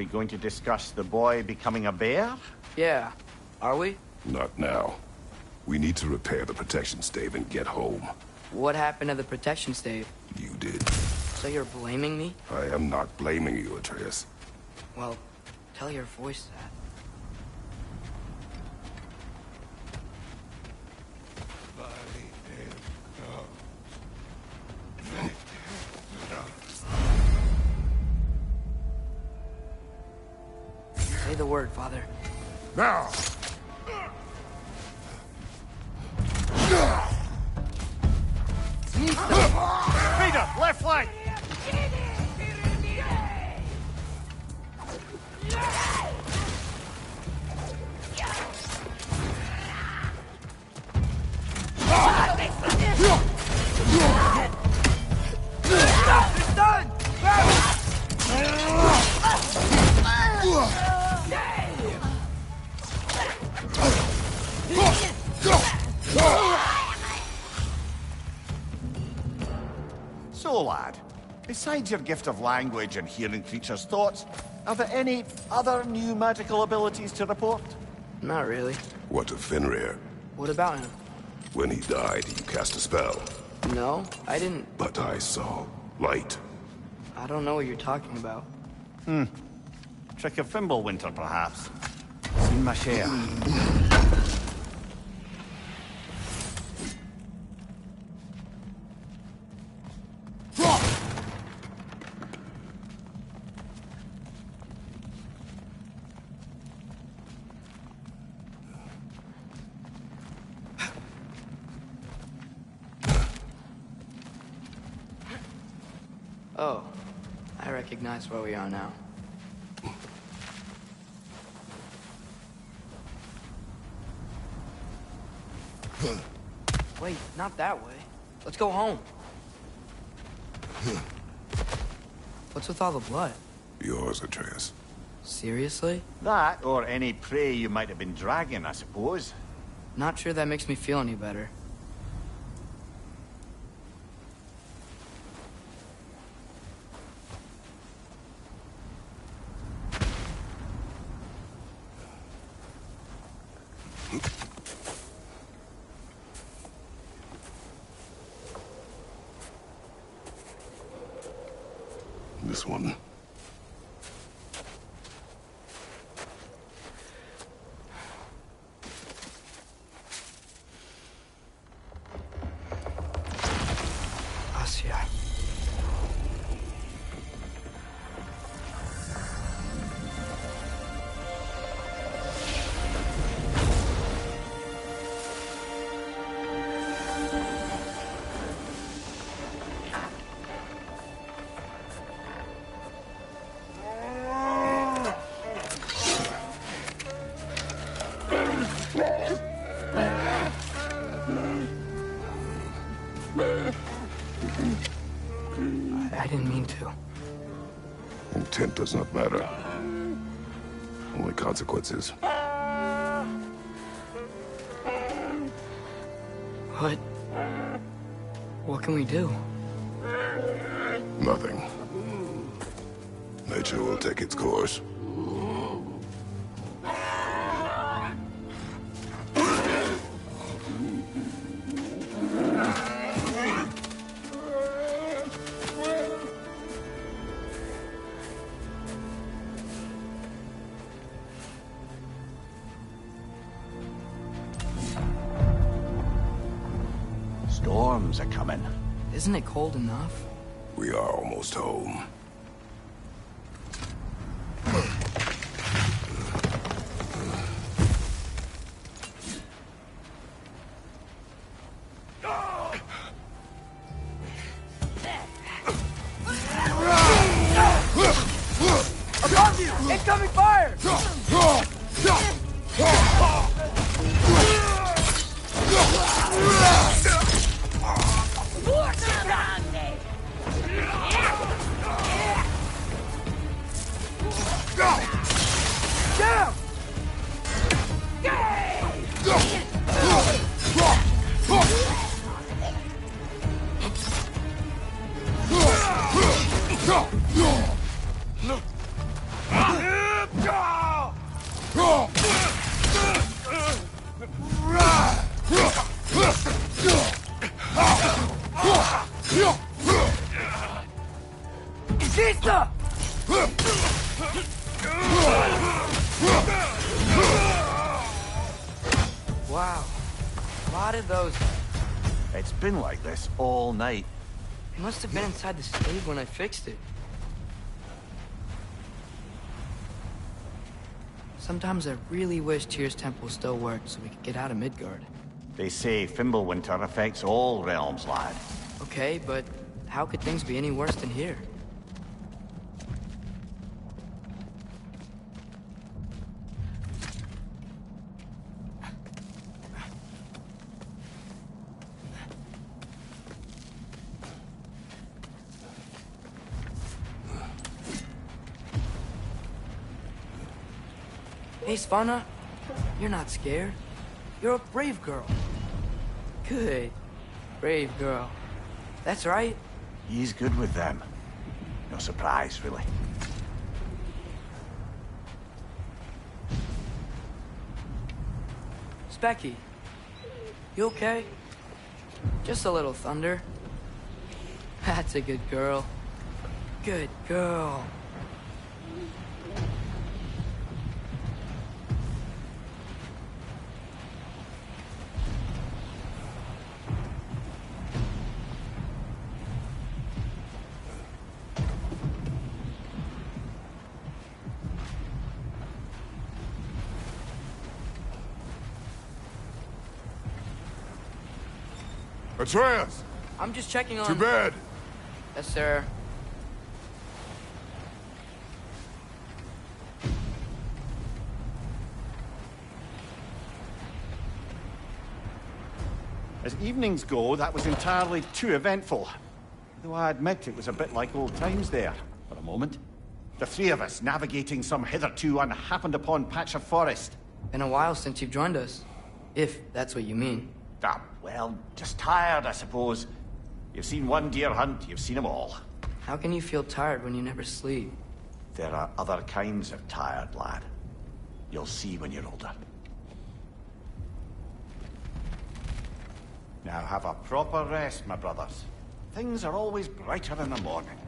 we going to discuss the boy becoming a bear? Yeah. Are we? Not now. We need to repair the protection stave and get home. What happened to the protection stave? You did. So you're blaming me? I am not blaming you, Atreus. Well, tell your voice that. Say the word, Father. Now! Peter, left flank! It's done! So, lad, besides your gift of language and hearing creatures' thoughts, are there any other new magical abilities to report? Not really. What of Fenrir? What about him? When he died, you cast a spell. No, I didn't. But I saw light. I don't know what you're talking about. Trick of Fimbulwinter, perhaps. Seen my share. Oh, I recognize where we are now. Wait, not that way. Let's go home. What's with all the blood? Yours, Atreus. Seriously? That, or any prey you might have been dragging, I suppose. Not sure that makes me feel any better. This one. Asya. I didn't mean to. Intent does not matter. Only consequences. What can we do? Nothing. Nature will take its course. Storms are coming. Isn't it cold enough? We are almost home. Above you! Incoming fire! Sister! Wow. A lot of those. It's been like this all night. It must have been inside the stave when I fixed it. Sometimes I really wish Tyr's temple still worked so we could get out of Midgard. They say Fimbulwinter affects all realms, lad. Okay, but how could things be any worse than here? Hey, Svanna, you're not scared. You're a brave girl. Good. Brave girl. That's right. He's good with them. No surprise, really. Specky, you okay? Just a little thunder. That's a good girl. Good girl. Atreus! I'm just checking on... To bed! Yes, sir. As evenings go, that was entirely too eventful. Though I admit it was a bit like old times there, for a moment. The three of us navigating some hitherto unhappened-upon patch of forest. Been a while since you've joined us. If that's what you mean. Ah, well, just tired, I suppose. You've seen one deer hunt, you've seen them all. How can you feel tired when you never sleep? There are other kinds of tired, lad. You'll see when you're older. Now have a proper rest, my brothers. Things are always brighter in the morning.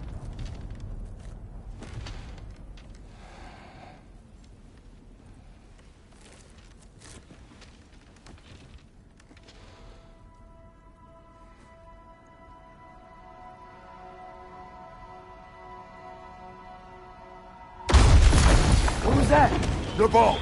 What was that? The ball!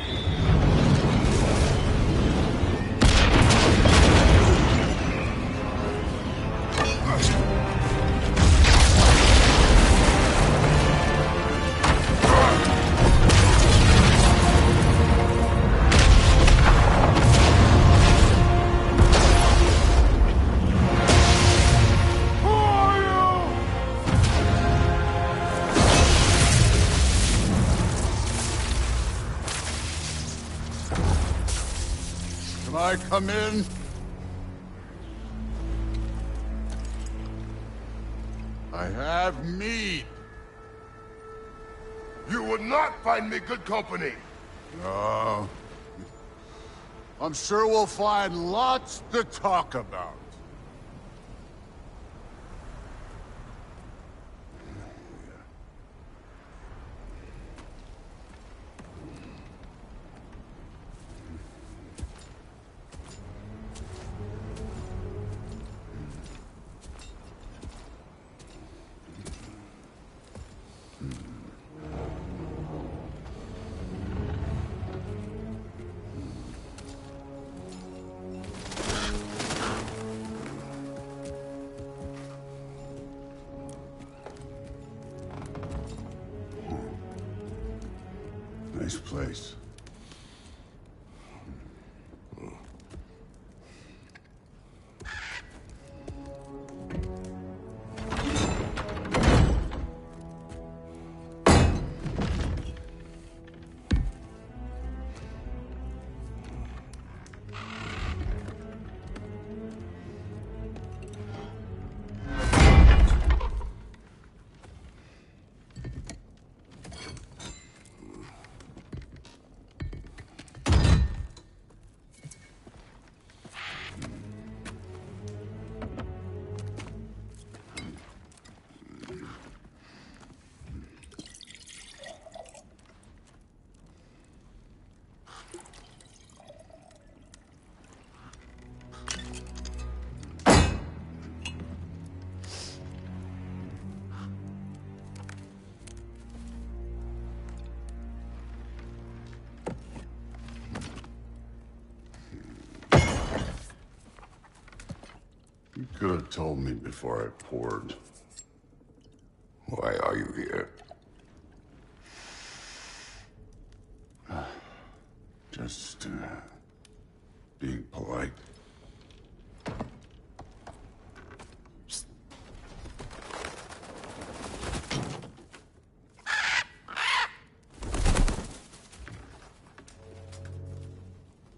Can I come in? I have mead. You would not find me good company. No. I'm sure we'll find lots to talk about. Nice place. Could have told me before I poured. Why are you here? Just, being polite.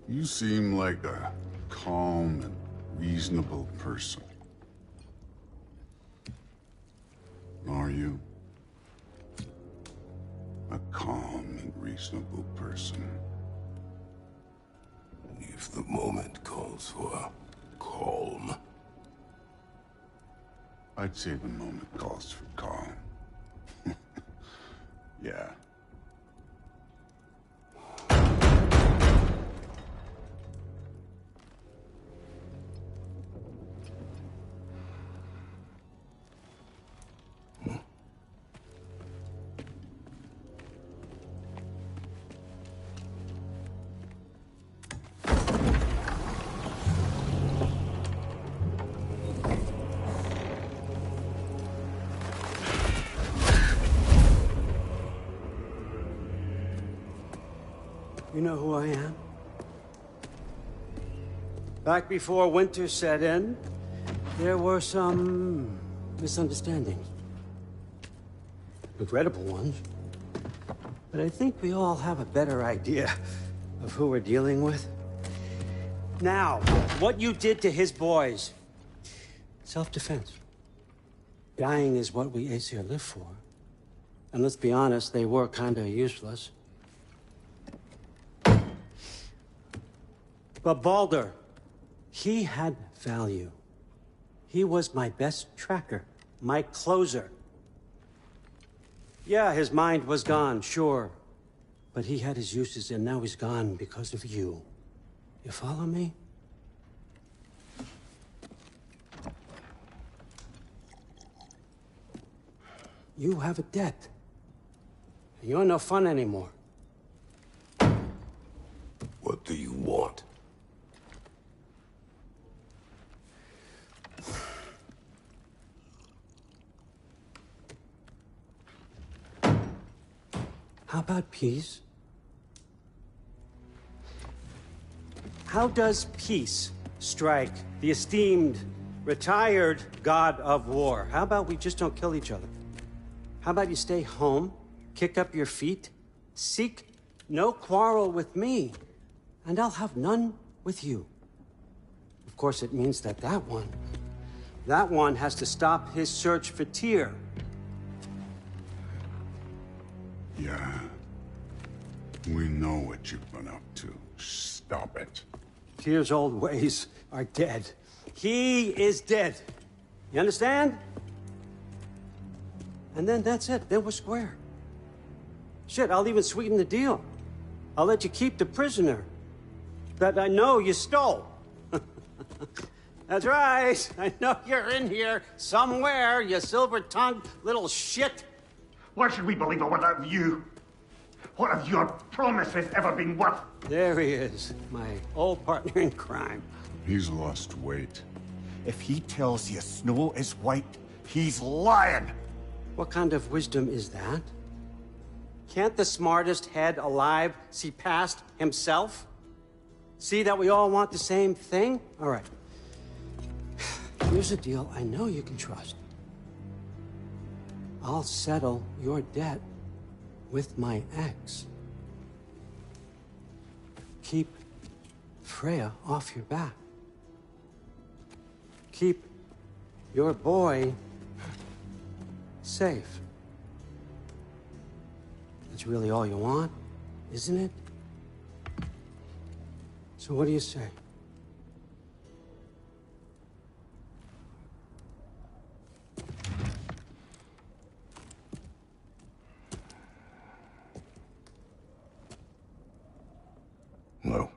You seem like a calm and reasonable person. Are you? A calm and reasonable person. If the moment calls for calm. I'd say the moment calls for calm. Yeah. You know who I am? Back before winter set in, there were some misunderstandings. Regrettable ones. But I think we all have a better idea of who we're dealing with. Now, what you did to his boys. Self-defense. Dying is what we Aesir live for. And let's be honest, they were kinda useless. But Baldur, he had value. He was my best tracker, my closer. Yeah, his mind was gone, sure. But he had his uses, and now he's gone because of you. You follow me? You have a debt. You're no fun anymore. What do you want? How about peace? How does peace strike the esteemed, retired god of war? How about we just don't kill each other? How about you stay home, kick up your feet, seek no quarrel with me, and I'll have none with you. Of course, it means that that one has to stop his search for Tyr. Yeah. We know what you've been up to. Stop it. Tyr's old ways are dead. He is dead. You understand? And then that's it. Then we're square. Shit, I'll even sweeten the deal. I'll let you keep the prisoner that I know you stole. That's right. I know you're in here somewhere, you silver-tongued little shit. Why should we believe a word out of you? What have your promises ever been worth? There he is, my old partner in crime. He's lost weight. If he tells you snow is white, he's lying. What kind of wisdom is that? Can't the smartest head alive see past himself? See that we all want the same thing? All right. Here's a deal I know you can trust. I'll settle your debt with my ex. Keep Freya off your back. Keep your boy safe. That's really all you want, isn't it? So what do you say? No.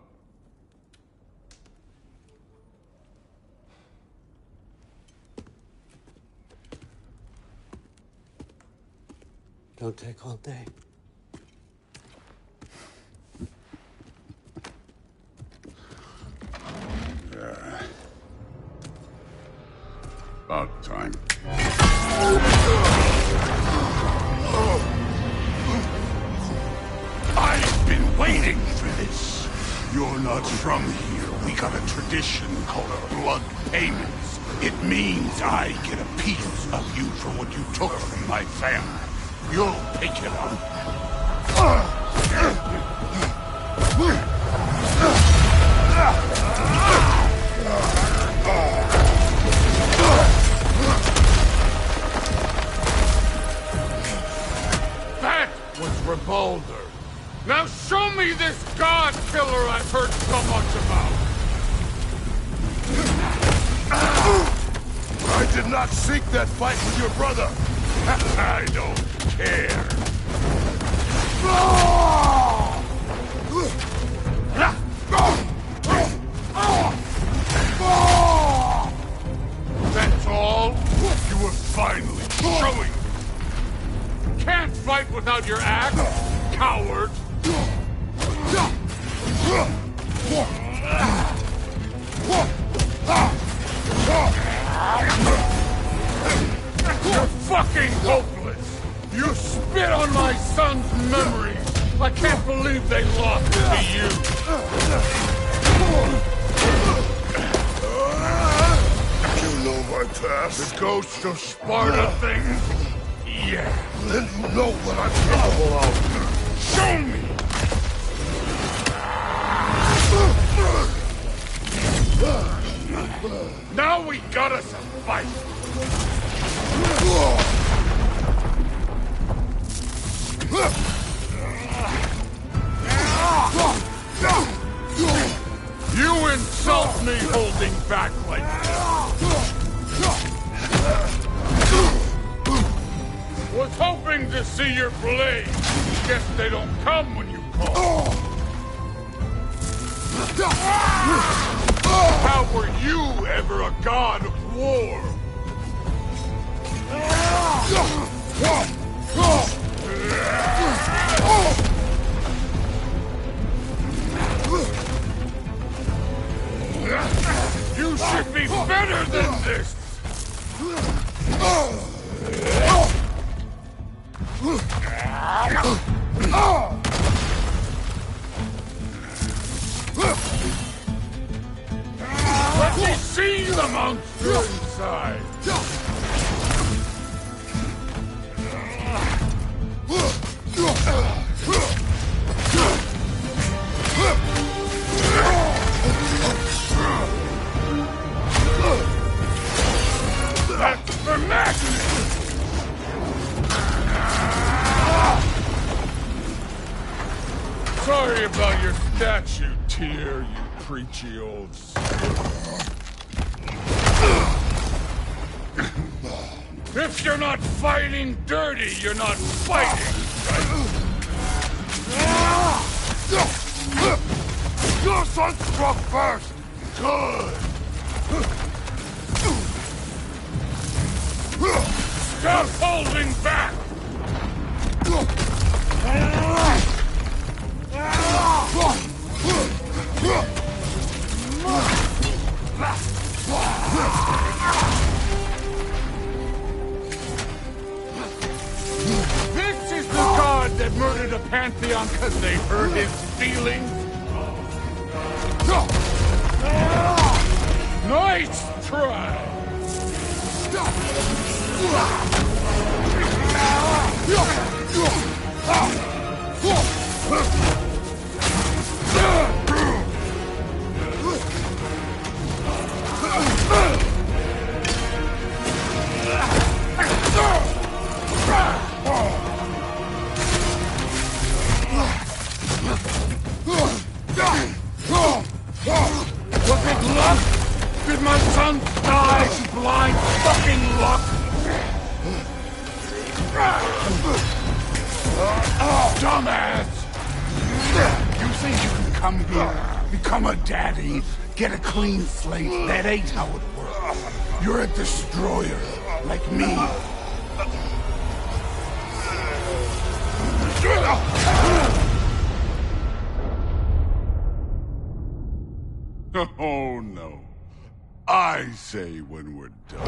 Don't take all day. About time. I've been waiting for this. You're not from here. We got a tradition called blood payments. It means I get a piece of you for what you took from my family. You'll pick it up. That was Revolver. Now show me this god killer I've heard so much about. I did not seek that fight with your brother. I don't care. That's all? You were finally showing. Can't fight without your axe, coward. You're fucking hopeless! You spit on my son's memories! I can't believe they lost to you! You know my past. The ghost of Sparta thing? Yeah. Then you know what I'm capable of. Show me! Now we got us a fight! You insult me holding back like this! Was hoping to see your blade. Guess they don't come when you call. How were you ever a god of war? You should be better than this! Let me see the monster inside! That's for next! Sorry about your statue, Tyr, you preachy old If you're not fighting dirty, you're not fighting, right? Your son struck first! Good! Stop holding back! This is the god that murdered a pantheon because they hurt his feelings? Nice try! Was it luck? Did my son die to blind fucking luck? Dumbass! You think you can come here, become a daddy, get a clean slate? That ain't how it works. You're a destroyer, like me. Oh, no. I say when we're done.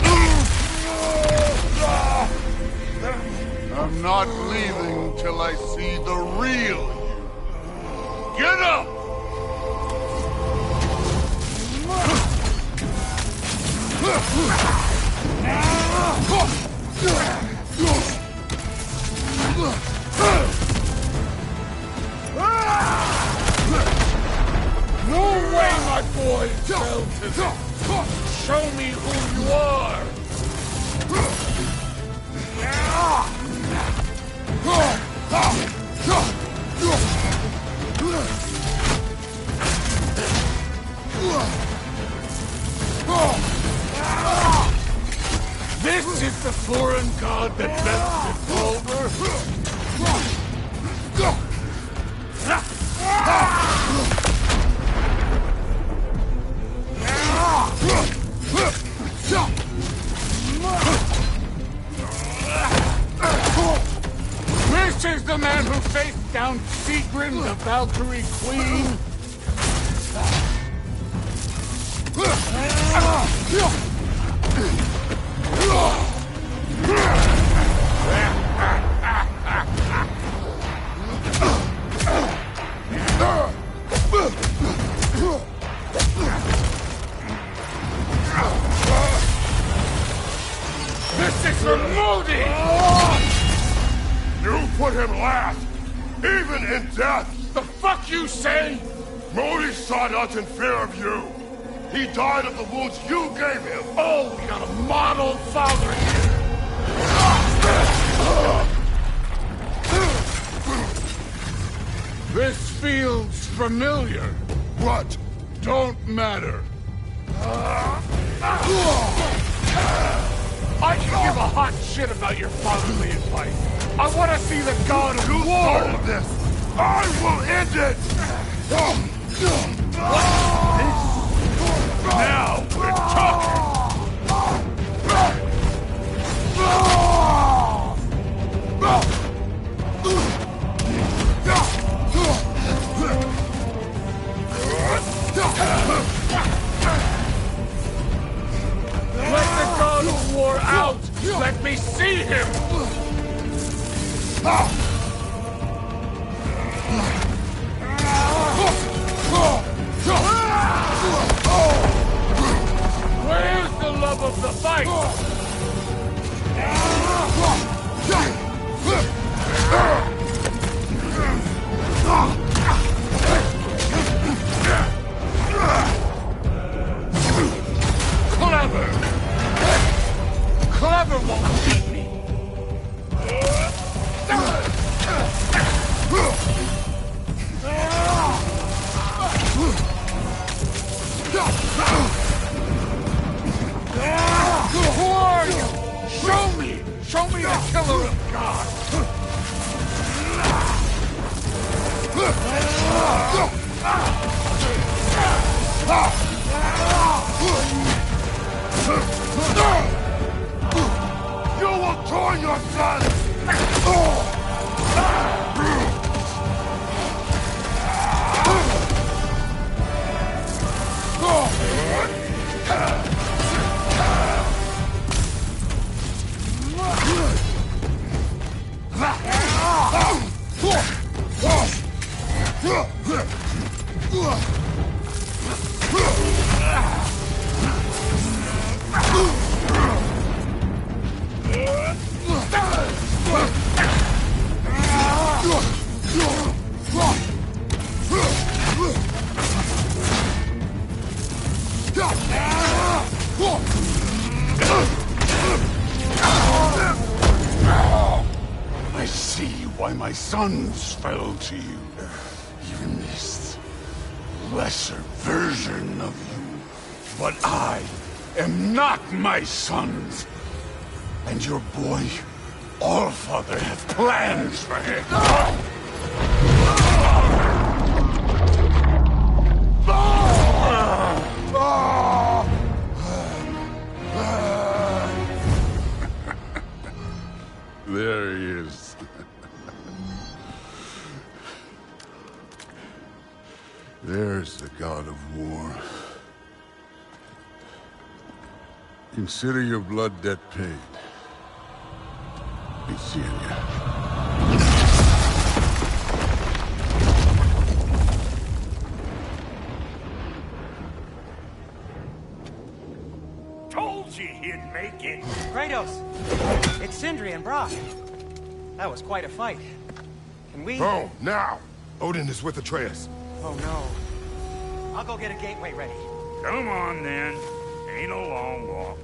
I'm not leaving till I see the real you. Get up! No way, my boy, Felton! Show me who you are! This is the foreign god that bent over. This is the man who faced down Sigrid, the Valkyrie Queen. This is for Modi! You put him last, even in death. The fuck you say? Modi saw us in fear of you. He died of the wounds you gave him. Oh, we got a model father here. This feels familiar. What? Don't matter. I can give a hot shit about your fatherly advice. I want to see the god of You war. started this. I will end it. Now we're talking. Let the god of war out. Let me see him. Where's the love of the fight? Clever! Clever won't beat me! Who are you? Show me! Show me the killer of God! You will join your son. I see why my sons fell to you. Even this lesser version of you. But I am not my sons. And your boy, Allfather, has plans for him. There he is. There's the god of war. Consider your blood debt paid. Be seeing ya. Told you he'd make it. Kratos! It's Sindri and Brock. That was quite a fight. Can we... Oh, now! Odin is with Atreus. Oh, no. I'll go get a gateway ready. Come on, then. Ain't a long walk.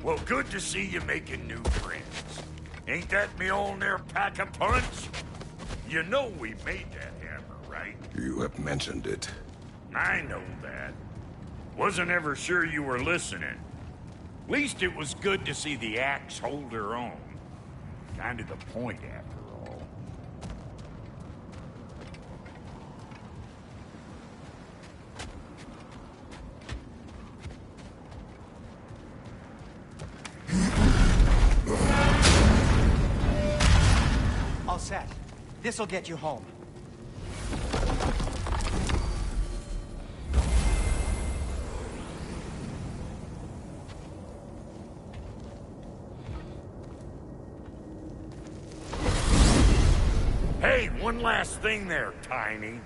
Well, good to see you making new friends. Ain't that me old there pack-a-punch? You know we made that hammer, right? You have mentioned it. I know that. Wasn't ever sure you were listening. Least it was good to see the axe hold her own. Kind of the point, after all. All set. This'll get you home. Hey, one last thing there, Tiny.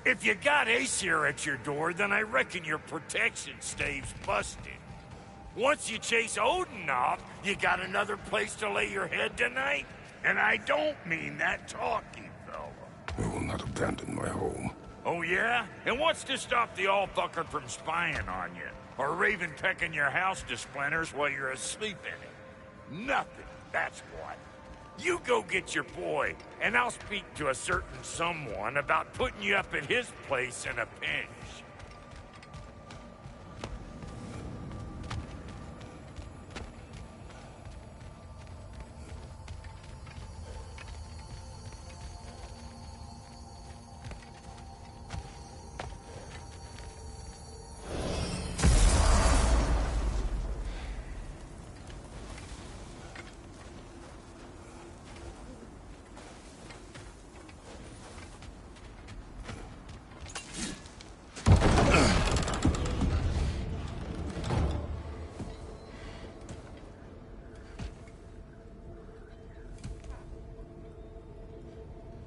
If you got Aesir at your door, then I reckon your protection stave's busted. Once you chase Odin off, you got another place to lay your head tonight? And I don't mean that talky fella. I will not abandon my home. Oh yeah? And what's to stop the all-fucker from spying on you? Or Raven pecking your house to splinters while you're asleep in it? Nothing, that's what. You go get your boy, and I'll speak to a certain someone about putting you up at his place in a pinch.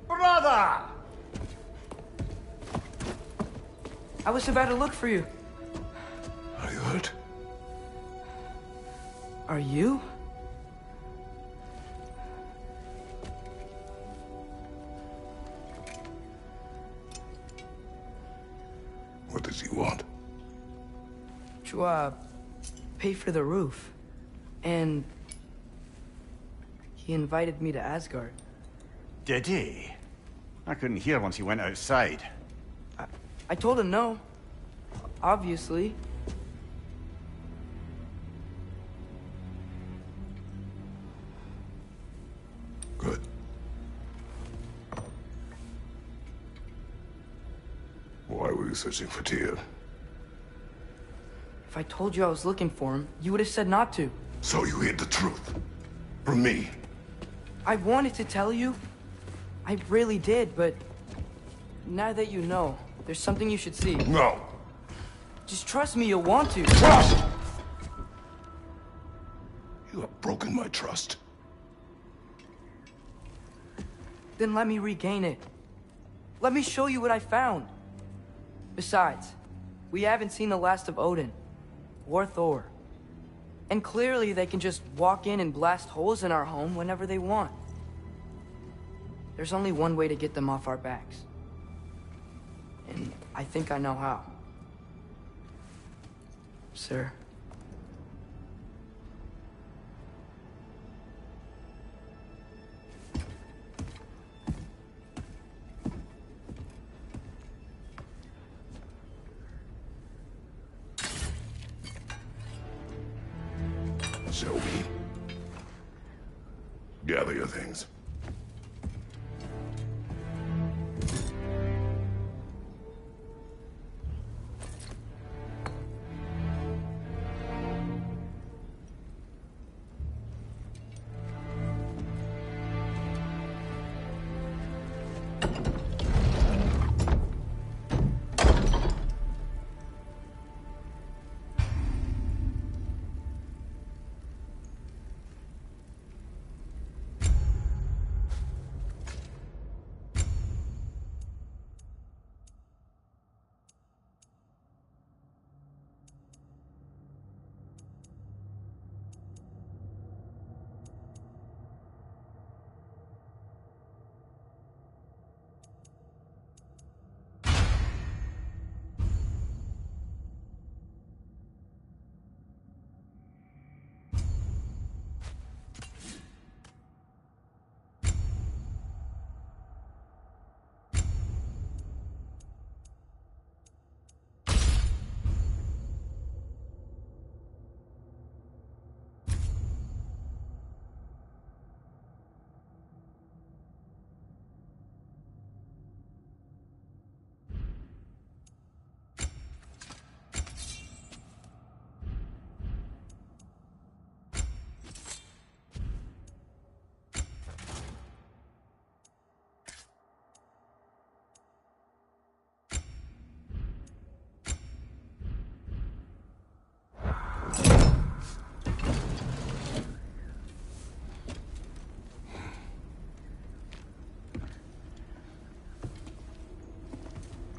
Brother! I was about to look for you. Are you hurt? Are you? What does he want? To, pay for the roof. And... he invited me to Asgard. Did he? I couldn't hear once he went outside. I told him no. Obviously. Good. Why were you searching for Tyr? If I told you I was looking for him, you would have said not to. So you hid the truth. From me. I wanted to tell you. I really did, but... now that you know, there's something you should see. No. Just trust me, you'll want to. Trust! You have broken my trust. Then let me regain it. Let me show you what I found. Besides, we haven't seen the last of Odin. Or Thor. And clearly they can just walk in and blast holes in our home whenever they want. There's only one way to get them off our backs. And I think I know how. Sir. Show me. Gather your things.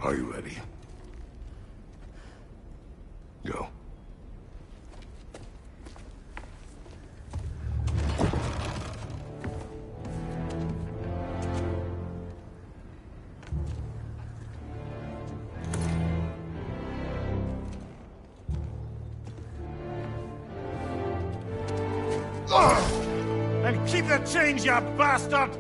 Are you ready? Go. And keep the change, you bastard!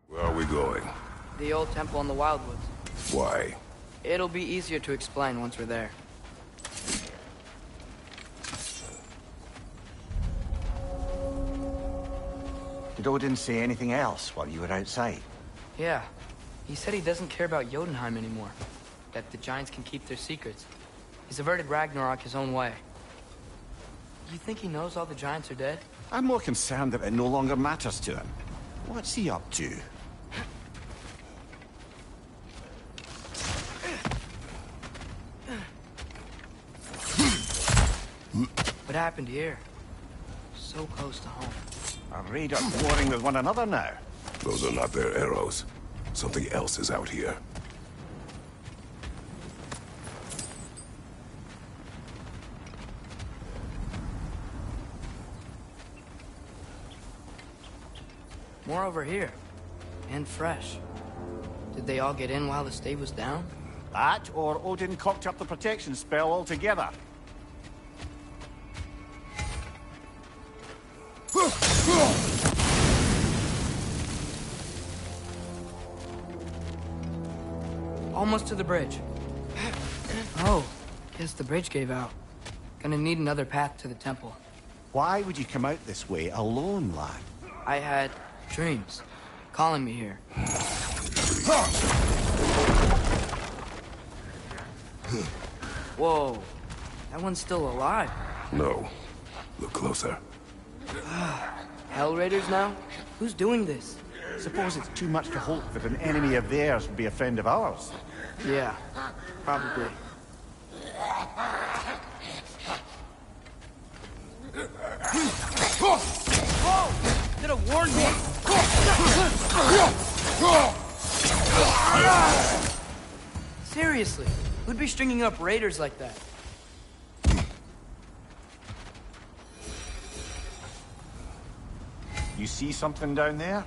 Where are we going? The old temple in the Wildwoods. Why? It'll be easier to explain once we're there. Did Odin say anything else while you were outside? Yeah. He said he doesn't care about Jotunheim anymore. That the Giants can keep their secrets. He's averted Ragnarok his own way. You think he knows all the Giants are dead? I'm more concerned that it no longer matters to him. What's he up to? What happened here? So close to home. Are raiders warring with one another now? Those are not their arrows. Something else is out here. More over here. And fresh. Did they all get in while the stave was down? That, or Odin cocked up the protection spell altogether. Almost to the bridge. Oh, guess the bridge gave out. Gonna need another path to the temple. Why would you come out this way alone, lad? I had dreams calling me here. Whoa, that one's still alive. No. Look closer. Hell Raiders now? Who's doing this? Suppose it's too much to hope that an enemy of theirs would be a friend of ours. Yeah, probably. Whoa! Could have warned me! Seriously, who'd be stringing up raiders like that? You see something down there?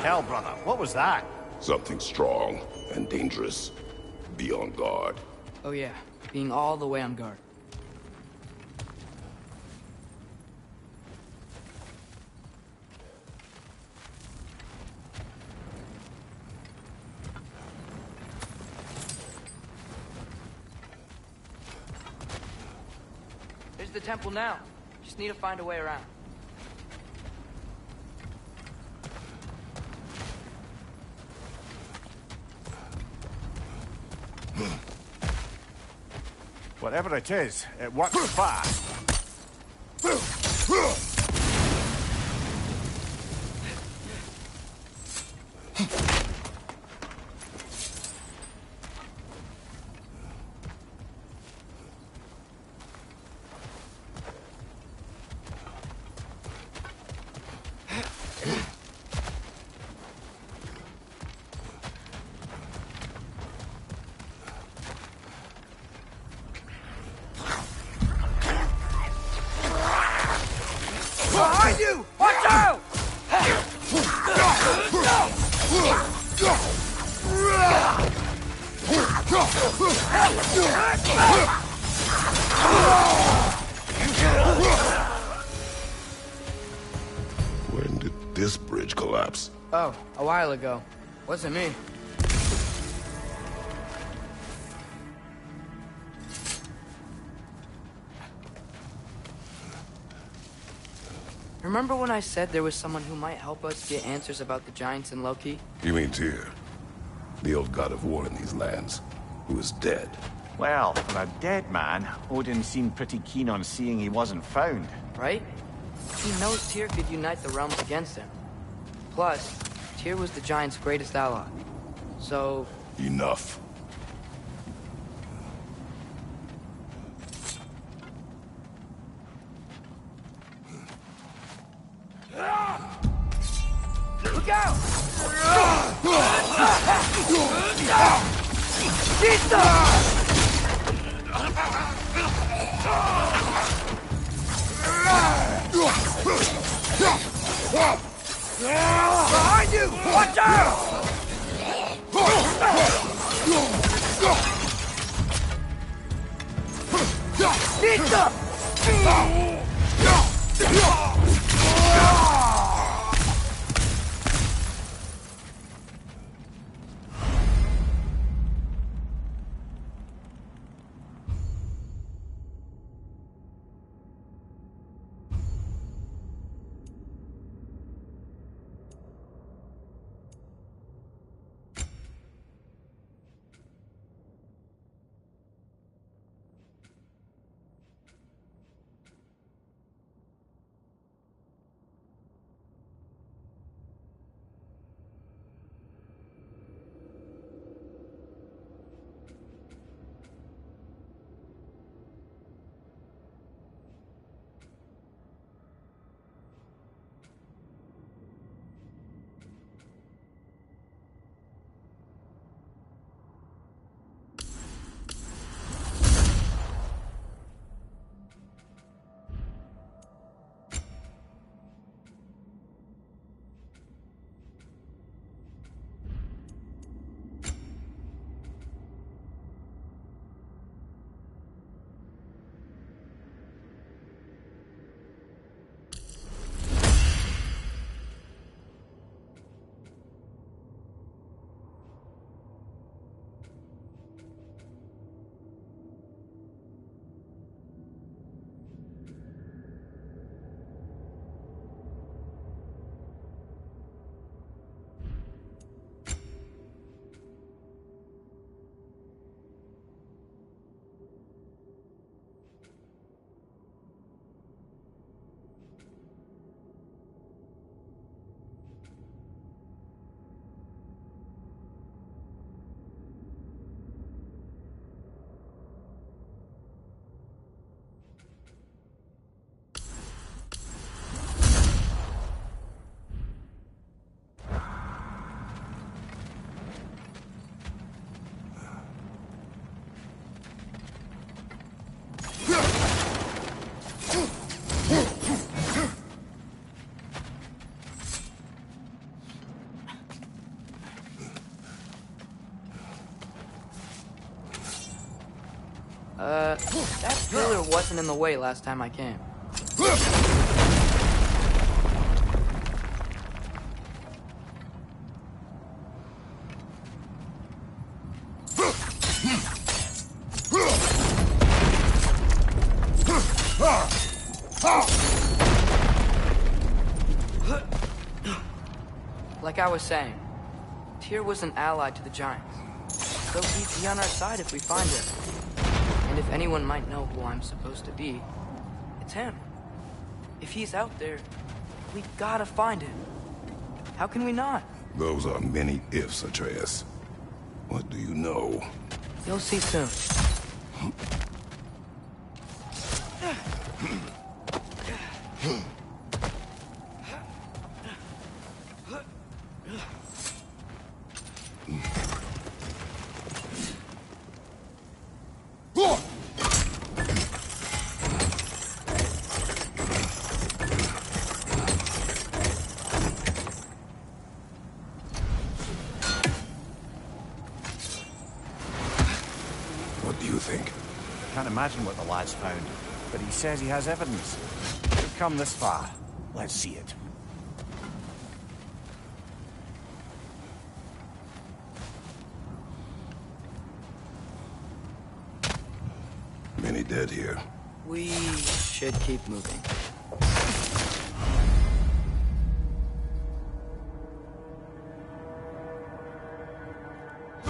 Hell, brother, what was that? Something strong and dangerous. Be on guard. Oh yeah, being all the way on guard. There's the temple now. Just need to find a way around. Whatever it is, it works fast. Behind you! Watch out! When did this bridge collapse? Oh, a while ago. Wasn't me. Remember when I said there was someone who might help us get answers about the Giants and Loki? You mean Tyr? The old god of war in these lands, who is dead. Well, for a dead man, Odin seemed pretty keen on seeing he wasn't found. Right? He knows Tyr could unite the realms against him. Plus, Tyr was the Giants' greatest ally. So... Enough. Look out! Behind you! Watch out! Pizza! That pillar wasn't in the way last time I came. Like I was saying, Tyr was an ally to the Giants. so he'd be on our side if we find him. And if anyone might know who I'm supposed to be, it's him. If he's out there, we gotta find him. How can we not? Those are many ifs, Atreus. What do you know? You'll see soon. What do you think? Can't imagine what the lad's found, but he says he has evidence. We've come this far. Let's see it. Many dead here. We should keep moving.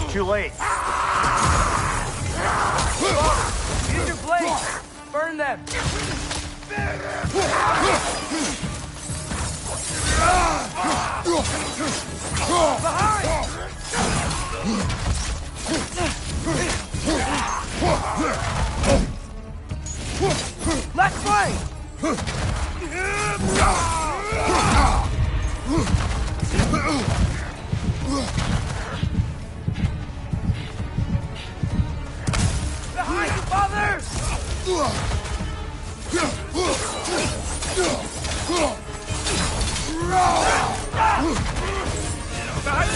Too late. Use your blades! Burn them! Behind! Let's fight! Behind you, father! Behind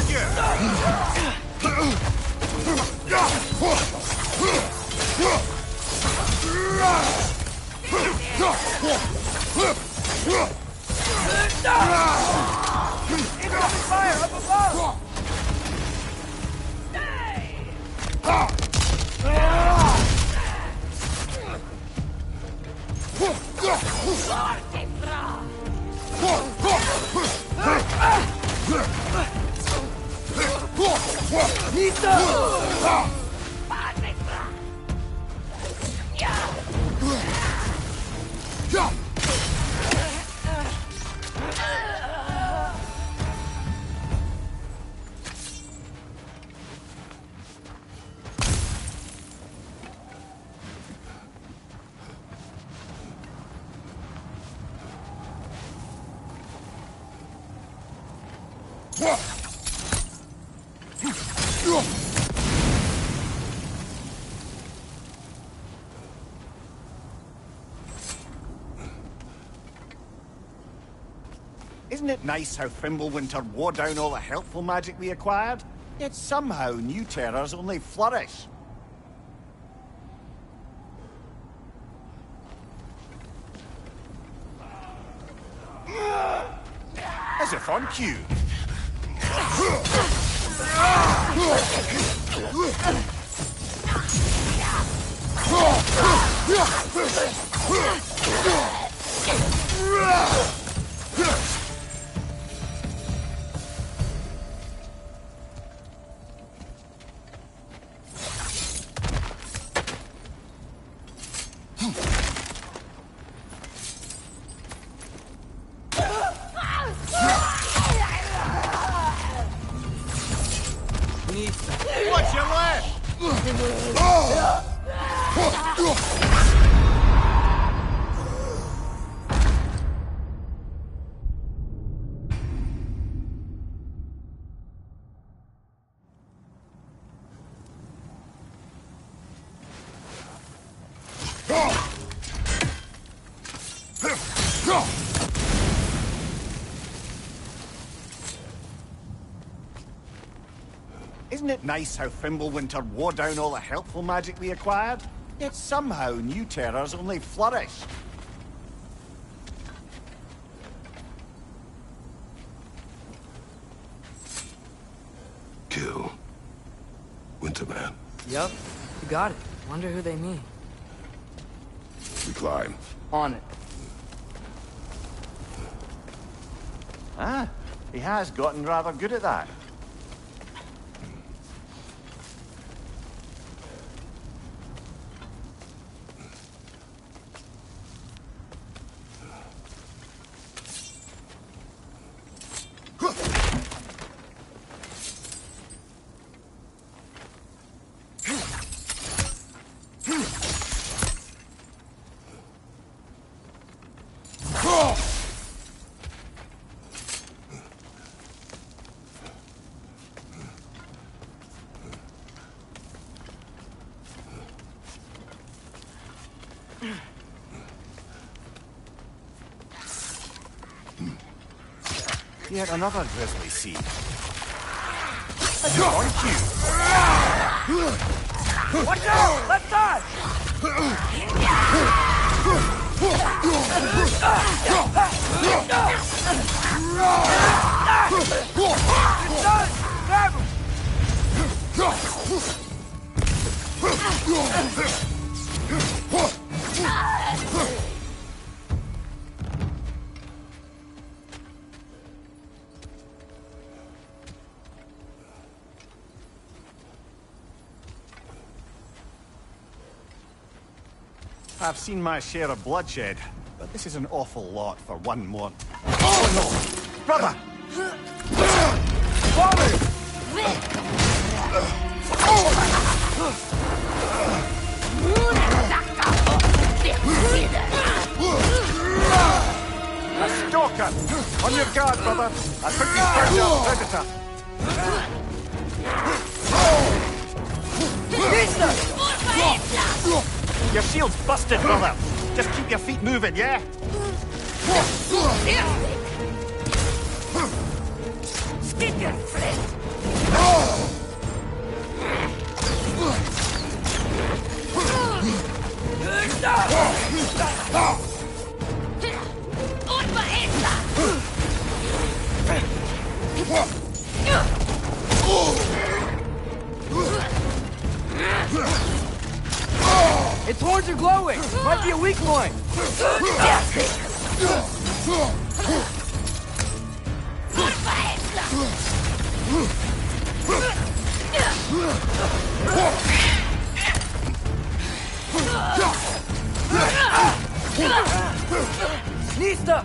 Incoming fire up above! Isn't it nice how Fimbulwinter wore down all the helpful magic we acquired? Yet somehow new terrors only flourish. As if on cue. What's your left? Isn't it nice how Fimbulwinter wore down all the helpful magic we acquired? Yet somehow new terrors only flourish. Kill. Winterman. Yup, you got it. Wonder who they mean. We climb. On it. Ah, he has gotten rather good at that. yet another grisly scene. Aren't you? Watch out! Left side! Grab him! I've seen my share of bloodshed, but this is an awful lot for one more. Oh no! Brother! Father! A stalker! On your guard, brother! I think you found your predator! Your shield's busted, brother! Just keep your feet moving, yeah? Skip your friend! Its horns are glowing! Might be a weak point! Nista!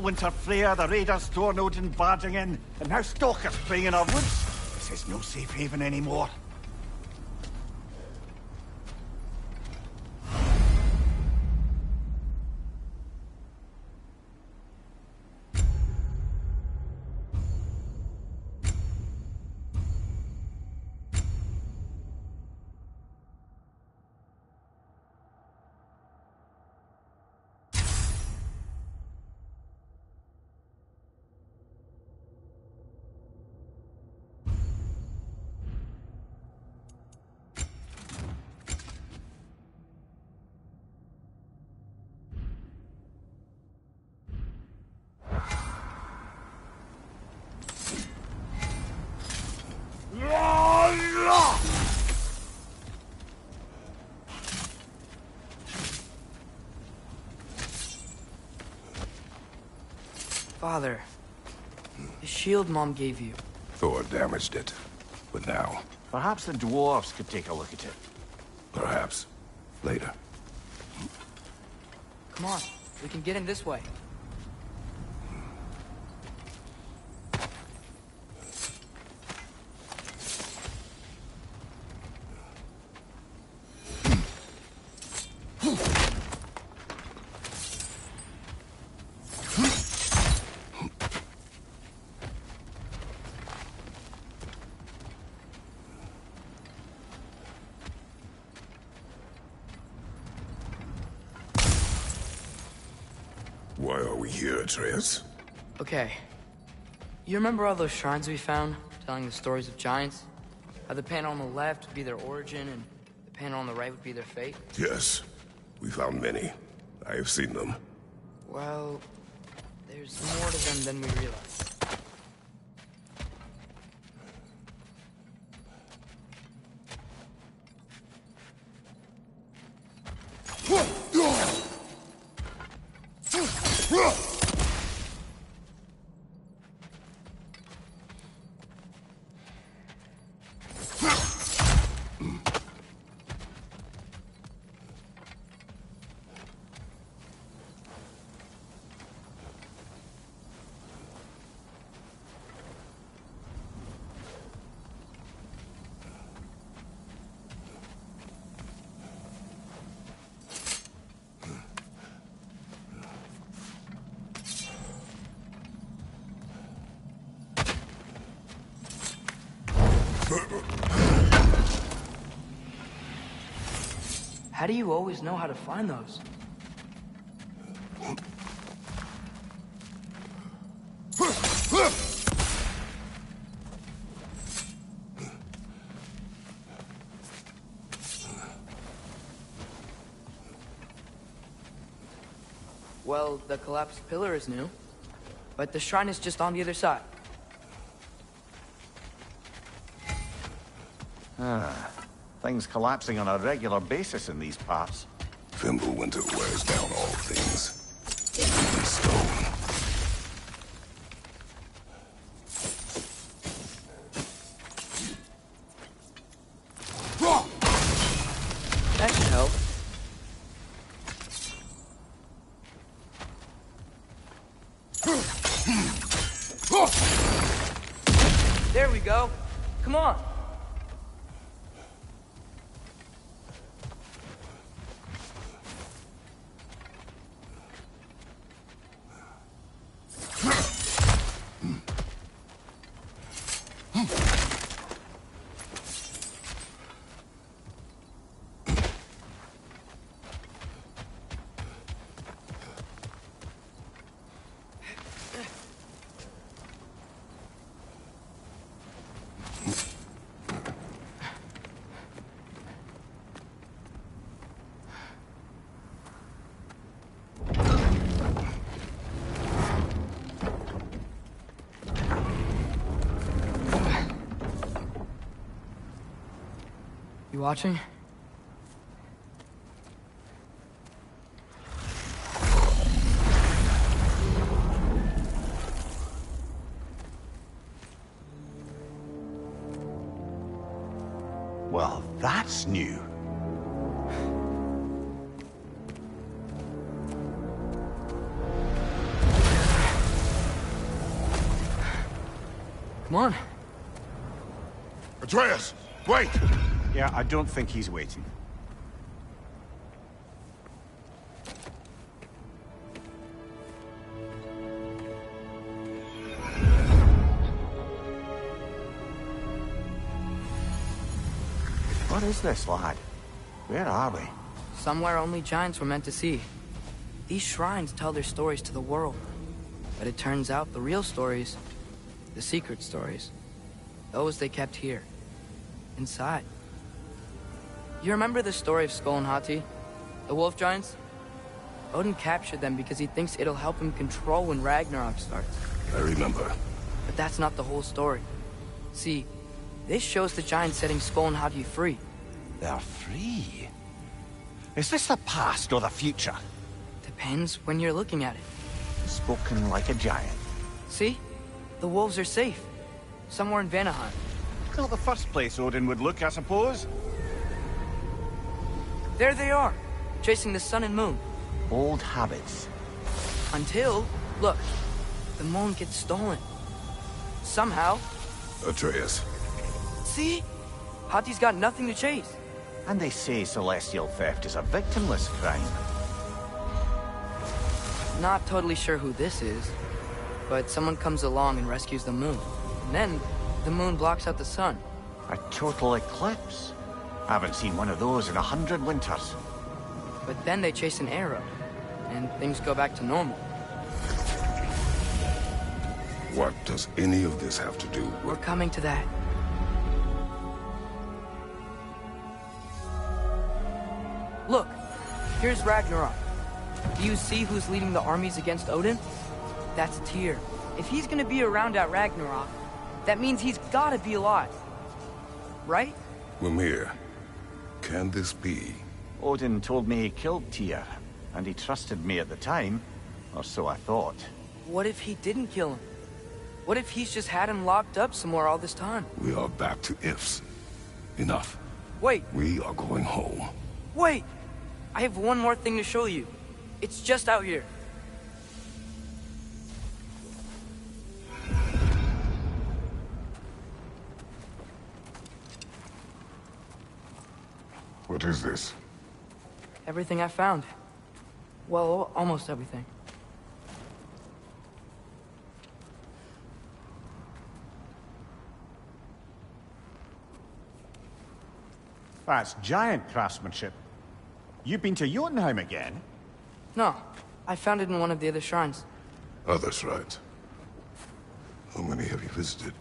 Winter Freya, the raiders, Thorn Odin barging in, and now stalkers preying in our woods. This is no safe haven anymore. Father, the shield Mom gave you. Thor damaged it. But now, Perhaps the dwarves could take a look at it. perhaps later. Come on, we can get in this way. Why are we here, Atreus? Okay. You remember all those shrines we found, telling the stories of giants? How the panel on the left would be their origin, and the panel on the right would be their fate? Yes. We found many. I have seen them. Well, there's more to them than we realize. How do you always know how to find those? Well, the collapsed pillar is new, but the shrine is just on the other side. Things collapsing on a regular basis in these parts. Fimbulwinter wears down all things. Even stone. That should help. There we go. Come on. You watching? Well, that's new. Come on. Atreus, wait! Yeah, I don't think he's waiting. What is this, lad? Where are we? Somewhere only giants were meant to see. These shrines tell their stories to the world. But it turns out the real stories, the secret stories, those they kept here, inside. You remember the story of Skull and Hati? The wolf giants? Odin captured them because he thinks it'll help him control when Ragnarok starts. I remember. But that's not the whole story. See, this shows the giants setting Skull and Hati free. They're free? Is this the past or the future? Depends when you're looking at it. Spoken like a giant. See? The wolves are safe. Somewhere in Vanaheim. Not the first place Odin would look, I suppose. There they are, chasing the sun and moon. Old habits. Until, look, the moon gets stolen. Somehow. Atreus. See? Hati's got nothing to chase. And they say celestial theft is a victimless crime. Not totally sure who this is, but someone comes along and rescues the moon. And then, the moon blocks out the sun. A total eclipse. Haven't seen one of those in 100 winters. But then they chase an arrow, and things go back to normal. What does any of this have to do We're with... coming to that. Look, here's Ragnarok. Do you see who's leading the armies against Odin? That's Tyr. If he's gonna be around at Ragnarok, that means he's gotta be alive. Right? Mimir, can this be? Odin told me he killed Tyr, and he trusted me at the time, or so I thought. What if he didn't kill him? What if he's just had him locked up somewhere all this time? We are back to ifs. Enough. Wait, We are going home. wait! I have one more thing to show you. It's just out here. What is this? Everything I found. Well, almost everything. That's giant craftsmanship. You've been to Jotunheim again? No, I found it in one of the other shrines. Other shrines. How many have you visited?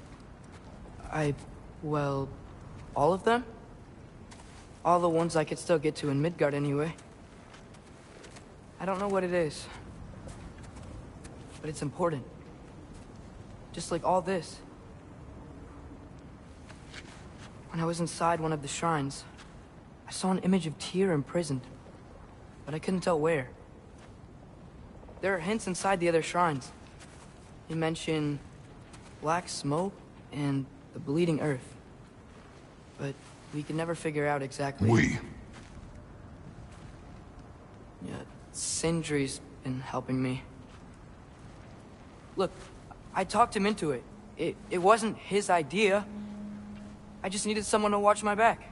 Well, all of them? All the ones I could still get to in Midgard anyway. I don't know what it is, but it's important. Just like all this. When I was inside one of the shrines, I saw an image of Tyr imprisoned, but I couldn't tell where. There are hints inside the other shrines. They mention black smoke and the bleeding earth, but we can never figure out exactly. Yeah, Sindri's been helping me. Look, I talked him into it. It wasn't his idea. I just needed someone to watch my back.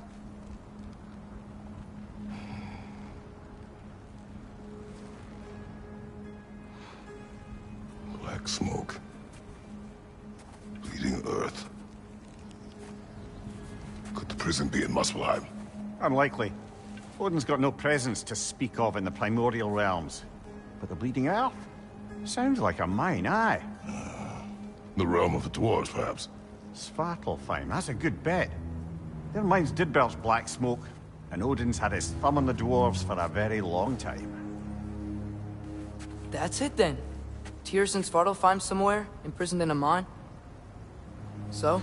Black smoke. Bleeding earth. Could the prison be in Muspelheim? Unlikely. Odin's got no presence to speak of in the primordial realms. But the Bleeding Earth? Sounds like a mine, aye. The realm of the dwarves, perhaps? Svartalfheim, that's a good bet. Their mines did belch black smoke, and Odin's had his thumb on the dwarves for a very long time. That's it then. Tyr's in Svartalfheim somewhere, imprisoned in a mine. So,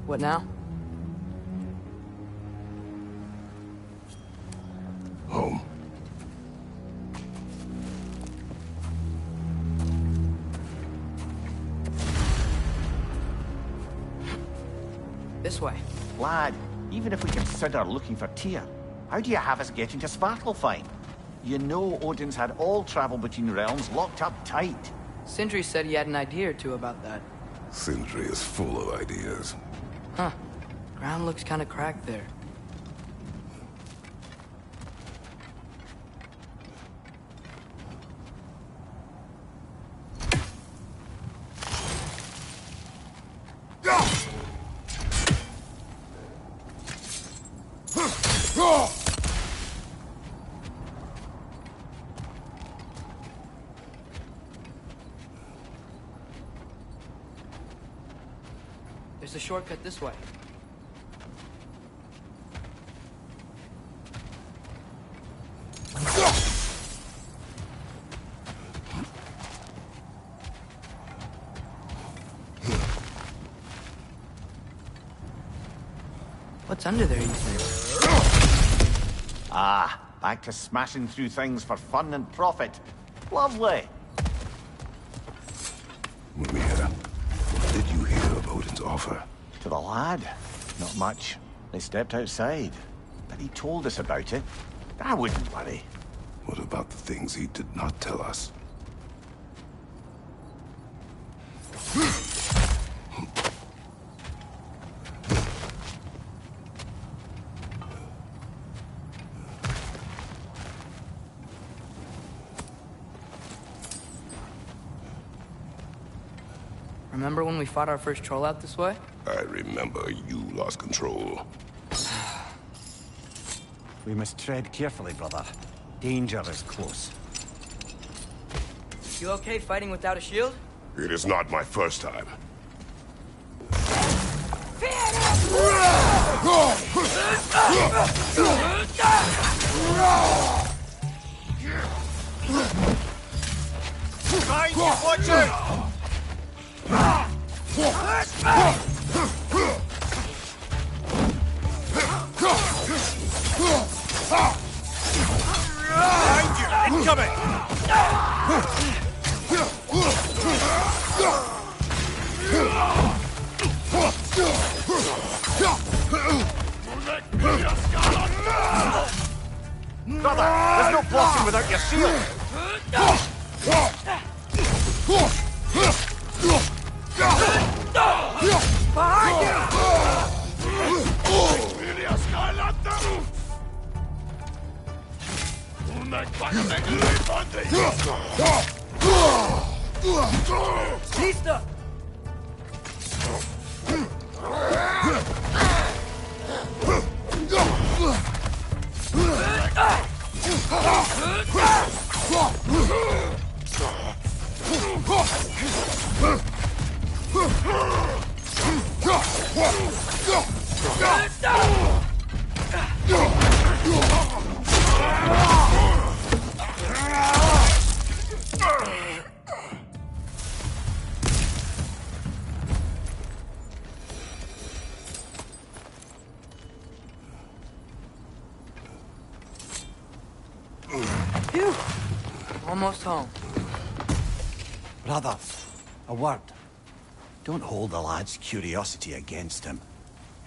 what now? Home. This way. Lad, even if we consider looking for Tyr, how do you have us getting to Svartalfheim? You know Odin's had all travel between realms locked up tight. Sindri said he had an idea or two about that. Sindri is full of ideas. Huh. Ground looks kind of cracked there. There's a shortcut this way. What's under there, you think? Ah, back to smashing through things for fun and profit. Lovely. Mimir, what did you hear of Odin's offer? To the lad? Not much. They stepped outside. But he told us about it. I wouldn't worry. What about the things he did not tell us? Remember when we fought our first troll out this way? I remember you lost control. We must tread carefully, brother. Danger is close. You okay fighting without a shield? It is not my first time. Guys, watch out! Behind you! Incoming! Brother, there's no blocking without your shield! Behind you! Listo! Phew! Almost home. Brother, a word. Don't hold the lad's curiosity against him.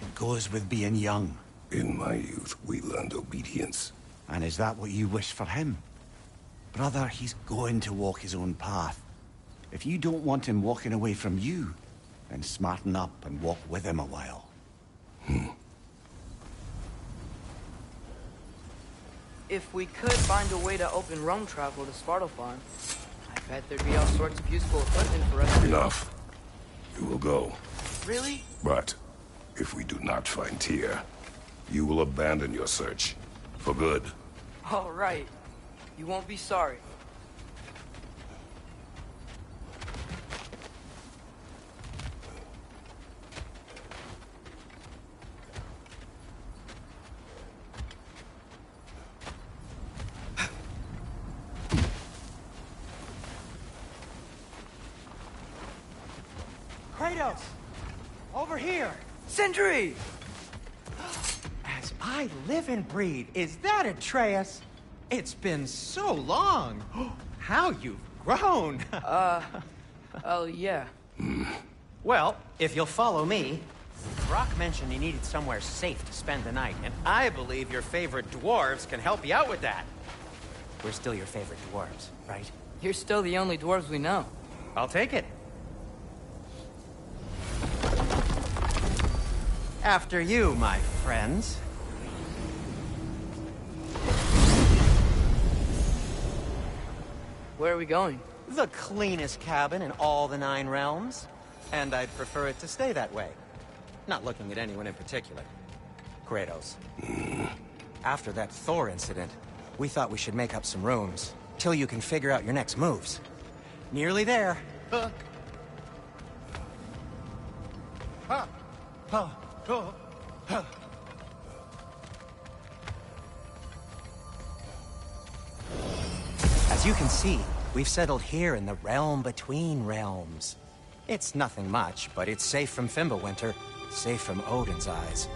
It goes with being young. In my youth, we learned obedience. And is that what you wish for him? Brother, he's going to walk his own path. If you don't want him walking away from you, then smarten up and walk with him a while. If we could find a way to open roam travel to Svartalfheim, I bet there'd be all sorts of useful equipment for us. Enough. You will go. Really? But if we do not find Tyr, you will abandon your search. For good. All right. You won't be sorry. Kratos! Over here! Sindri! As I live and breathe, is that Atreus? It's been so long! How you've grown! Oh, yeah. Well, if you'll follow me, Brock mentioned he needed somewhere safe to spend the night, and I believe your favorite dwarves can help you out with that. We're still your favorite dwarves, right? You're still the only dwarves we know. I'll take it. After you, my friends. Where are we going? The cleanest cabin in all the 9 realms. And I'd prefer it to stay that way. Not looking at anyone in particular. Kratos. After that Thor incident, we thought we should make up some rooms, till you can figure out your next moves. Nearly there. As you can see, we've settled here in the realm between realms. It's nothing much, but it's safe from Fimbulwinter, safe from Odin's eyes.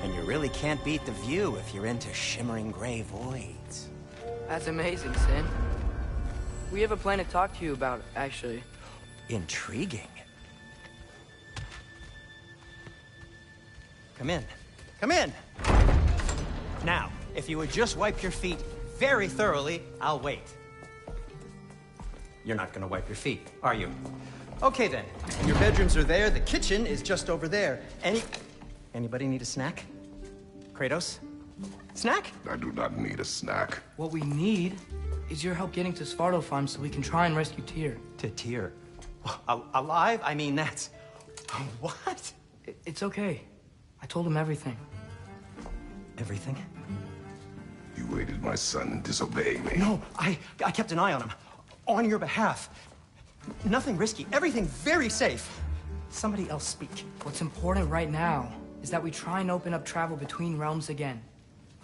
And you really can't beat the view if you're into shimmering gray voids. That's amazing, Sin. We have a plan to talk to you about, actually. Intriguing. Come in. Come in! Now, if you would just wipe your feet very thoroughly, I'll wait. You're not gonna wipe your feet, are you? Okay then. Your bedrooms are there, the kitchen is just over there. Anybody need a snack? Kratos? Snack? I do not need a snack. What we need is your help getting to Svartalfheim so we can try and rescue Tyr. To Tyr? Alive? I mean, that's... What? It's okay. I told him everything. Everything? You aided my son in disobeying me. No, I kept an eye on him. On your behalf. Nothing risky. Everything very safe. Somebody else speak. What's important right now is that we try and open up travel between realms again.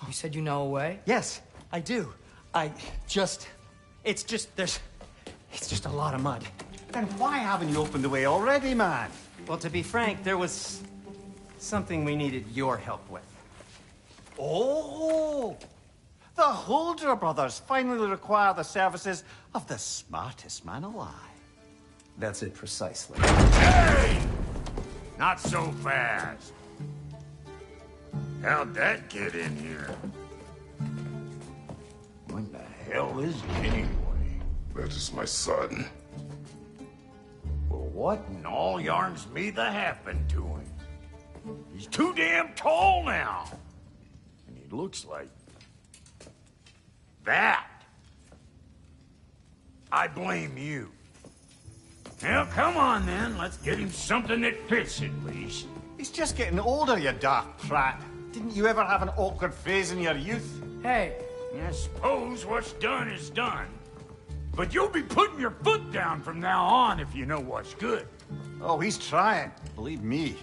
You said you know a way? Yes, I do. It's just a lot of mud. Then why haven't you opened the way already, man? Well, to be frank, there was something we needed your help with. Oh! The Holder brothers finally require the services of the smartest man alive. That's it precisely. Hey! Not so fast. How'd that get in here? What the hell is it anyway? That is my son. Well, what in all yarns me the happened to him? He's too damn tall now. And he looks like... that. I blame you. Well, come on then. Let's get him something that fits at least. He's just getting older, you daft prat. Didn't you ever have an awkward phase in your youth? Hey, I suppose what's done is done. But you'll be putting your foot down from now on if you know what's good. Oh, he's trying. Believe me.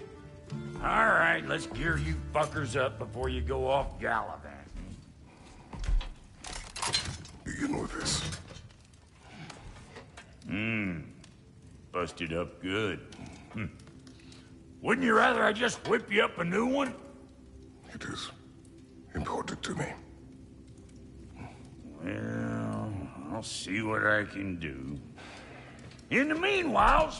All right, let's gear you fuckers up before you go off gallivanting. Begin with this. Busted up good. Wouldn't you rather I just whip you up a new one? It is important to me. Well, I'll see what I can do. In the meanwhile,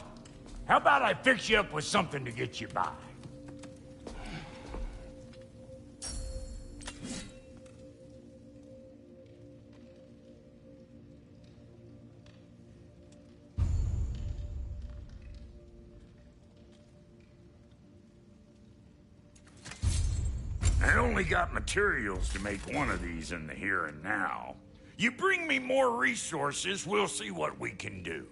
how about I fix you up with something to get you by? I only got materials to make one of these in the here and now. You bring me more resources, we'll see what we can do.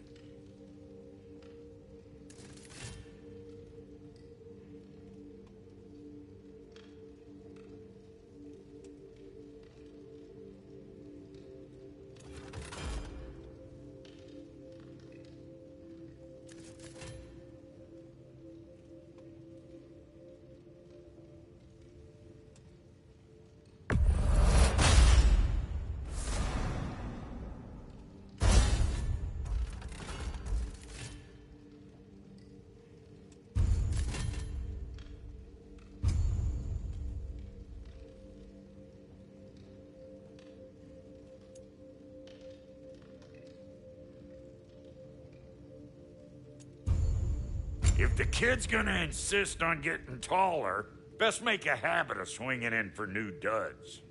If the kid's gonna insist on getting taller, best make a habit of swinging in for new duds.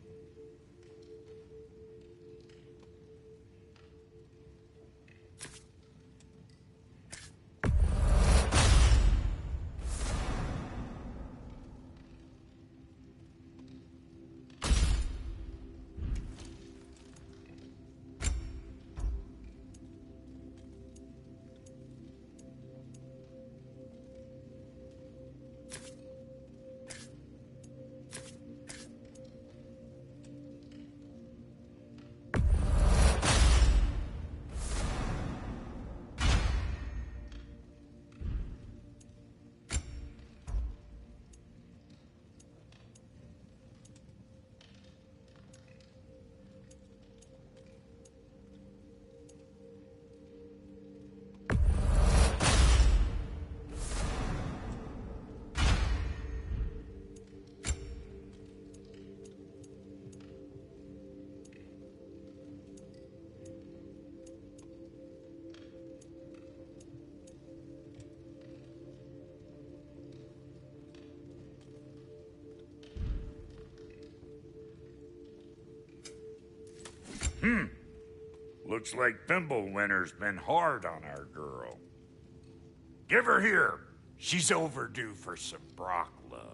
Looks like Thimblewinter's been hard on our girl. Give her here. She's overdue for some Brock love.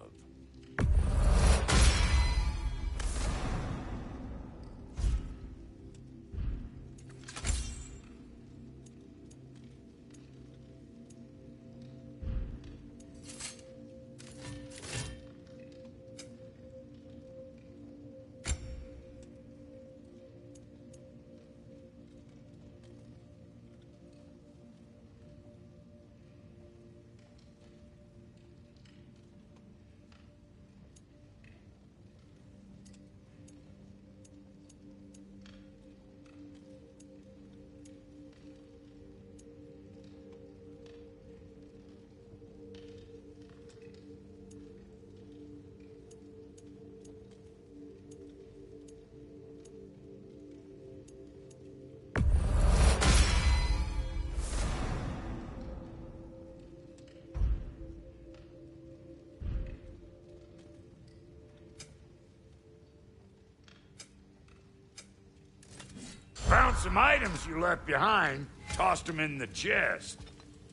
Found some items you left behind, tossed them in the chest.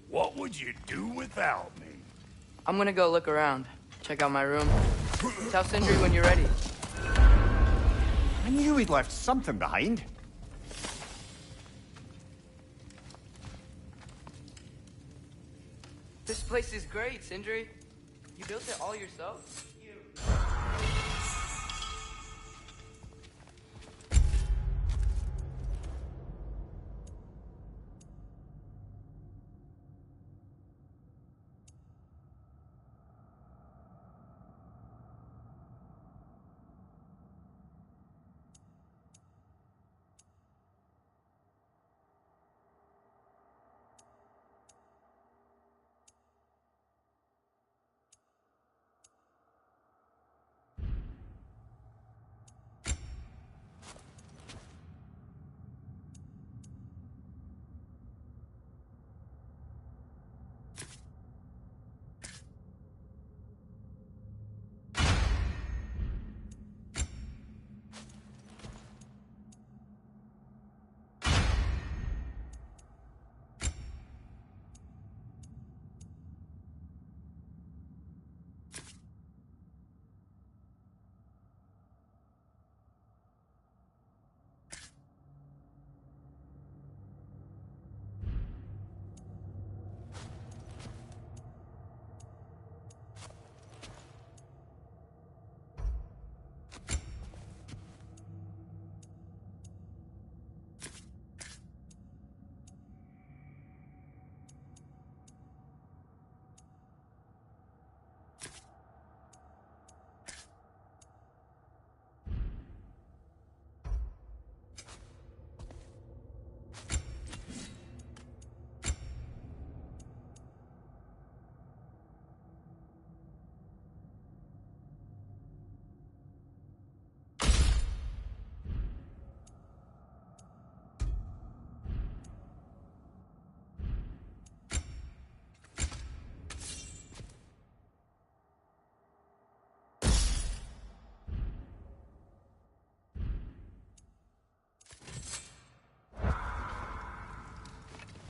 What would you do without me? I'm gonna go look around. Check out my room. Tell Sindri when you're ready. I knew we'd left something behind. This place is great, Sindri. You built it all yourself?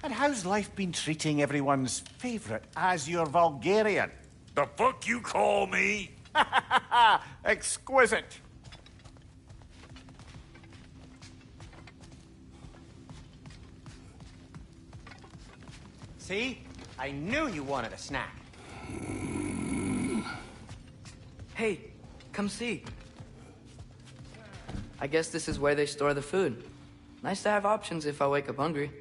And how's life been treating everyone's favourite Azure Vulgarian? The fuck you call me? Exquisite. See? I knew you wanted a snack. Hey, come see. I guess this is where they store the food. Nice to have options if I wake up hungry.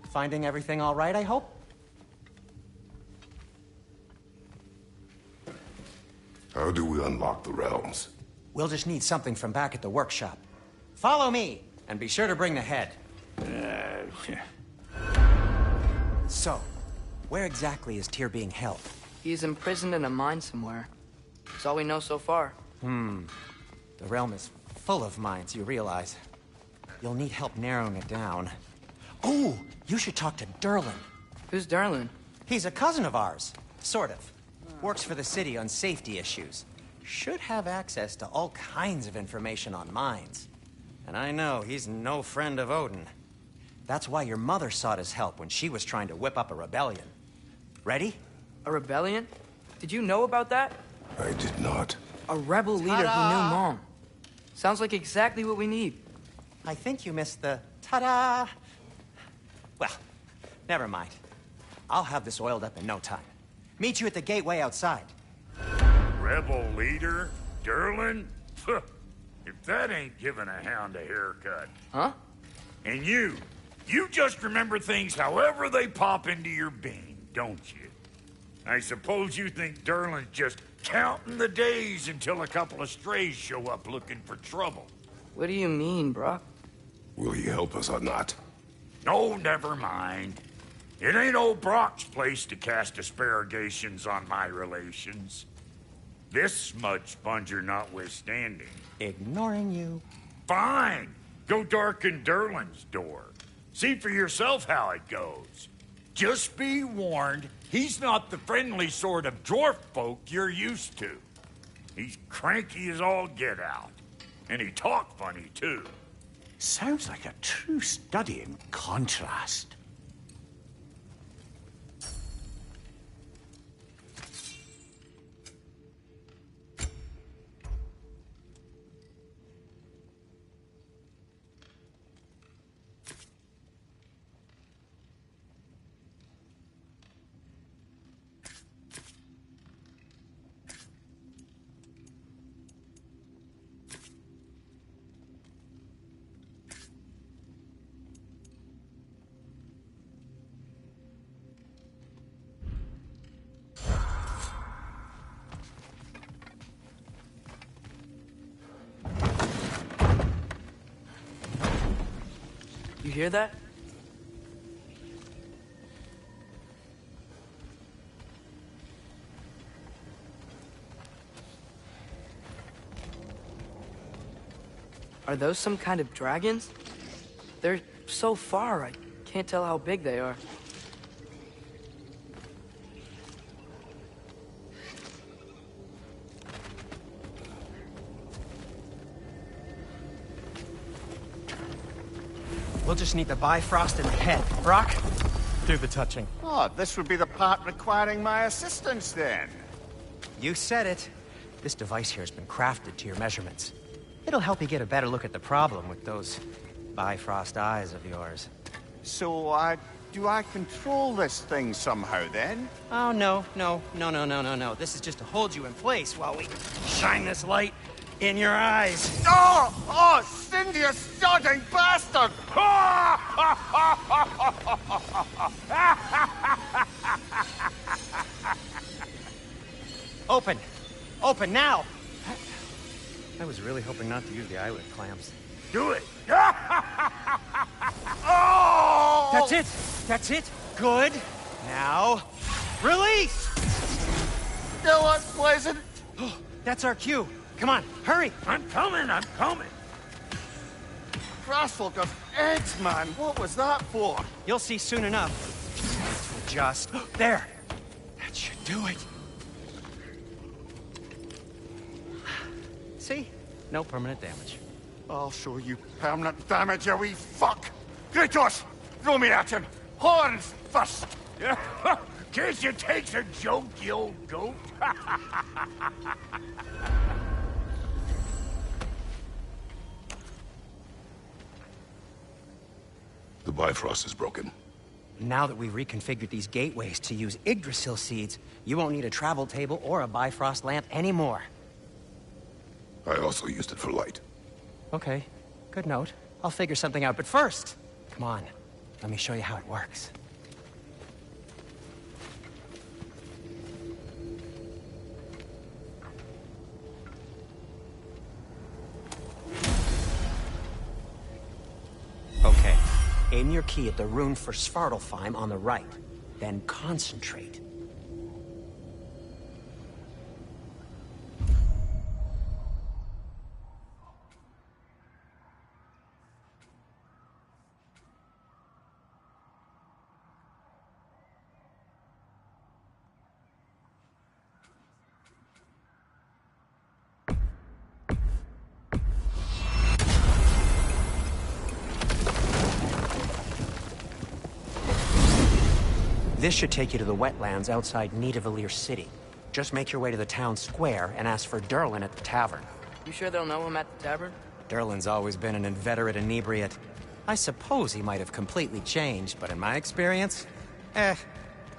Finding everything all right, I hope? How do we unlock the realms? We'll just need something from back at the workshop. Follow me, and be sure to bring the head. So, where exactly is Tyr being held? He's imprisoned in a mine somewhere. That's all we know so far. The realm is full of mines, you realize. You'll need help narrowing it down. Oh, you should talk to Durlin. Who's Darlin? He's a cousin of ours. Sort of. Works for the city on safety issues. Should have access to all kinds of information on mines. And I know he's no friend of Odin. That's why your mother sought his help when she was trying to whip up a rebellion. Ready? A rebellion? Did you know about that? I did not. A rebel leader who knew Mom. Sounds like exactly what we need. I think you missed the ta-da. Well, never mind. I'll have this oiled up in no time. Meet you at the gateway outside. Rebel leader? Durlin? If that ain't giving a hound a haircut. Huh? And you just remember things however they pop into your bean, don't you? I suppose you think Durlin's just counting the days until a couple of strays show up looking for trouble. What do you mean, Brock? Will you help us or not? No, never mind. It ain't old Brock's place to cast asparagations on my relations. This smudge sponger notwithstanding. Ignoring you. Fine! Go darken Derlin's door. See for yourself how it goes. Just be warned, he's not the friendly sort of dwarf folk you're used to. He's cranky as all get out. And he talk funny, too. Sounds like a true study in contrast. You hear that? Are those some kind of dragons? They're so far, I can't tell how big they are. We'll just need the Bifrost in the head. Brock, do the touching. Oh, this would be the part requiring my assistance, then. You said it. This device here has been crafted to your measurements. It'll help you get a better look at the problem with those Bifrost eyes of yours. So, do I control this thing somehow, then? Oh, no. This is just to hold you in place while we shine this light in your eyes. Oh, Cindy, you sodding bastard! Open! Open now! I was really hoping not to use the eyelid clamps. Do it! Oh! That's it! That's it! Good! Now, release! Still unpleasant. That's our cue. Come on, hurry! I'm coming! Grassfolk of eggs, man. What was that for? You'll see soon enough. Just... There! That should do it. See? No permanent damage. I'll show you permanent damage, you wee fuck! Kratos! Throw me at him! Horns first! Guess you takes a joke, you old goat. The Bifrost is broken. Now that we've reconfigured these gateways to use Yggdrasil seeds, you won't need a travel table or a Bifrost lamp anymore. I also used it for light. Okay, good note. I'll figure something out, but first, come on, let me show you how it works. Okay, aim your key at the rune for Svartalfheim on the right, then concentrate. This should take you to the wetlands outside Nidavellir City. Just make your way to the town square and ask for Derlin at the tavern. You sure they'll know him at the tavern? Derlin's always been an inveterate inebriate. I suppose he might have completely changed, but in my experience,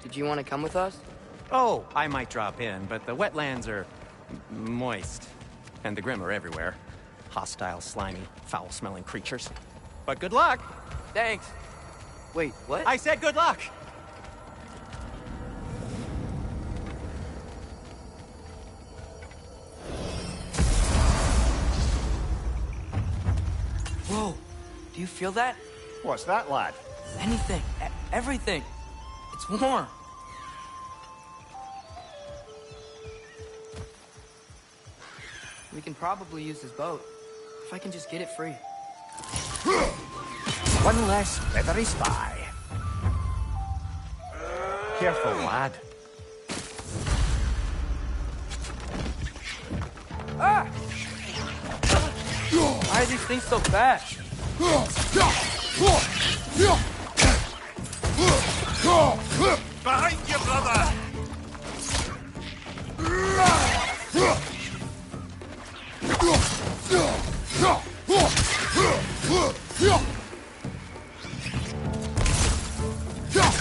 Did you want to come with us? Oh, I might drop in, but the wetlands are moist. And the Grim are everywhere. Hostile, slimy, foul-smelling creatures. But good luck! Thanks. Wait, what? I said good luck! Whoa, do you feel that? What's that, lad? Anything, everything. It's warm. We can probably use his boat. If I can just get it free. One less feathery spy. Careful, lad. Ah! Why are these things so fast? Behind you, brother!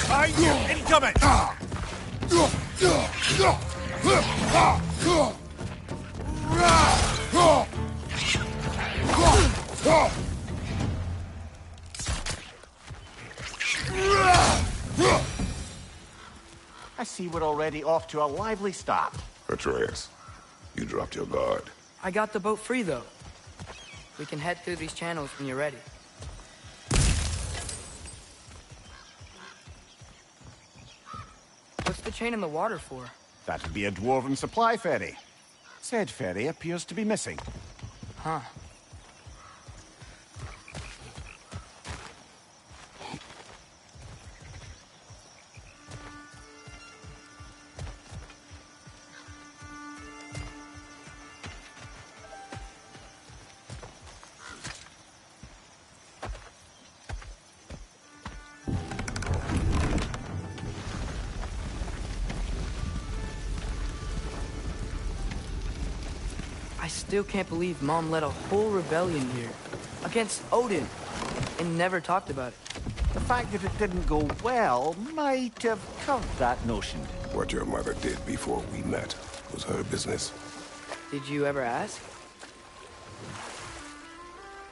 Behind you! Incoming! I see we're already off to a lively start. Atreus, you dropped your guard. I got the boat free, though. We can head through these channels when you're ready. What's the chain in the water for? That'd be a dwarven supply ferry. Said ferry appears to be missing. Huh. I still can't believe Mom led a whole rebellion here. Against Odin. And never talked about it. The fact that it didn't go well might have covered that notion. What your mother did before we met was her business. Did you ever ask?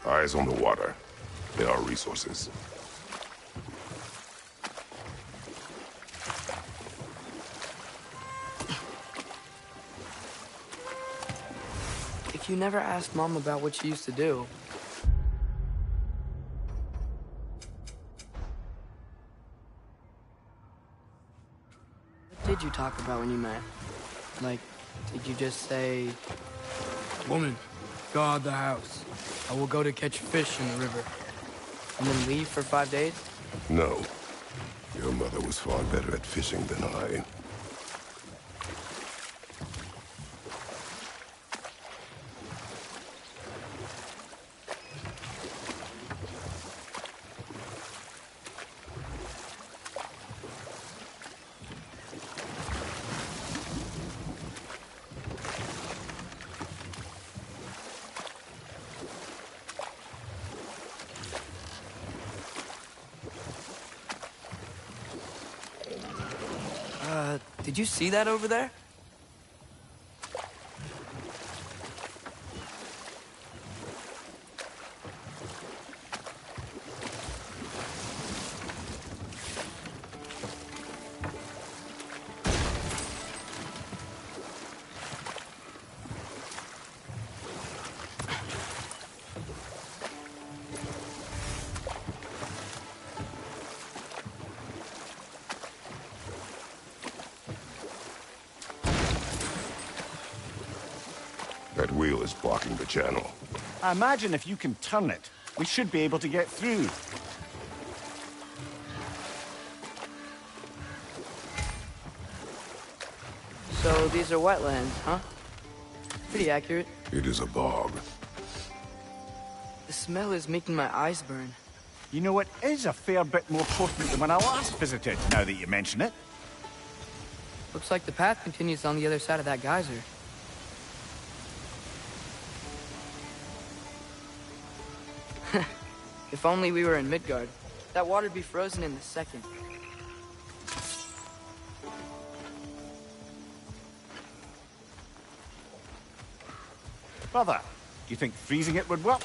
Eyes on the water. There are resources. If you never asked Mom about what she used to do... What did you talk about when you met? Like, did you just say... Woman, guard the house. I will go to catch fish in the river. And then leave for 5 days? No. Your mother was far better at fishing than I. Did you see that over there? That wheel is blocking the channel. I imagine if you can turn it, we should be able to get through. So these are wetlands, huh? Pretty accurate. It is a bog. The smell is making my eyes burn. You know, it is a fair bit more potent than when I last visited, now that you mention it. Looks like the path continues on the other side of that geyser. If only we were in Midgard. That water'd be frozen in a second. Brother, do you think freezing it would work?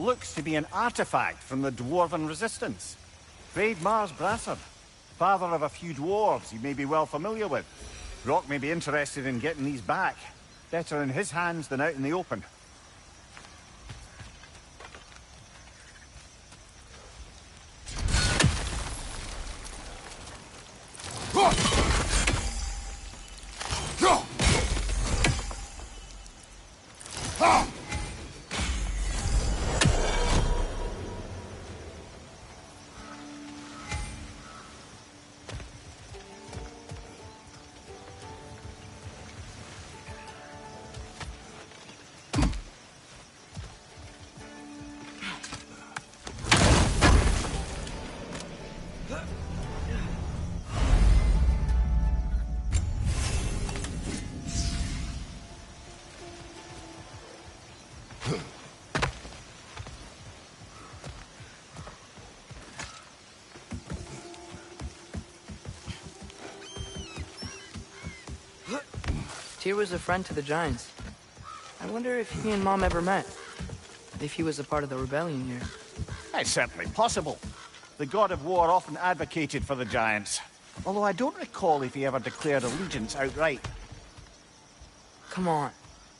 looks to be an artifact from the Dwarven Resistance. Braid Mars Brassard, father of a few dwarves you may be well familiar with. Rock may be interested in getting these back. Better in his hands than out in the open. Tyr was a friend to the Giants. I wonder if he and Mom ever met. If he was a part of the rebellion here. It's certainly possible. The god of war often advocated for the Giants. Although I don't recall if he ever declared allegiance outright. Come on.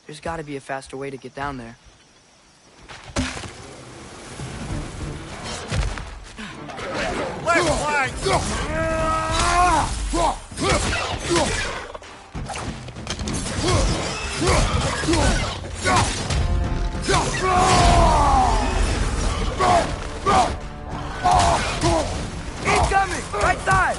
There's gotta be a faster way to get down there. Left flank! Incoming! Right side!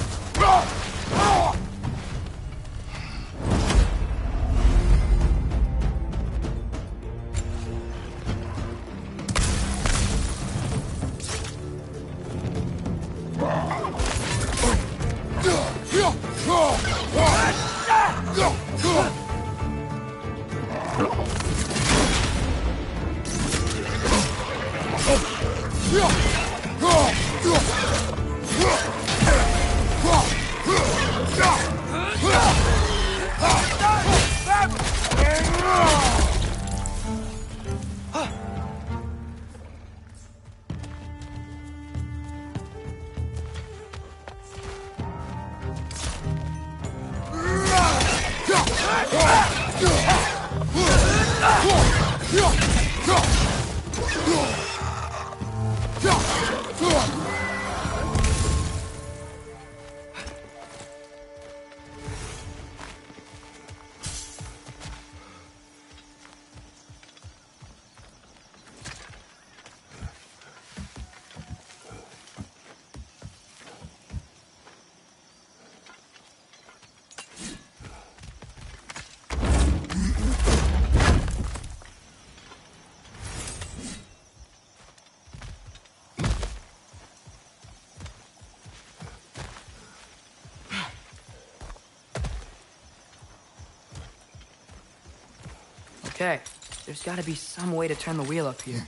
Okay, there's gotta be some way to turn the wheel up here.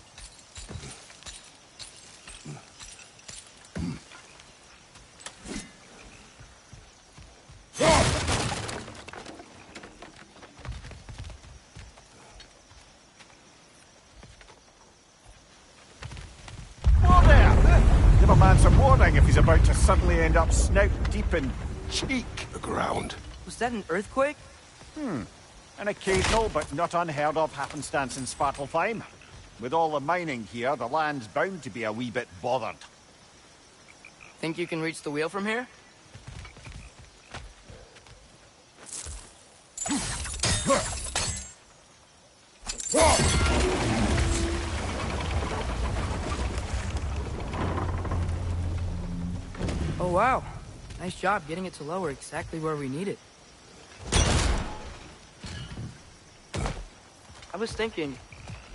Whoa there! Give a man some warning if he's about to suddenly end up snout deep in cheek. The ground. Was that an earthquake? An occasional but not unheard of happenstance in Svartalfheim. With all the mining here, the land's bound to be a wee bit bothered. Think you can reach the wheel from here? Oh wow. Nice job getting it to lower exactly where we need it. I was thinking,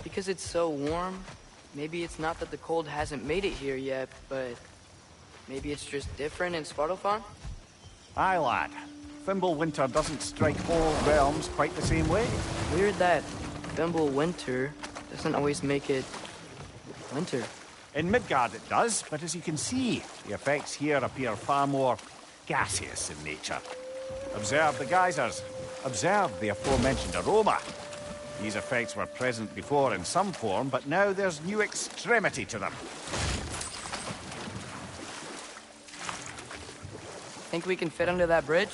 because it's so warm, maybe it's not that the cold hasn't made it here yet, but maybe it's just different in Svartalfheim? Aye, lad. Thimble winter doesn't strike all realms quite the same way. Weird that Thimble winter doesn't always make it winter. In Midgard it does, but as you can see, the effects here appear far more gaseous in nature. Observe the geysers. Observe the aforementioned aroma. These effects were present before in some form, but now there's new extremity to them. Think we can fit under that bridge?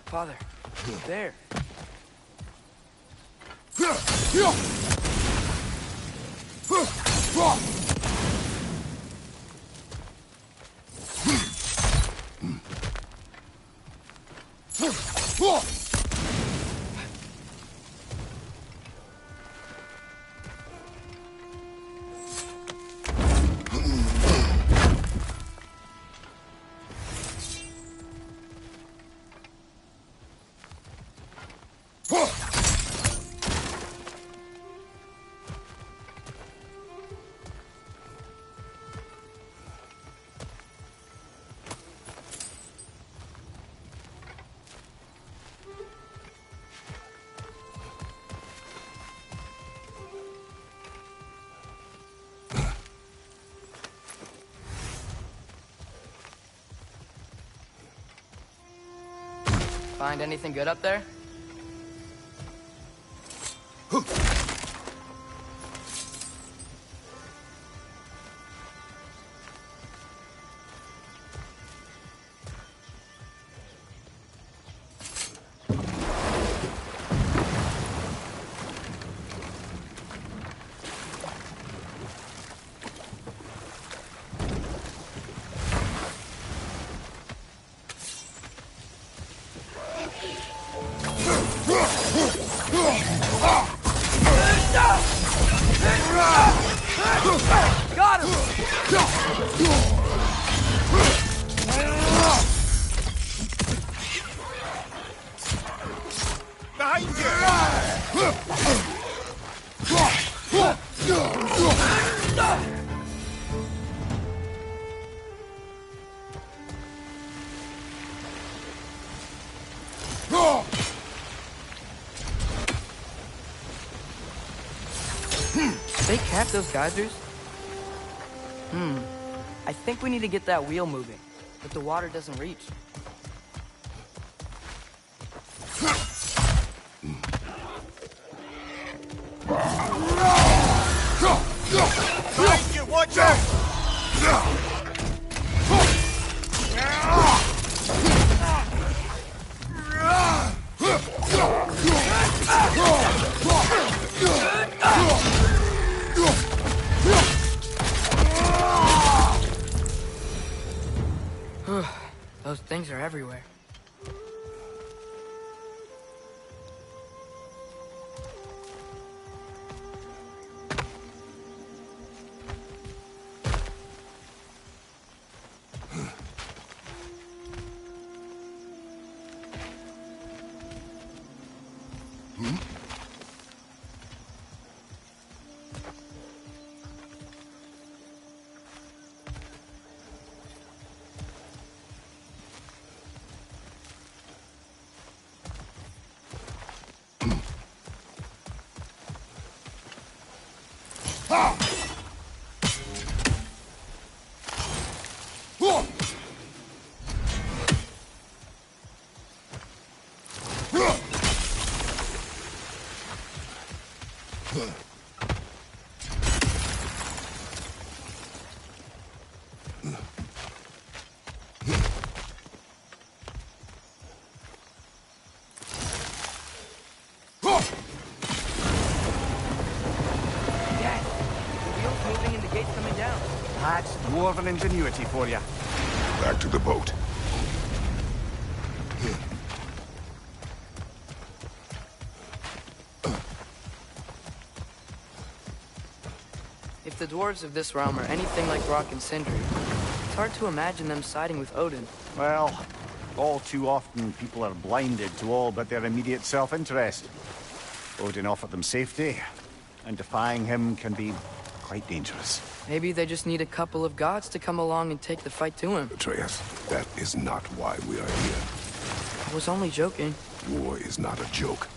Father, there. Find anything good up there? Got him! Behind you! They cap those geysers? I think we need to get that wheel moving, but the water doesn't reach. Behind you, watch out! Those things are everywhere. That's dwarven ingenuity for you. Back to the boat. If the dwarves of this realm are anything like Rock and Sindri, it's hard to imagine them siding with Odin. Well, all too often people are blinded to all but their immediate self-interest. Odin offered them safety, and defying him can be quite dangerous. Maybe they just need a couple of gods to come along and take the fight to him. Atreus, that is not why we are here. I was only joking. War is not a joke,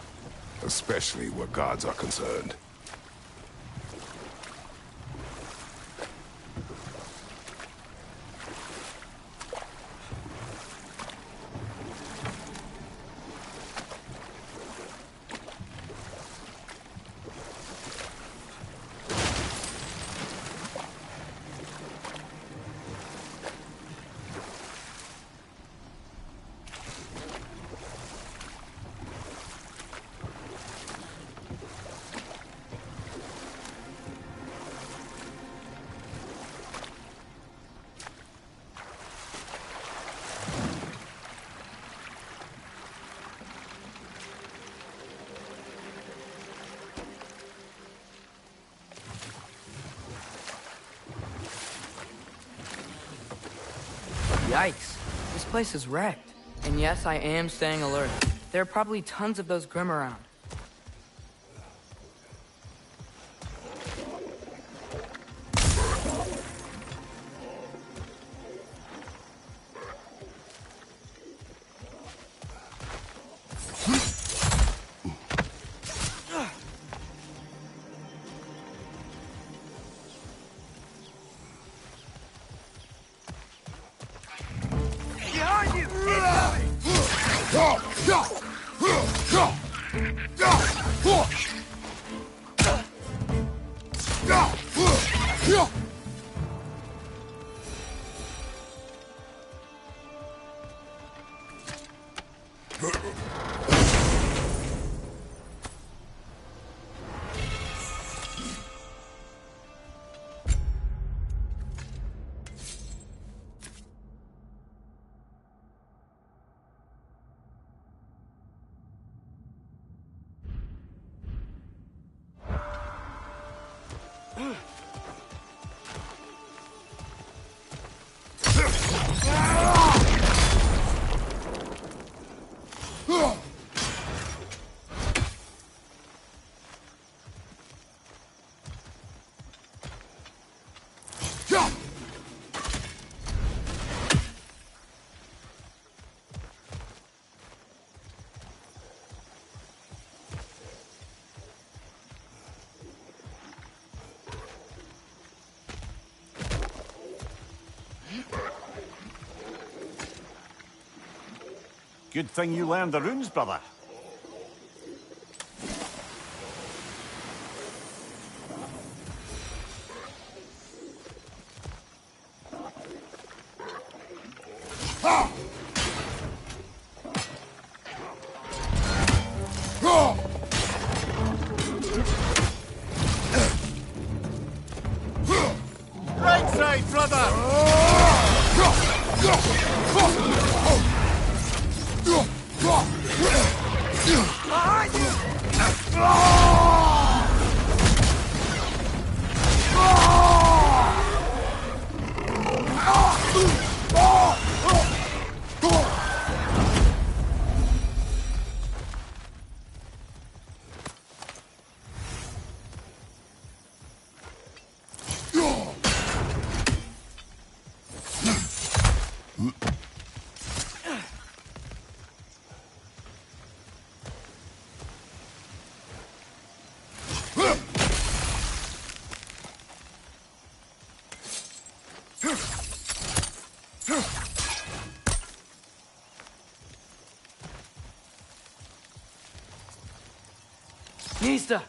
especially where gods are concerned. Yikes. This place is wrecked. And yes, I am staying alert. There are probably tons of those Grim around. Good thing you learned the runes, brother. Right side, brother! Nista!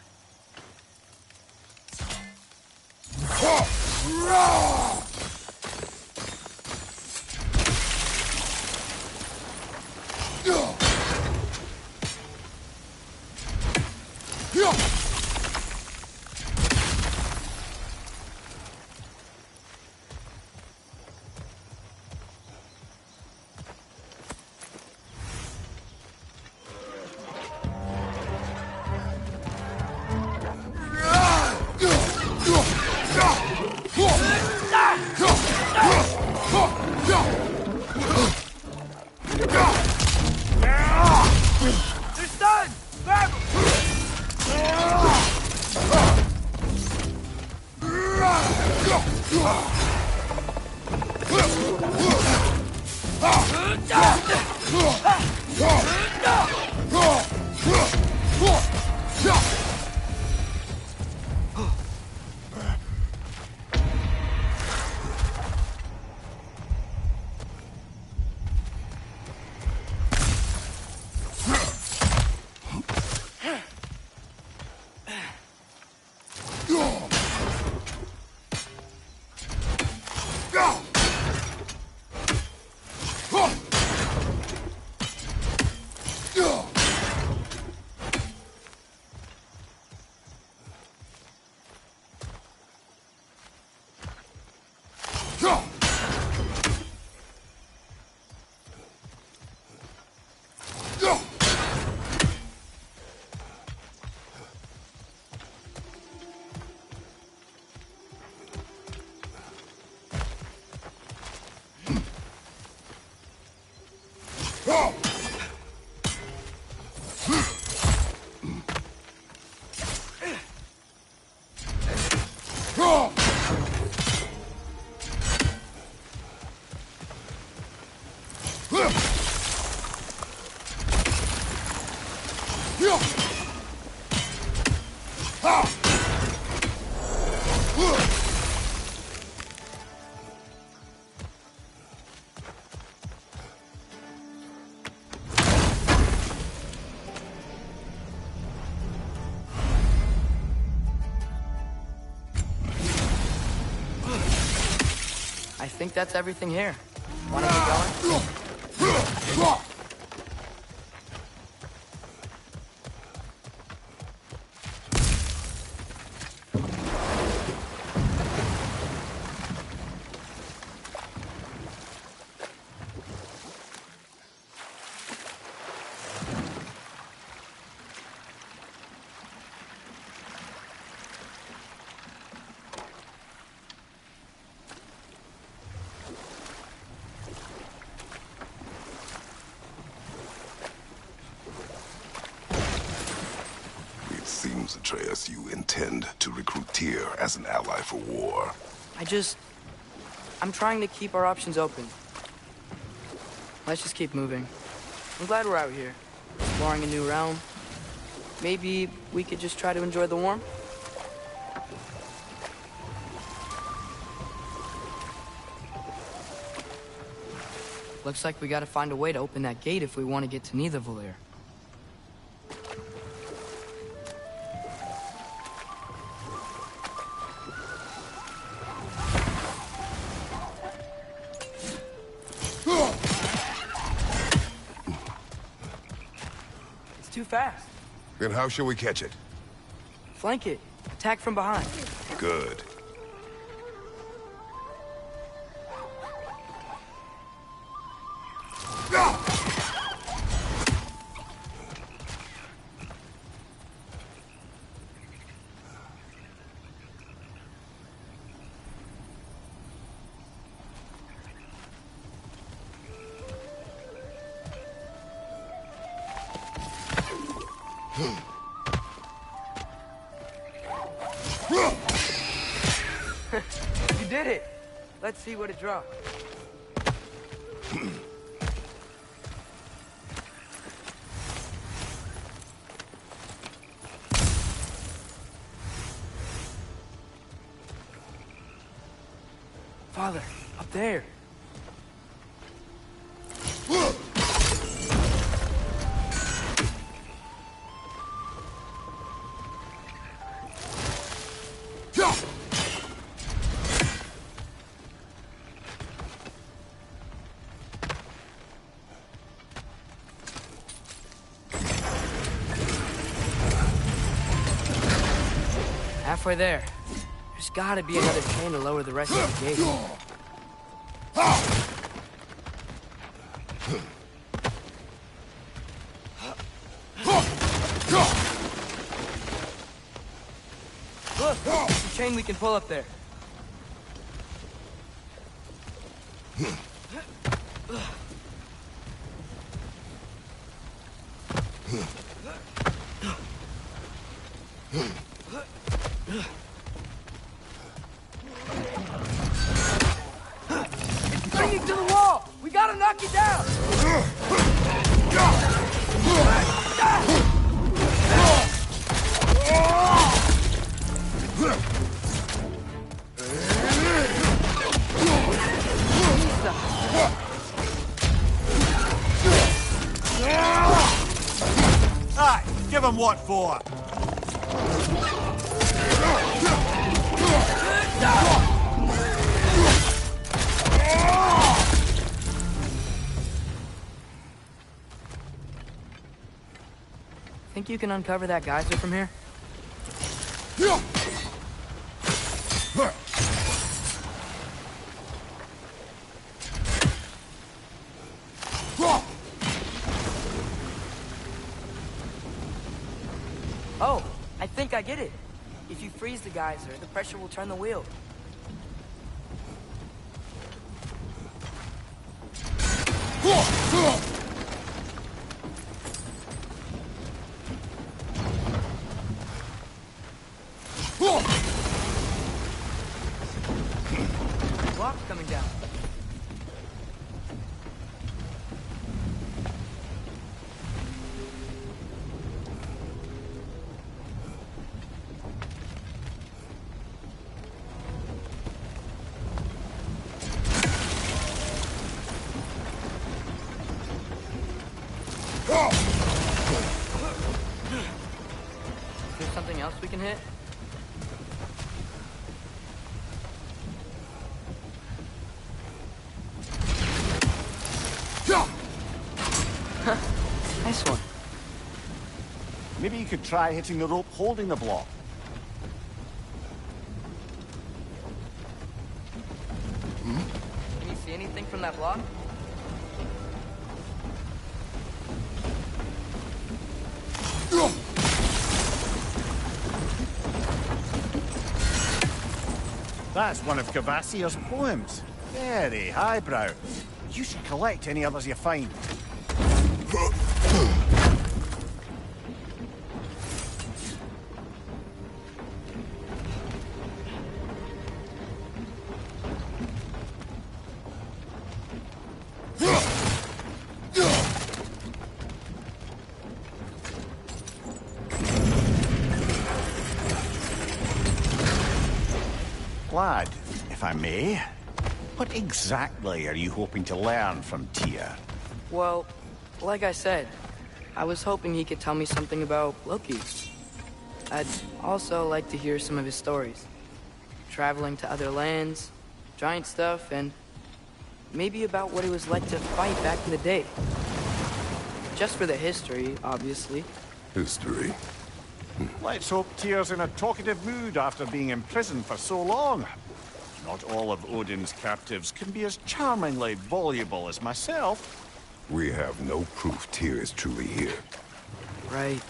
I think that's everything here. Wanna get going? Seems, Atreus, you intend to recruit Tyr as an ally for war. I'm trying to keep our options open. Let's just keep moving. I'm glad we're out here, exploring a new realm. Maybe we could just try to enjoy the warmth? Looks like we gotta find a way to open that gate if we want to get to Nidavellir. Too fast. Then how shall we catch it? Flank it. Attack from behind. Good. You did it! Let's see what it dropped. Father, up there. Halfway there. There's gotta be another chain to lower the rest of the gate. Look, there's a chain we can pull up there. It's clinging to the wall! We gotta knock it down! Aye, give him what for? Think you can uncover that geyser from here? Oh, I think I get it. If you freeze the geyser, the pressure will turn the wheel. Block's coming down. Is there something else we can hit? Nice one. Maybe you could try hitting the rope holding the block. Can you see anything from that block? That's one of Cavassier's poems. Very highbrow. You should collect any others you find. Lad, if I may, what exactly are you hoping to learn from Tyr? Well, like I said, I was hoping he could tell me something about Loki. I'd also like to hear some of his stories. Traveling to other lands, giant stuff, and maybe about what it was like to fight back in the day. Just for the history, obviously. History. Let's hope Tyr's in a talkative mood after being imprisoned for so long. Not all of Odin's captives can be as charmingly voluble as myself. We have no proof Tyr is truly here. Right.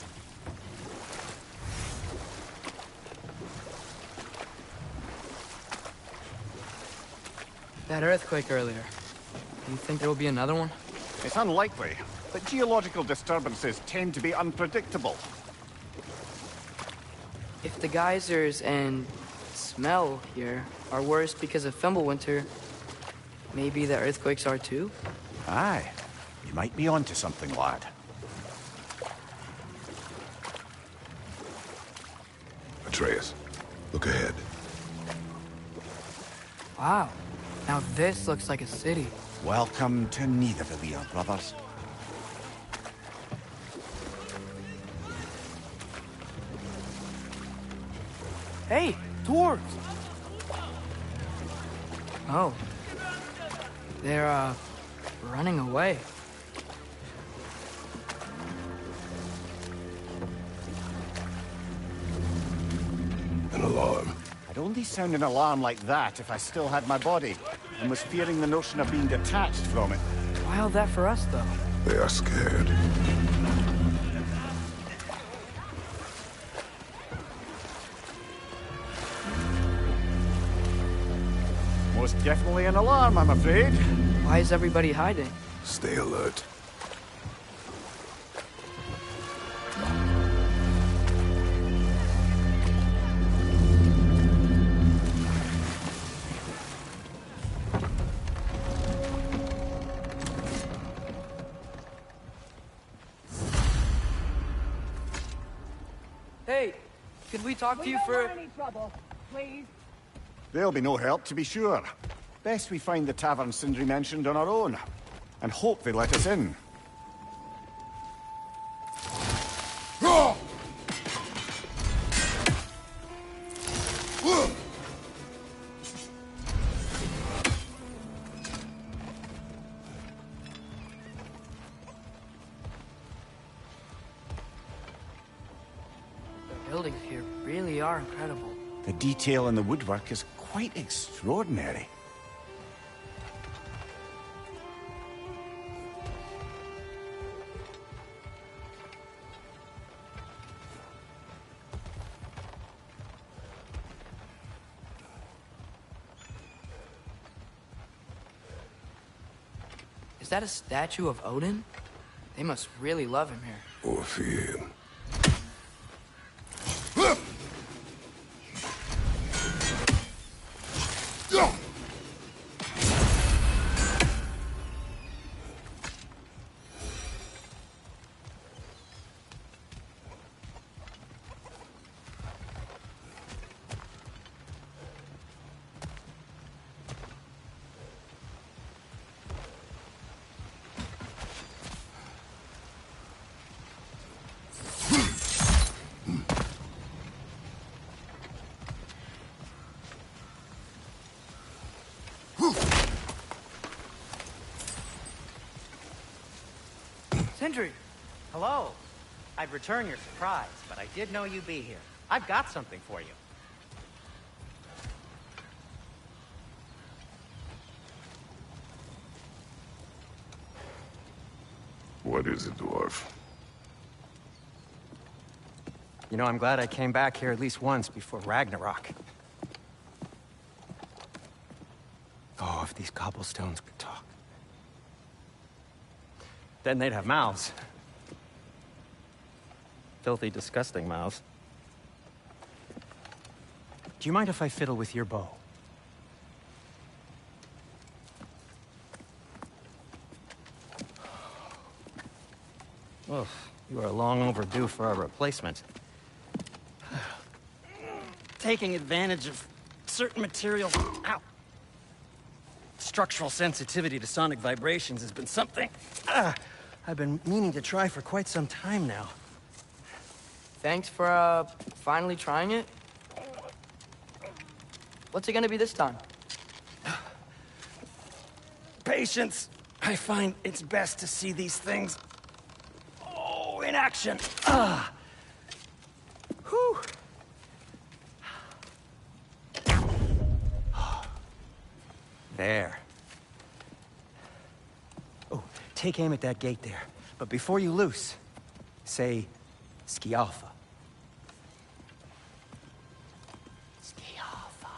That earthquake earlier. Do you think there will be another one? It's unlikely, but geological disturbances tend to be unpredictable. If the geysers and smell here are worse because of Fimbulwinter, maybe the earthquakes are too? Aye. You might be onto something, lad. Atreus, look ahead. Wow. Now this looks like a city. Welcome to Nidavellir, brothers. Hey, dwarves! Oh. They're, running away. An alarm. I'd only sound an alarm like that if I still had my body, and was fearing the notion of being detached from it. Why all that for us, though? They are scared. Most definitely an alarm, I'm afraid. Why is everybody hiding? Stay alert. Hey, could we talk to you for... any trouble, please. There'll be no help, to be sure. Best we find the tavern Sindri mentioned on our own, and hope they let us in. The buildings here really are incredible. The detail in the woodwork is quite extraordinary. Is that a statue of Odin? They must really love him here. Or fear him. Sindri! Hello. I'd return your surprise, but I did know you'd be here. I've got something for you. What is it, dwarf? You know, I'm glad I came back here at least once before Ragnarok. Oh, if these cobblestones could talk. Then they'd have mouths. Filthy, disgusting mouths. Do you mind if I fiddle with your bow? Oh, you are long overdue for a replacement. Taking advantage of certain materials. Ow! Structural sensitivity to sonic vibrations has been something I've been meaning to try for quite some time now. Thanks for, finally trying it. What's it gonna be this time? Patience. I find it's best to see these things, in action. Whew. There. Oh, take aim at that gate there. But before you loose, say, Skialfa. Skialfa.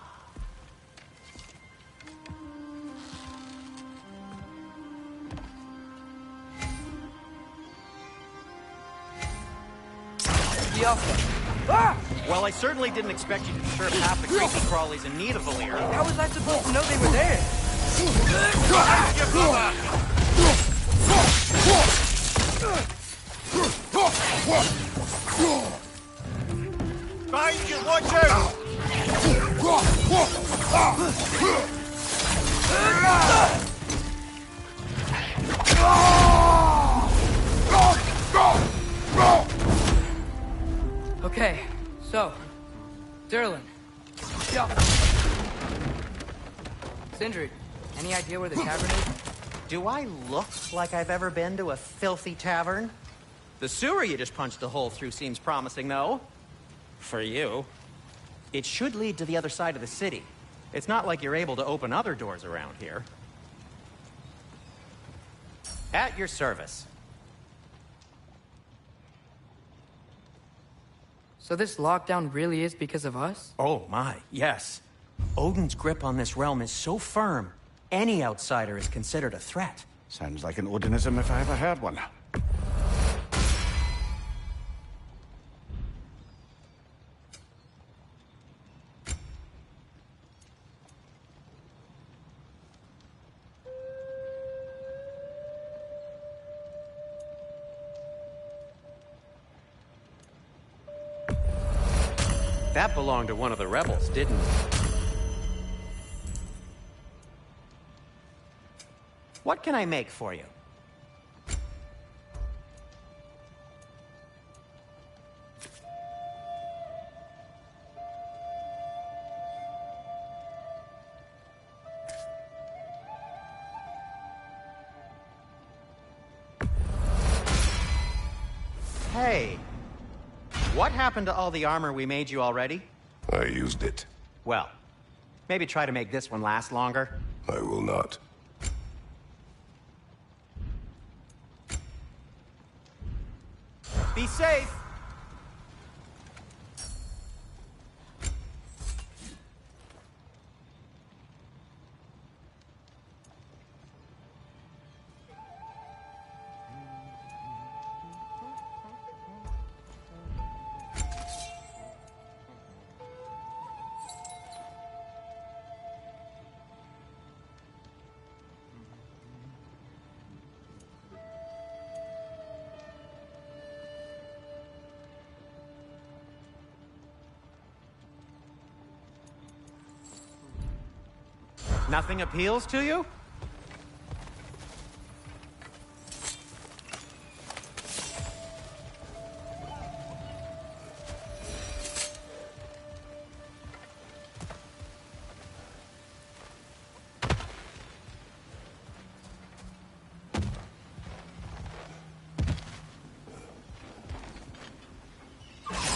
Skialfa. Ah! Well, I certainly didn't expect you to disturb half the creepy crawlies in Nidavellir. How was I supposed to know they were there? Behind you, watch out! Any idea where the tavern is? Do I look like I've ever been to a filthy tavern? The sewer you just punched a hole through seems promising, though. For you. It should lead to the other side of the city. It's not like you're able to open other doors around here. At your service. So this lockdown really is because of us? Oh my, yes. Odin's grip on this realm is so firm, any outsider is considered a threat. Sounds like an Odinism if I ever heard one. That belonged to one of the rebels, didn't it? What can I make for you? Hey, what happened to all the armor we made you already? I used it. Well, maybe try to make this one last longer. I will not. Be safe! Nothing appeals to you?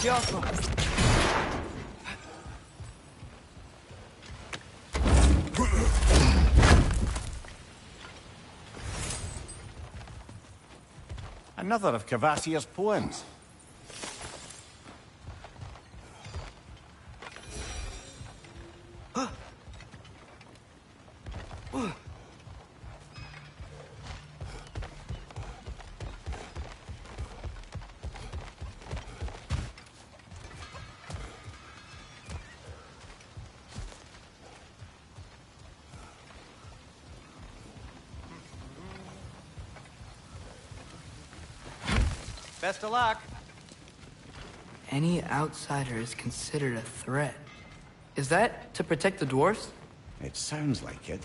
Yoko. Another of Kvasir's poems. Best of luck. Any outsider is considered a threat. Is that to protect the dwarfs? It sounds like it.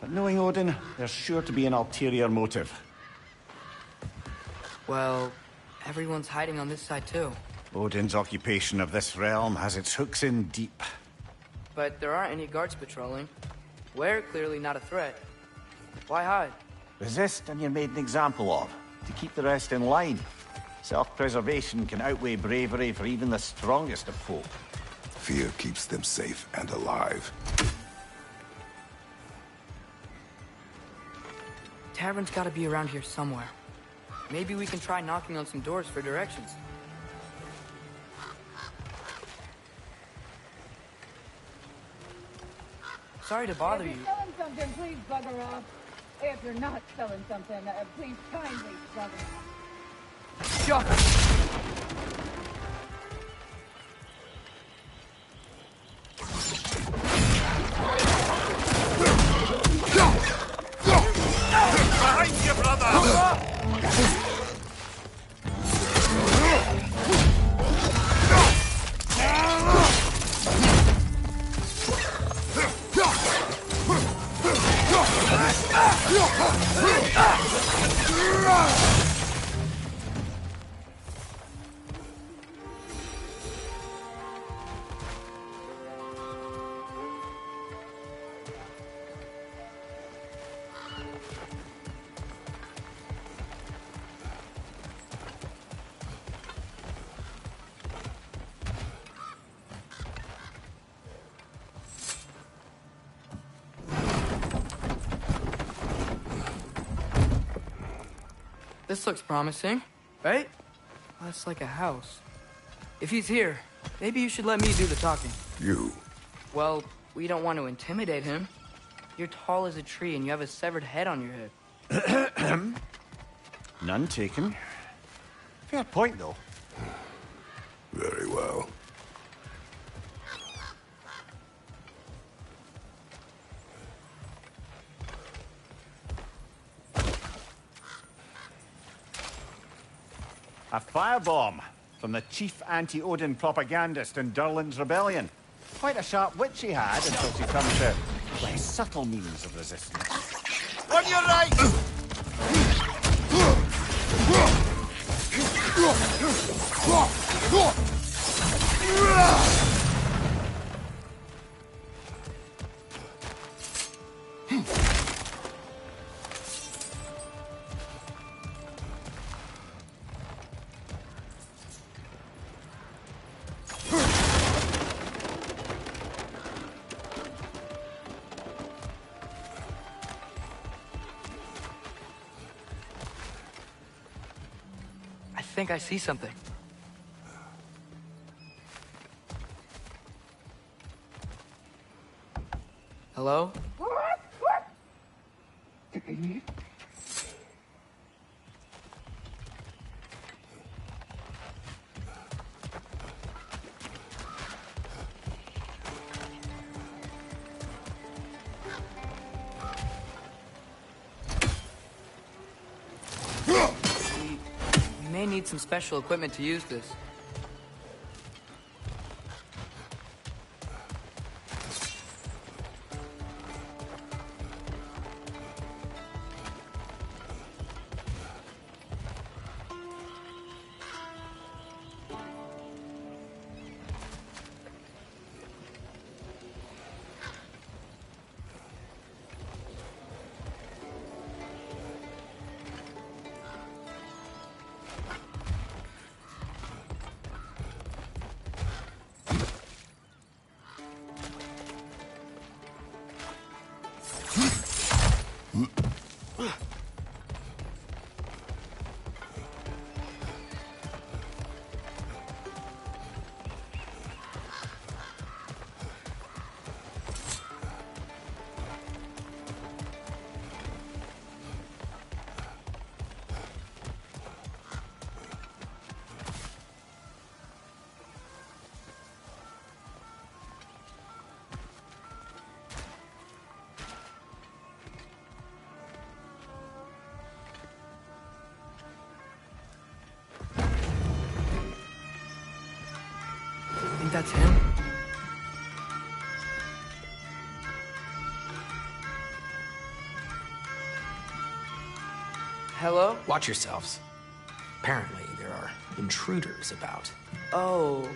But knowing Odin, there's sure to be an ulterior motive. Well, everyone's hiding on this side too. Odin's occupation of this realm has its hooks in deep. But there aren't any guards patrolling. We're clearly not a threat. Why hide? Resist and you're made an example of, to keep the rest in line. Self-preservation can outweigh bravery for even the strongest of folk. Fear keeps them safe and alive. Tavern's gotta be around here somewhere. Maybe we can try knocking on some doors for directions. Sorry to bother you. If you're selling something, please bugger off. If you're not selling something, please kindly bugger off. Shut up! Behind you, brother! This looks promising, right? That's like a house. If he's here, maybe you should let me do the talking. You? Well, we don't want to intimidate him. You're tall as a tree and you have a severed head on your head. None taken. Fair point, though. Very well. A firebomb from the chief anti-Odin propagandist in Durlin's rebellion. Quite a sharp wit she had until she turned to less subtle means of resistance. On your right! I think I see something. Hello? We may need some special equipment to use this. Think that's him? Hello? Watch yourselves. Apparently, there are intruders about. Oh,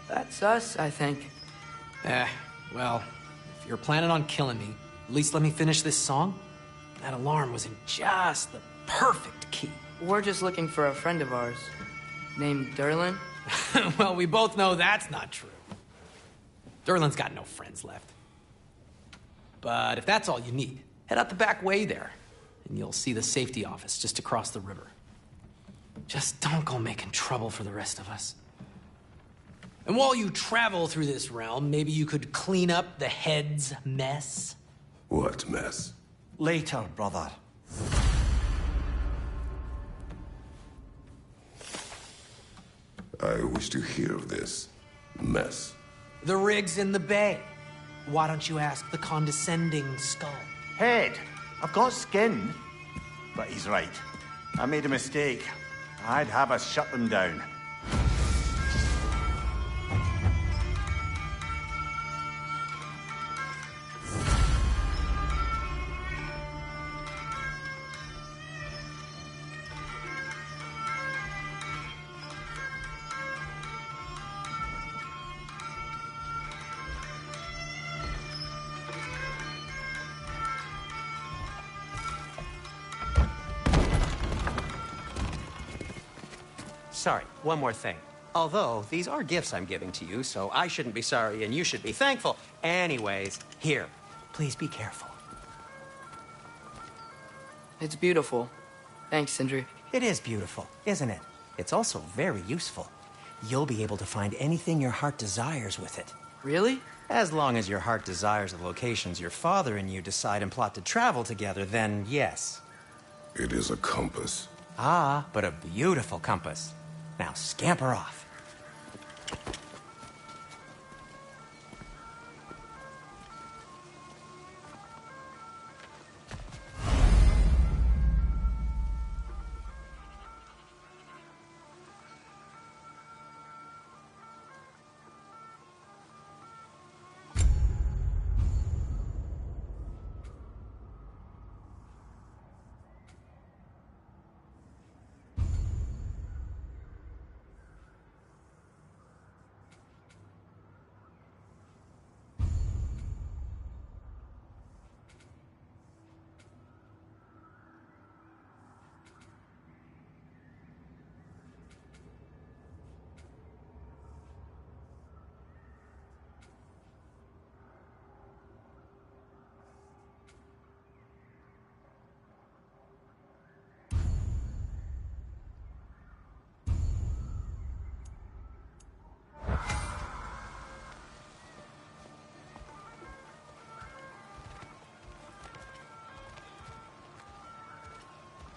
that's us, I think. Well, if you're planning on killing me, at least let me finish this song. That alarm was in just the perfect key. We're just looking for a friend of ours, named Durlin. Well, we both know that's not true. Durlin's got no friends left. But if that's all you need, head out the back way there, and you'll see the safety office just across the river. Just don't go making trouble for the rest of us. And while you travel through this realm, maybe you could clean up the head's mess? What mess? Later, brother. I wish to hear of this mess. The rig's in the bay. Why don't you ask the condescending skull? Head, I've got skin. But he's right. I made a mistake. I'd have us shut them down. Sorry, one more thing. Although, these are gifts I'm giving to you, so I shouldn't be sorry and you should be thankful. Anyways, here, please be careful. It's beautiful. Thanks, Sindri. It is beautiful, isn't it? It's also very useful. You'll be able to find anything your heart desires with it. Really? As long as your heart desires the locations your father and you decide and plot to travel together, then yes. It is a compass. Ah, but a beautiful compass. Now scamper off.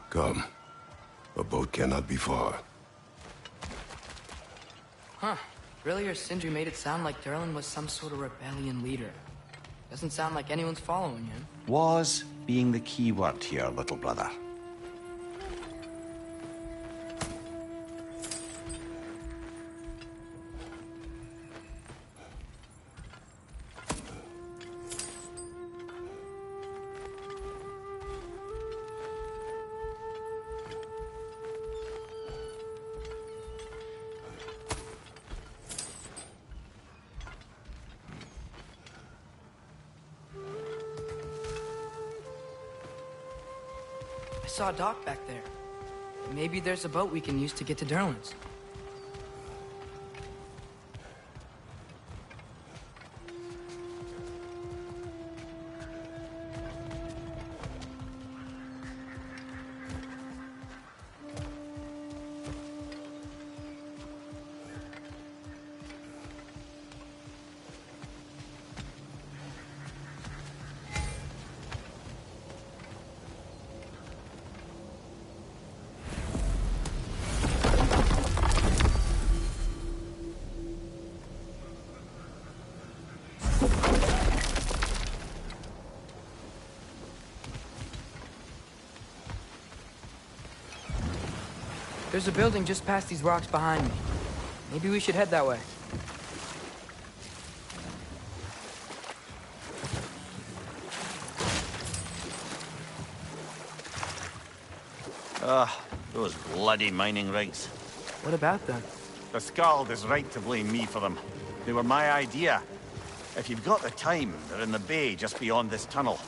Come. A boat cannot be far. Huh. Really, or Sindri made it sound like Durlin was some sort of rebellion leader. Doesn't sound like anyone's following him. Was being the key word here, little brother. I saw a dock back there. Maybe there's a boat we can use to get to Durlin's. There's a building just past these rocks behind me. Maybe we should head that way. Those bloody mining rigs. What about them? The Skald is right to blame me for them. They were my idea. If you've got the time, they're in the bay just beyond this tunnel.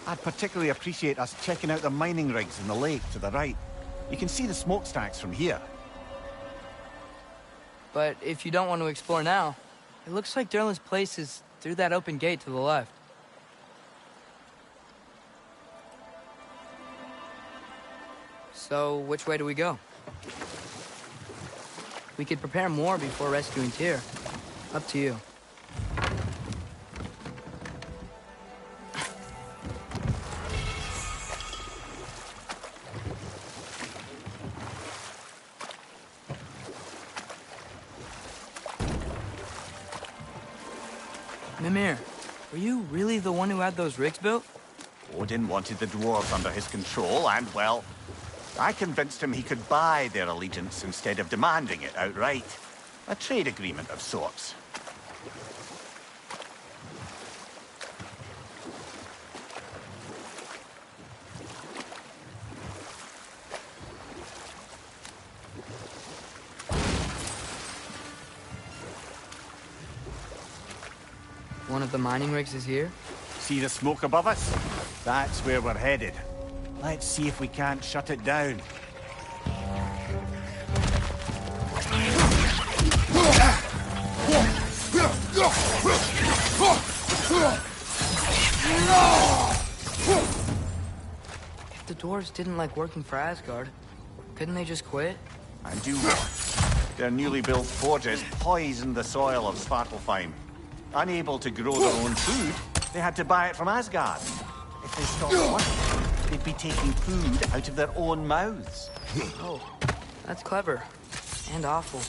I'd particularly appreciate us checking out the mining rigs in the lake to the right. You can see the smokestacks from here. But if you don't want to explore now, it looks like Durlin's place is through that open gate to the left. So, which way do we go? We could prepare more before rescuing Tyr. Up to you. Mimir, were you really the one who had those rigs built? Odin wanted the dwarves under his control, and, well, I convinced him he could buy their allegiance instead of demanding it outright. A trade agreement of sorts. One of the mining rigs is here? See the smoke above us? That's where we're headed. Let's see if we can't shut it down. If the dwarves didn't like working for Asgard, couldn't they just quit? And do what? Their newly built forges poisoned the soil of Svartalfheim. Unable to grow their own food, they had to buy it from Asgard. If they stopped working, they'd be taking food out of their own mouths. Oh, that's clever. And awful.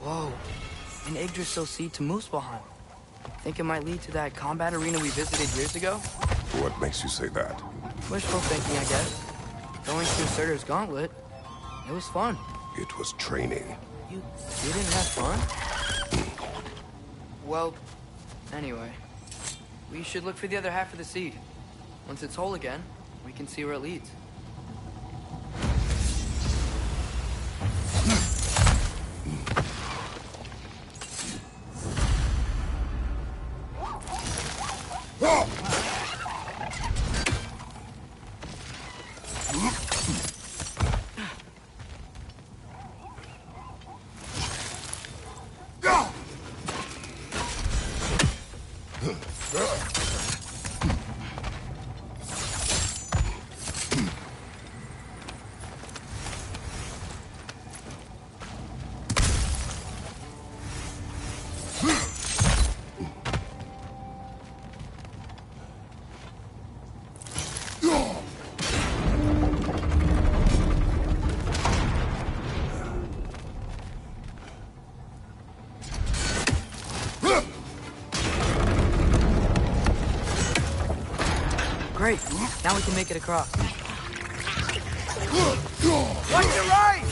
Whoa, an Yggdrasil seed to Muspelheim. Think it might lead to that combat arena we visited years ago? What makes you say that? Wishful thinking, I guess. Going through Surtur's gauntlet, it was fun. It was training. You didn't have fun? Well, anyway. We should look for the other half of the seed. Once it's whole again, we can see where it leads. Great. Now we can make it across. Watch your right!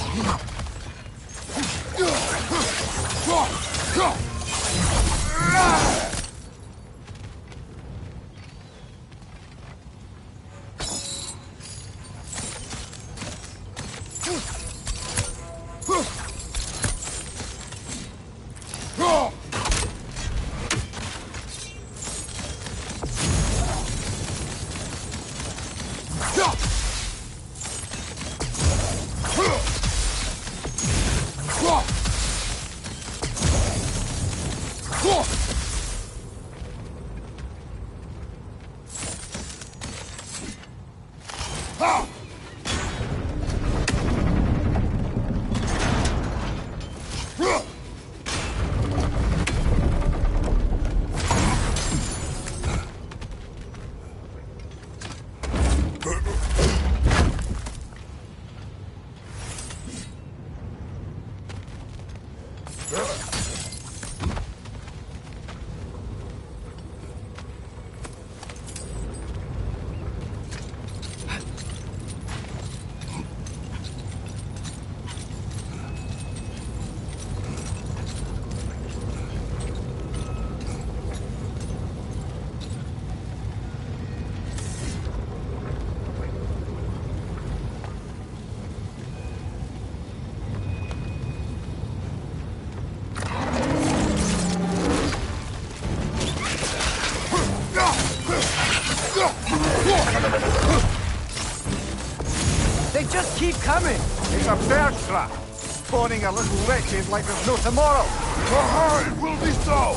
They just keep coming! It's a bird trap, spawning a little wretches like there's no tomorrow. Aye, will be so!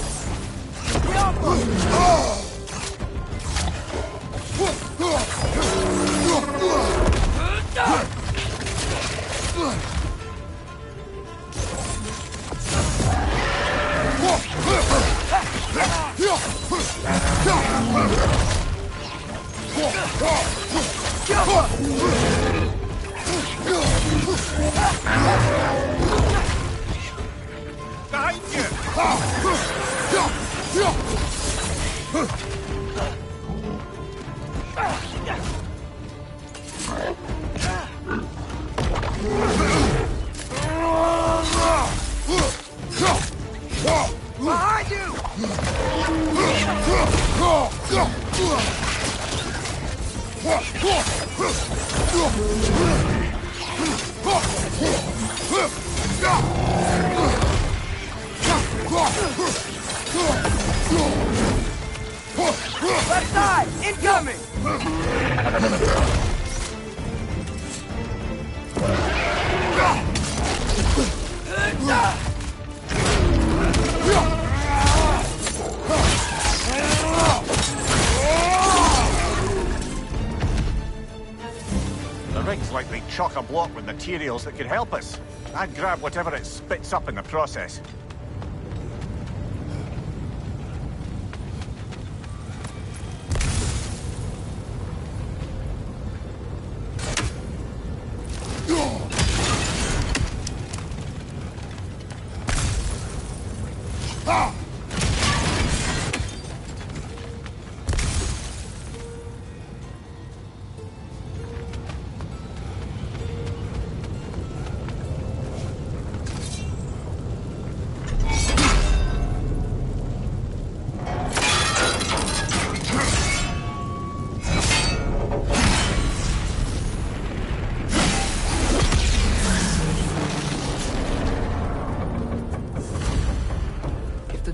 We Behind you! Behind you! Left side! Incoming! The rig's likely chock-a-block with materials that could help us. I'd grab whatever it spits up in the process.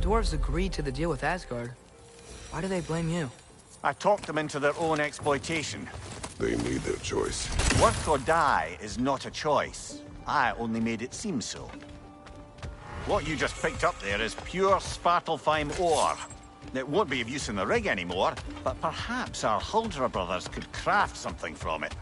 Dwarves agreed to the deal with Asgard. Why do they blame you? I talked them into their own exploitation. They made their choice. Work or die is not a choice. I only made it seem so. What you just picked up there is pure Svartalfheim ore. It won't be of use in the rig anymore, but perhaps our Huldra brothers could craft something from it.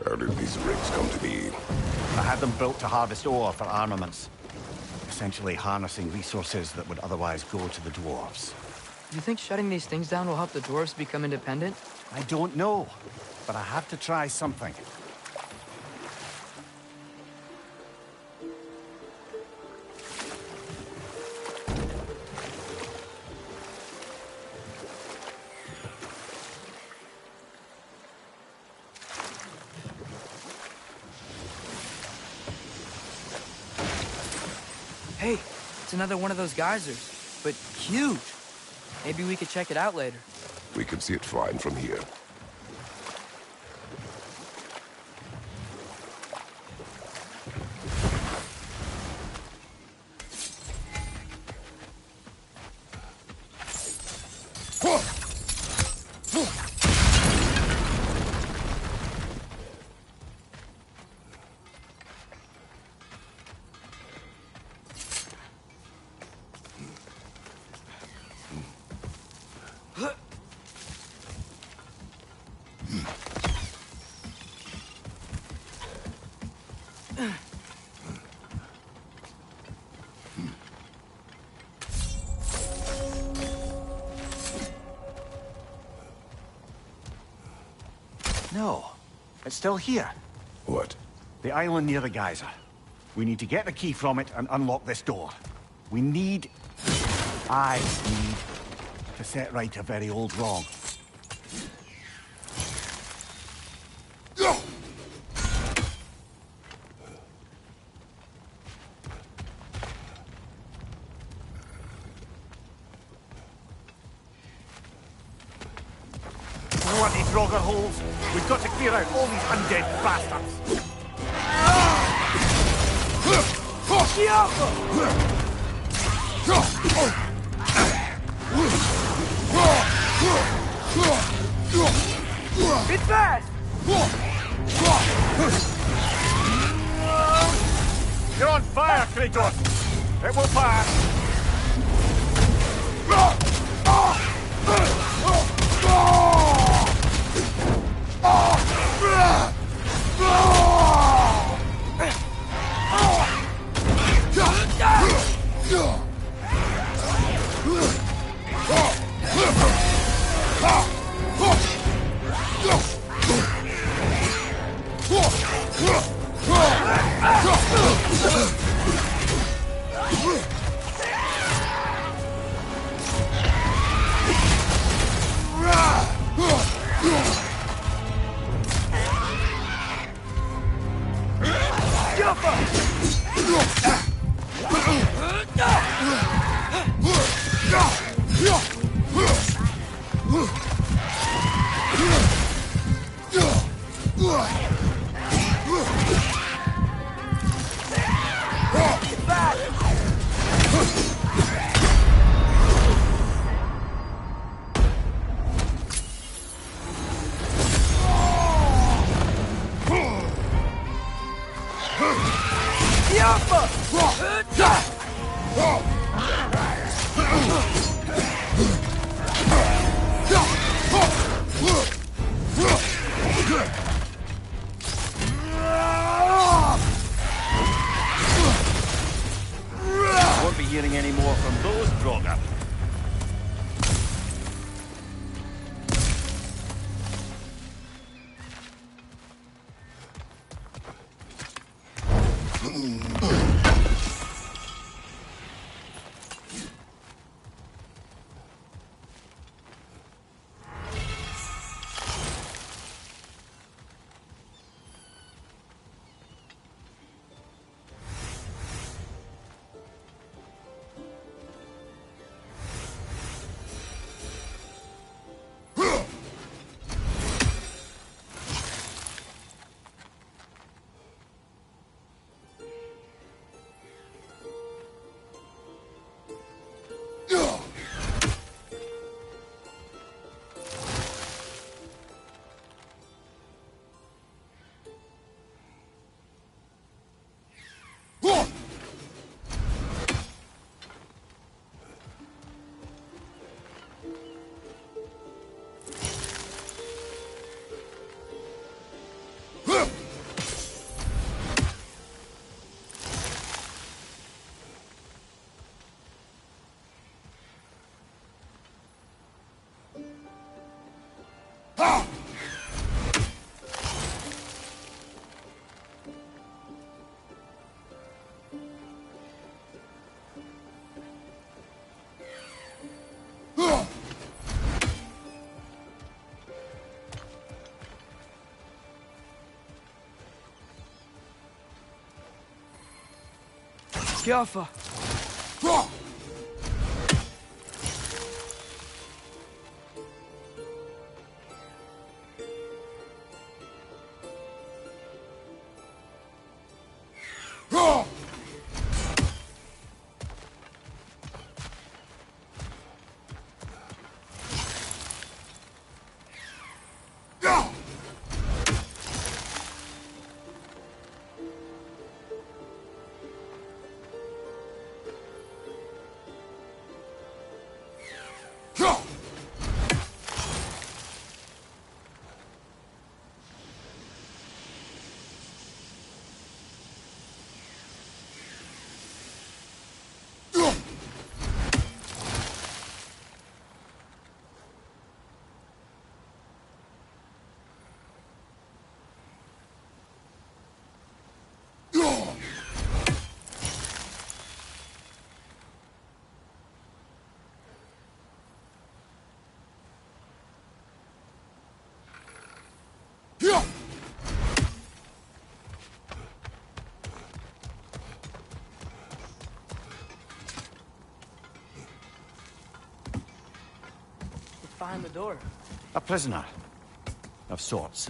How did these rigs come to be? I had them built to harvest ore for armaments. Essentially harnessing resources that would otherwise go to the dwarves. You think shutting these things down will help the dwarves become independent? I don't know, but I have to try something. Hey, it's another one of those geysers, but huge. Maybe we could check it out later. We can see it fine from here. No, it's still here. What? The island near the geyser. We need to get the key from it and unlock this door. I need to set right a very old wrong. Frogger holes. We've got to clear out all these undead bastards. It's fast! You're on fire, Kratos! It will pass! Won't be hearing any more from those Draugr. Jaffa! Behind the door. A prisoner. Of sorts.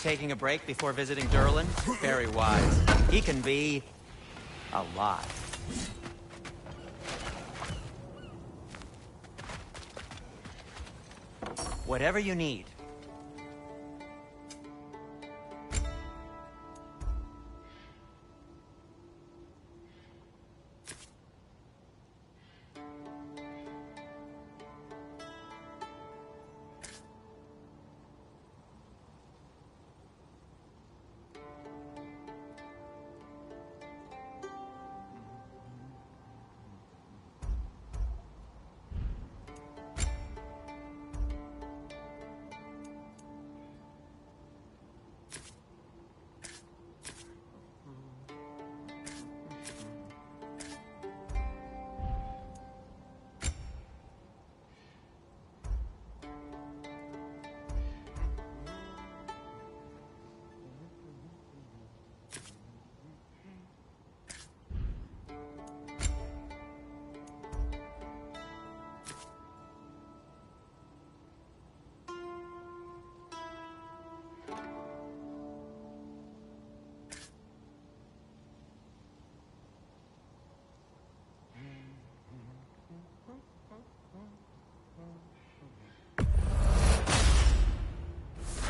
Taking a break before visiting Durlin? Very wise. He can be... a lot. Whatever you need.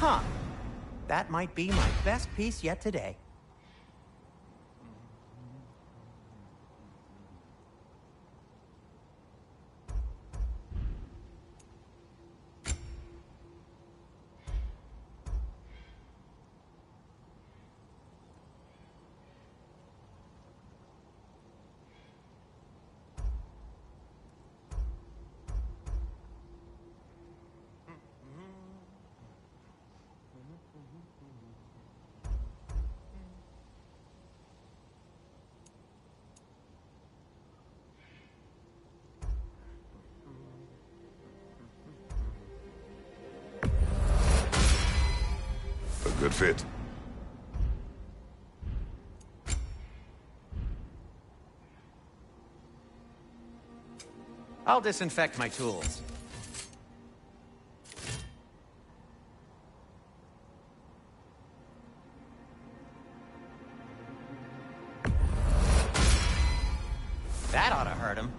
Huh. That might be my best piece yet today. Good fit. I'll disinfect my tools. That ought to hurt him.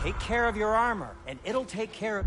Take care of your armor, and it'll take care of...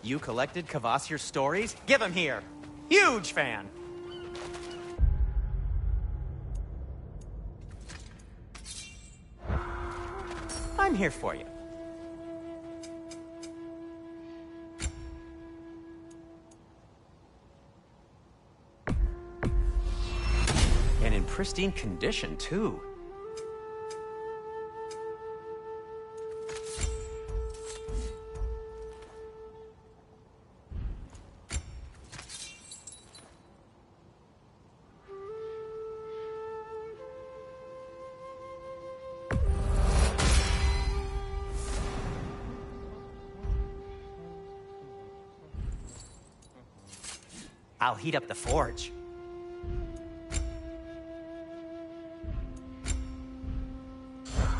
You collected Kvasir's stories? Give him here. Huge fan. I'm here for you. And in pristine condition, too. I'll heat up the forge.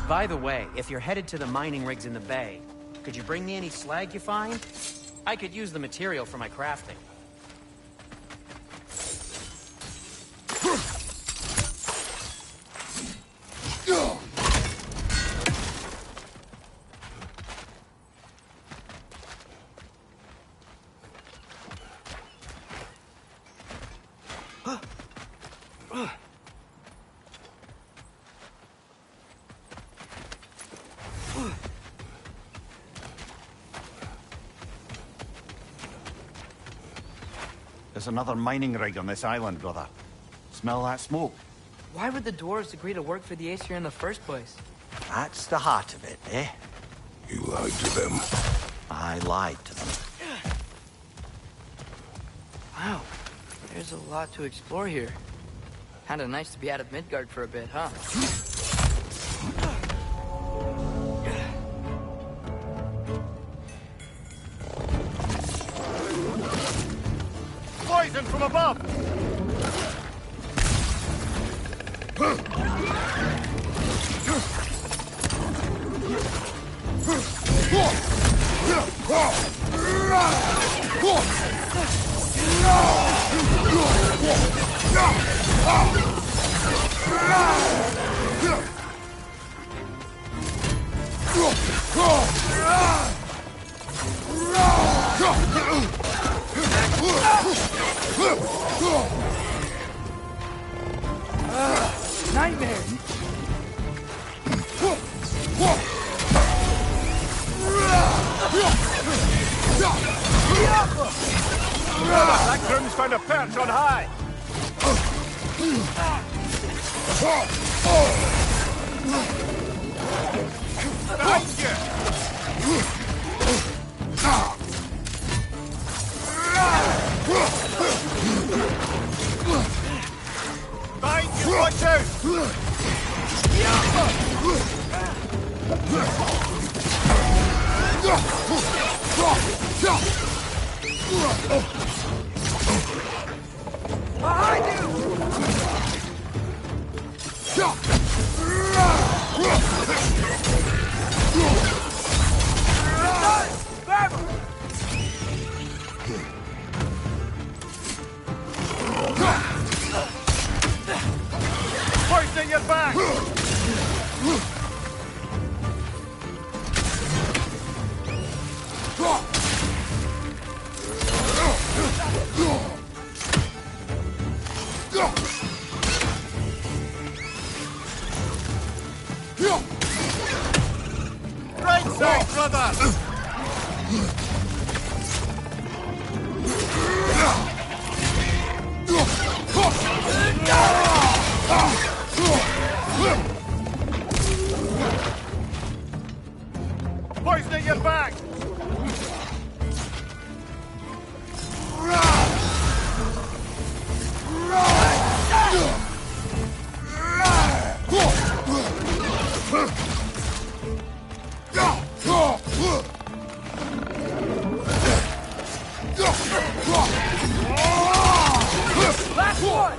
By the way, if you're headed to the mining rigs in the bay, could you bring me any slag you find? I could use the material for my crafting. There's another mining rig on this island, brother. Smell that smoke? Why would the dwarves agree to work for the Aesir in the first place? That's the heart of it, eh? You lied to them. I lied to them. Wow, there's a lot to explore here. Kinda nice to be out of Midgard for a bit, huh? Poison from above! Nightmare! That groom's found a perch on high! Behind you! Behind you, watch out! Behind you! Grab him! Poison in your back! Right side, brother! Poison in your back! Last one!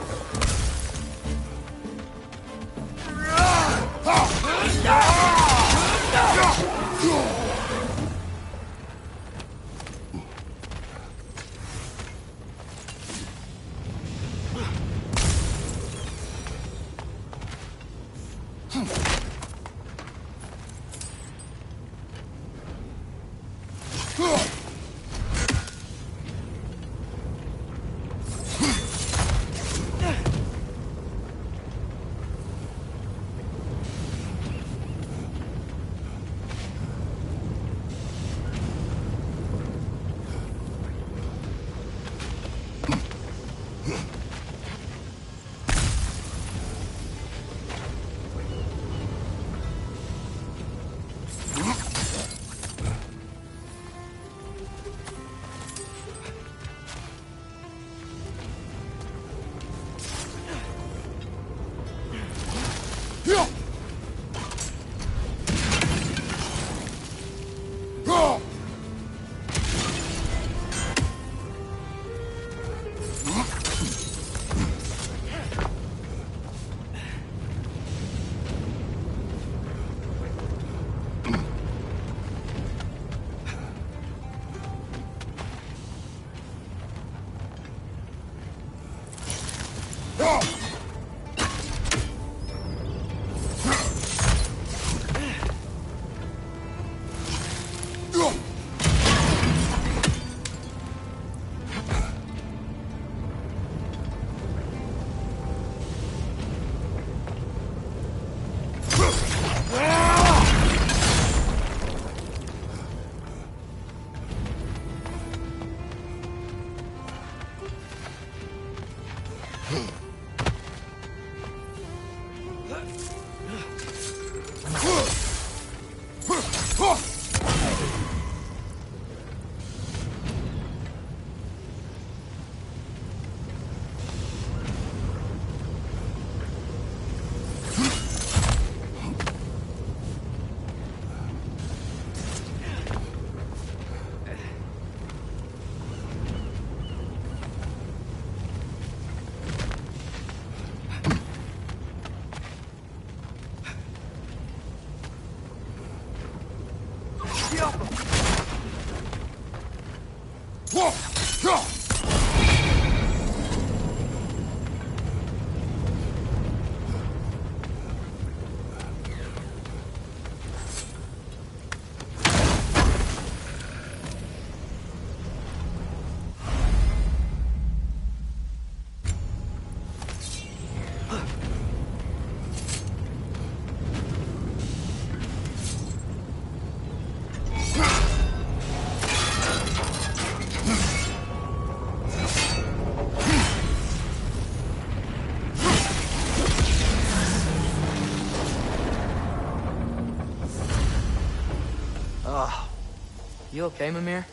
You okay, Mimir?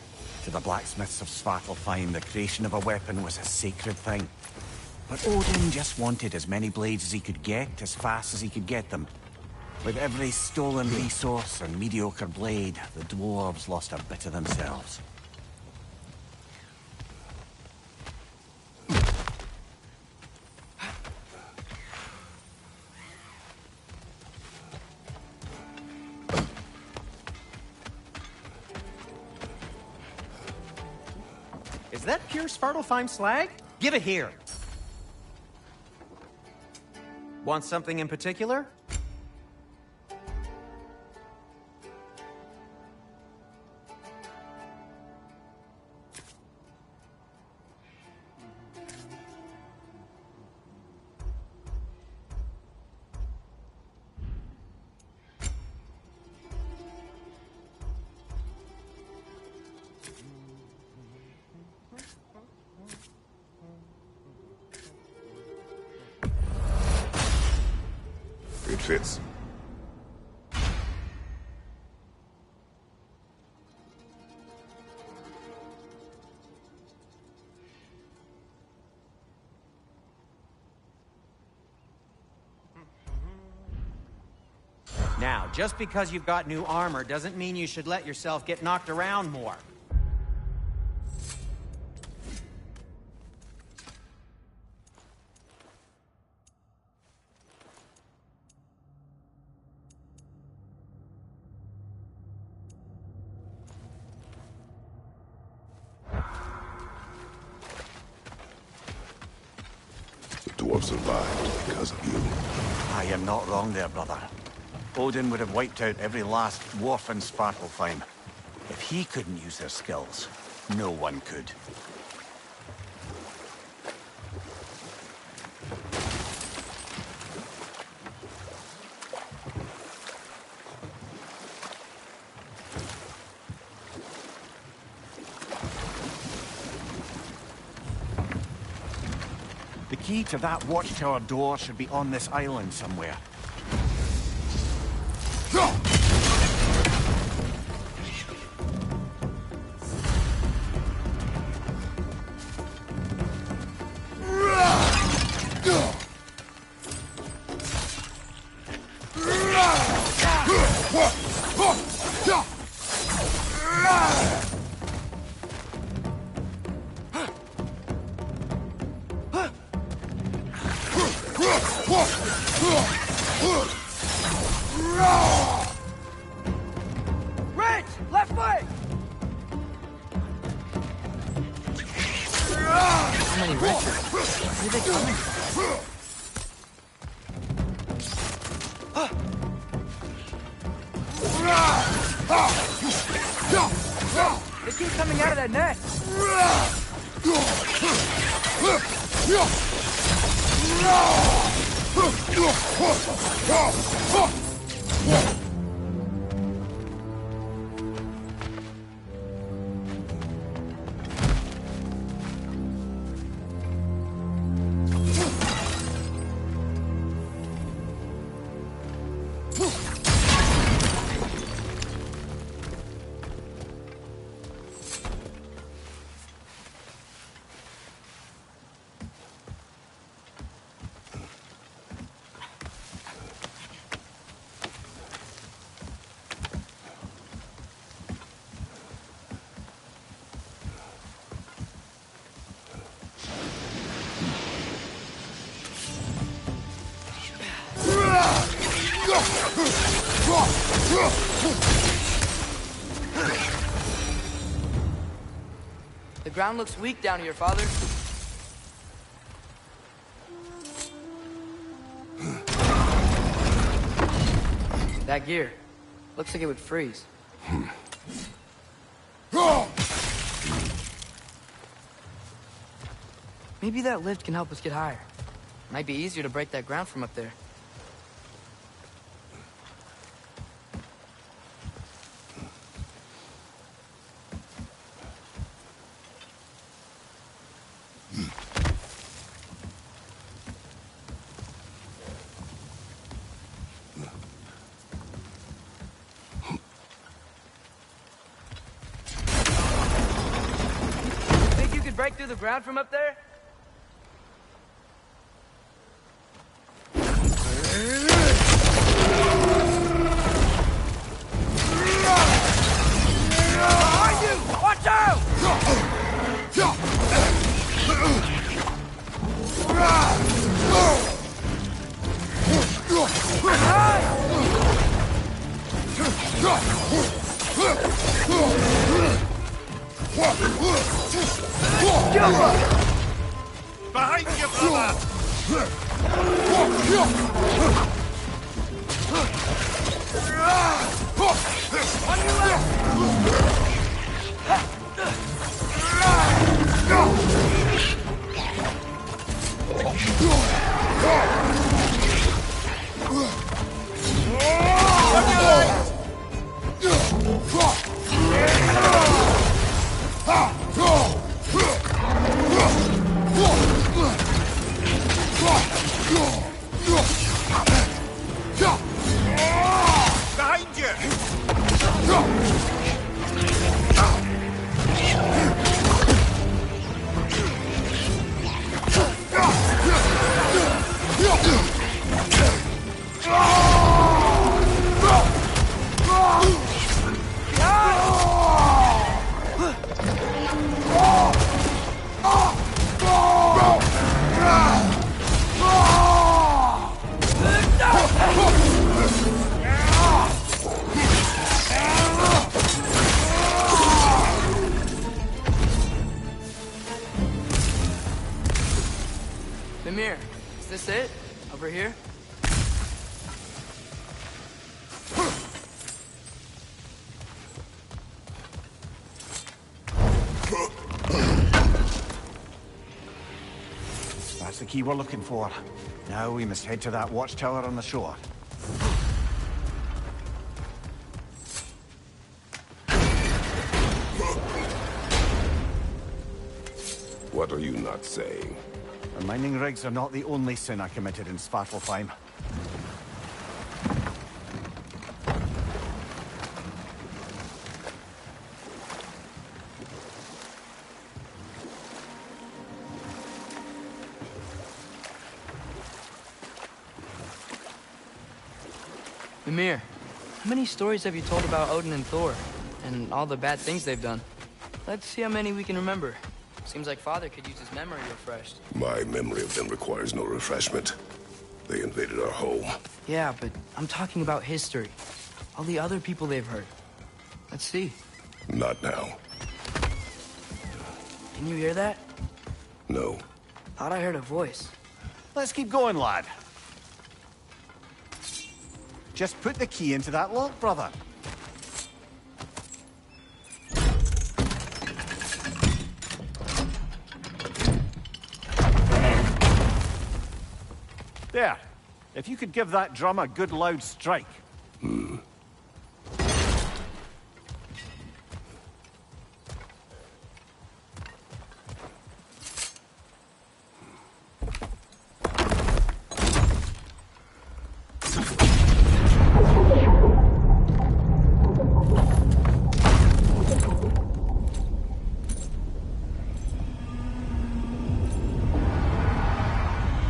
To the blacksmiths of Svartalfheim, the creation of a weapon was a sacred thing. But Odin just wanted as many blades as he could get, as fast as he could get them. With every stolen resource and mediocre blade, the dwarves lost a bit of themselves. Is that pure Svartalfheim slag? Give it here. Want something in particular? It fits. Now, just because you've got new armor doesn't mean you should let yourself get knocked around more. The dwarf survived because of you. I am not wrong there, brother. Odin would have wiped out every last dwarf in Svartalfheim. If he couldn't use their skills, no one could. The key to that watchtower door should be on this island somewhere. Rich! Left foot! How many Richards? Where are they coming from? They keep coming out of that net. The ground looks weak down here, Father. That gear. Looks like it would freeze. Maybe that lift can help us get higher. Might be easier to break that ground from up there. Break through the ground from up there? Behind you! Watch out! Behind you, brother! On your left! Behind you! Mimir, is this it? Over here? That's the key we're looking for. Now we must head to that watchtower on the shore. What are you not saying? The mining rigs are not the only sin I committed in Svartalfheim. Mimir, how many stories have you told about Odin and Thor? And all the bad things they've done? Let's see how many we can remember. Seems like Father could use his memory refreshed. My memory of them requires no refreshment. They invaded our home. Yeah, but I'm talking about history. All the other people they've hurt. Let's see. Not now. Can you hear that? No. Thought I heard a voice. Let's keep going, lad. Just put the key into that lock, brother. There. If you could give that drum a good loud strike.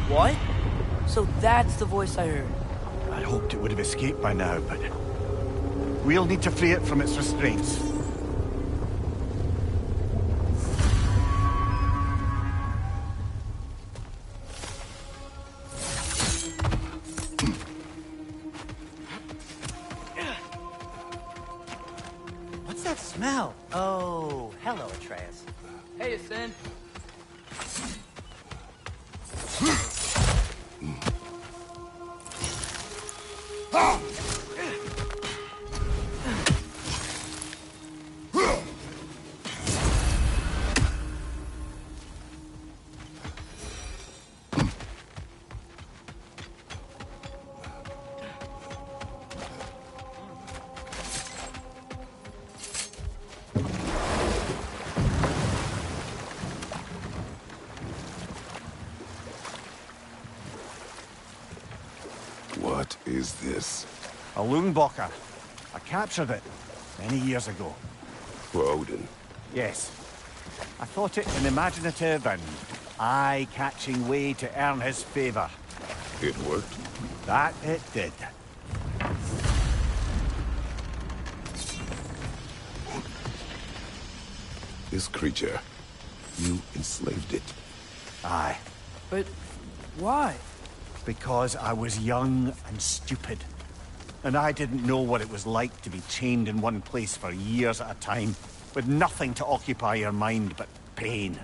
What? So that's the voice I heard. I hoped it would have escaped by now, but we'll need to free it from its restraints. What's that smell? Oh, hello, Atreus. Hey, Ascend. What is this? A Lungbocker. I captured it many years ago. For Odin? Yes. I thought it an imaginative and eye-catching way to earn his favor. It worked? That it did. This creature, you enslaved it. Aye. But why? Because I was young and stupid. And I didn't know what it was like to be chained in one place for years at a time, with nothing to occupy your mind but pain.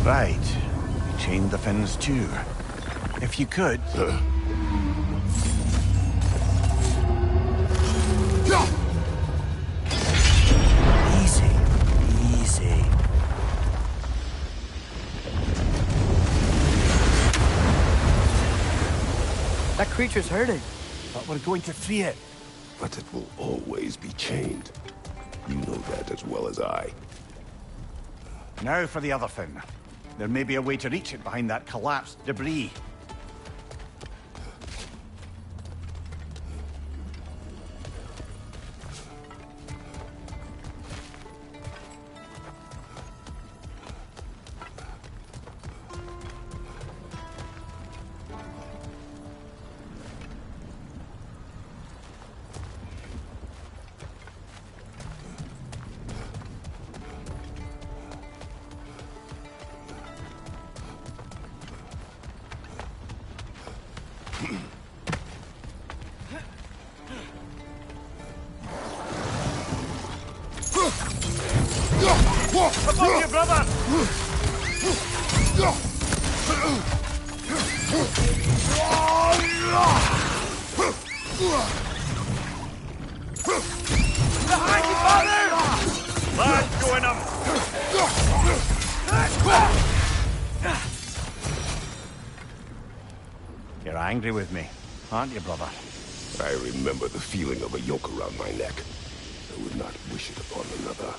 Right. Chain the fins too. If you could... Easy. Easy. That creature's hurting. But we're going to free it. But it will always be chained. You know that as well as I. Now for the other fin. There may be a way to reach it behind that collapsed debris. Above you, brother! Behind you, father! Blood doing them! You're angry with me, aren't you, brother? I remember the feeling of a yoke around my neck. I would not wish it upon another.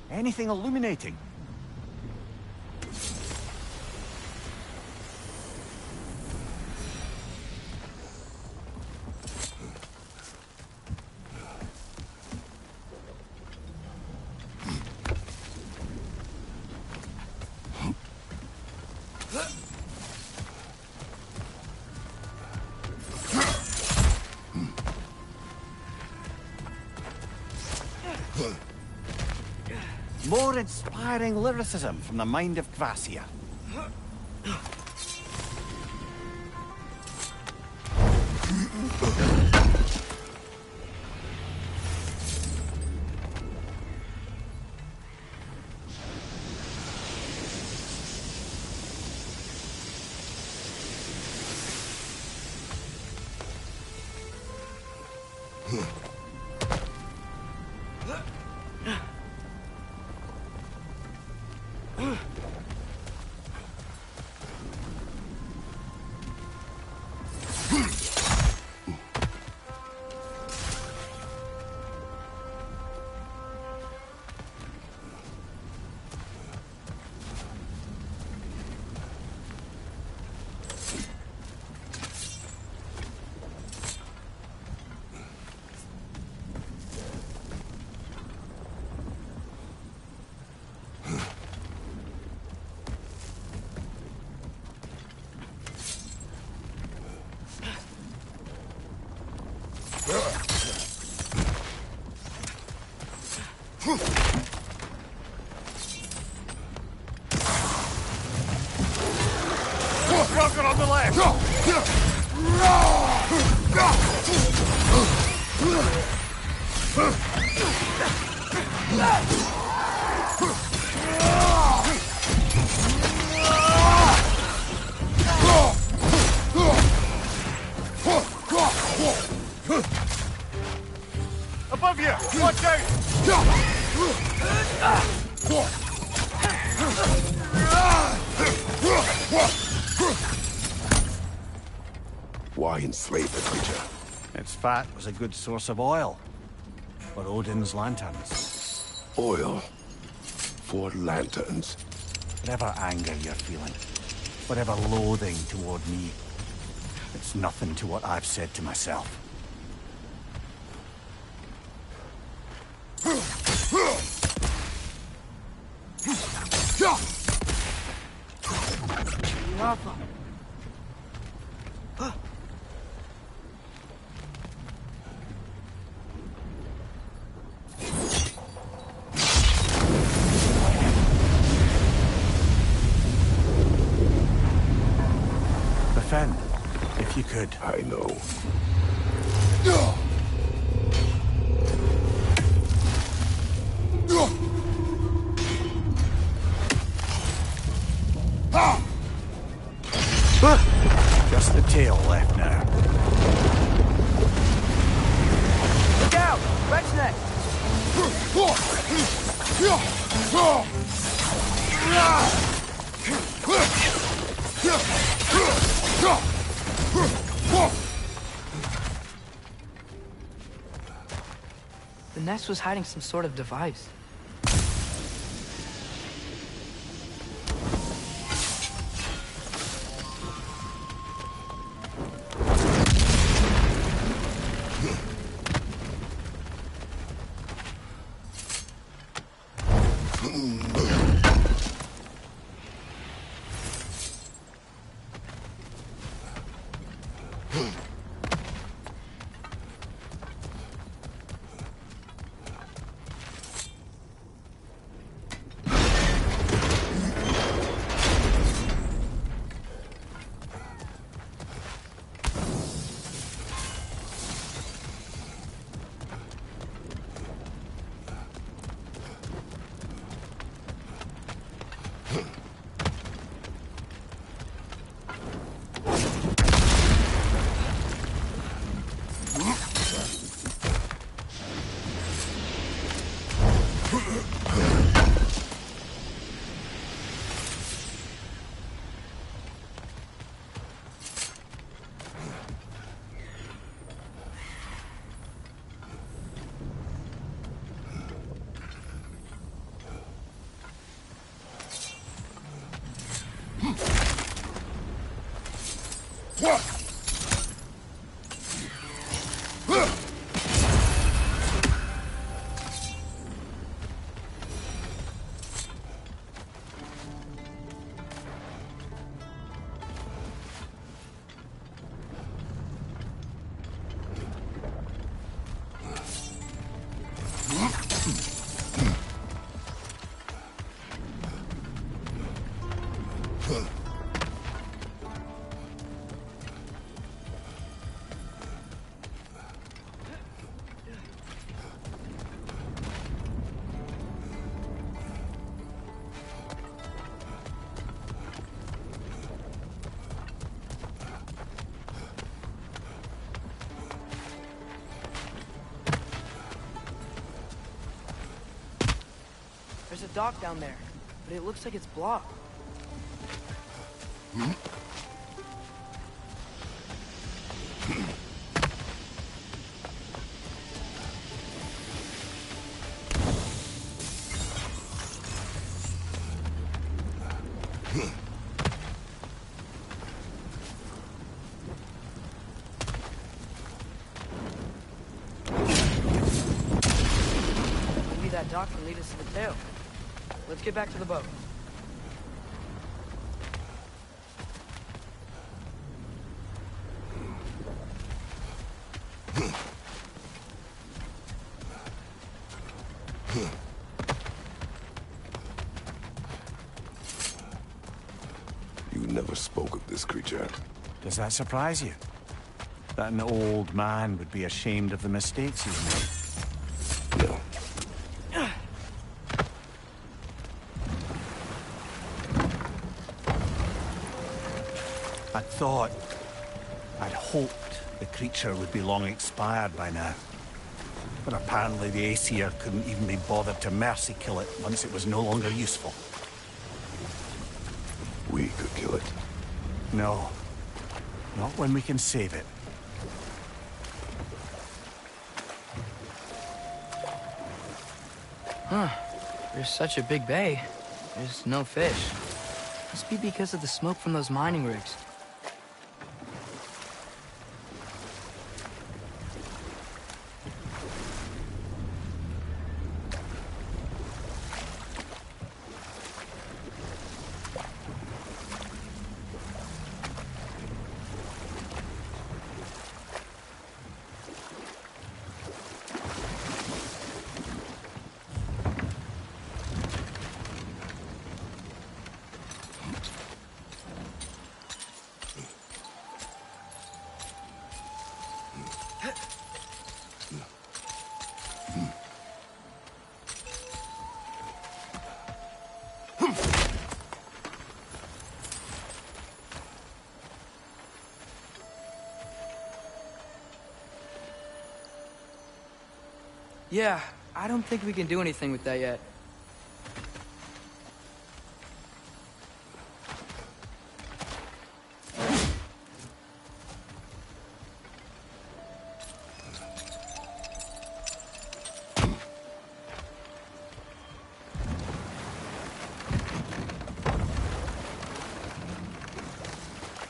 Anything illuminating? More inspiring lyricism from the mind of Kvasia. Rocket on the left! Above you! Watch out! Why enslave the creature? Its fat was a good source of oil for Odin's lanterns. Oil for lanterns. Whatever anger you're feeling, whatever loathing toward me, it's nothing to what I've said to myself. Defend, if you could. I know. Just the tail left now. Look out! Rex next! The nest was hiding some sort of device. There's a dock down there, but it looks like it's blocked. Maybe that dock can lead us to the tail. Let's get back to the boat. You never spoke of this creature. Does that surprise you? That an old man would be ashamed of the mistakes he's made? No. I'd hoped the creature would be long expired by now. But apparently the Aesir couldn't even be bothered to mercy kill it once it was no longer useful. We could kill it. No. Not when we can save it. Huh. There's such a big bay. There's no fish. Must be because of the smoke from those mining rigs. Yeah, I don't think we can do anything with that yet.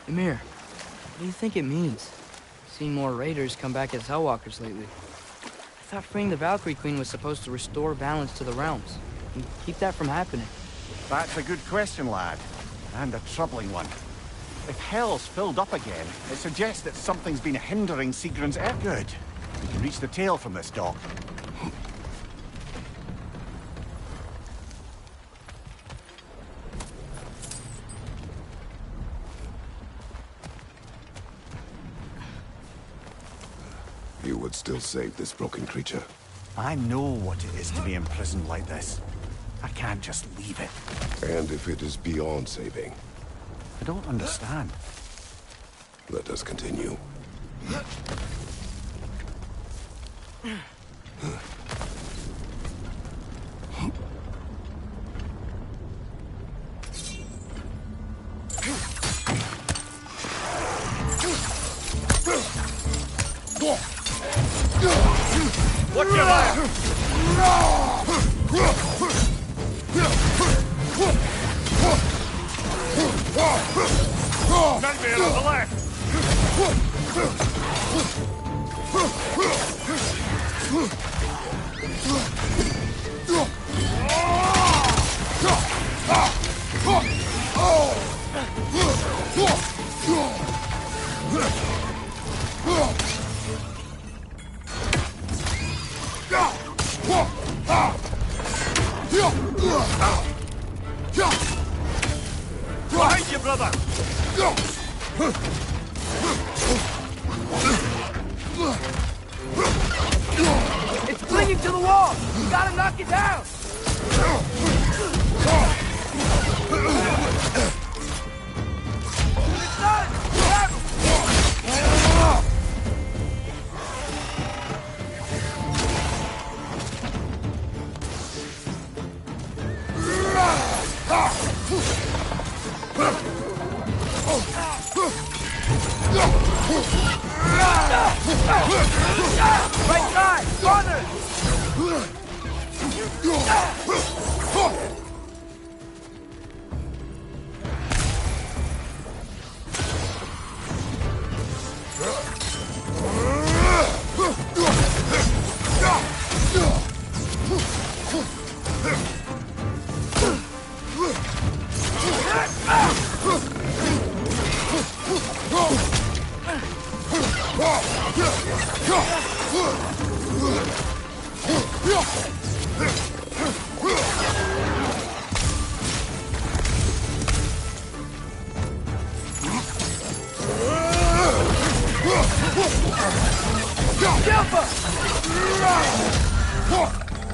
Emir, what do you think it means? Seen more raiders come back as Hellwalkers lately. I thought freeing the Valkyrie Queen was supposed to restore balance to the realms and keep that from happening. That's a good question, lad. And a troubling one. If Hell's filled up again, it suggests that something's been hindering Sigrun's air. Good. We can reach the tail from this dock. You would still save this broken creature. I know what it is to be imprisoned like this. I can't just leave it. And if it is beyond saving? I don't understand. Let us continue. Look your left! Nightmare on the left! Behind you, brother! It's clinging to the wall! You gotta knock it down! It's done! Grab him! Right side! Farther!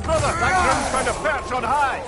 Brother, that ground's found a perch on high!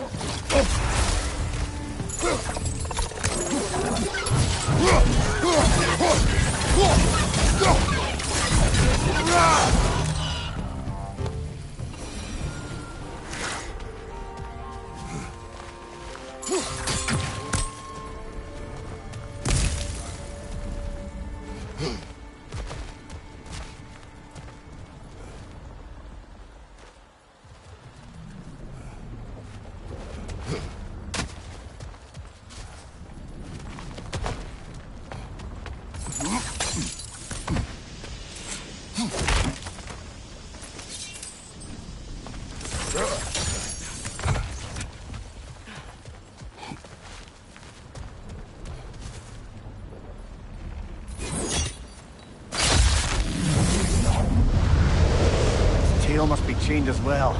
Tail must be chained as well.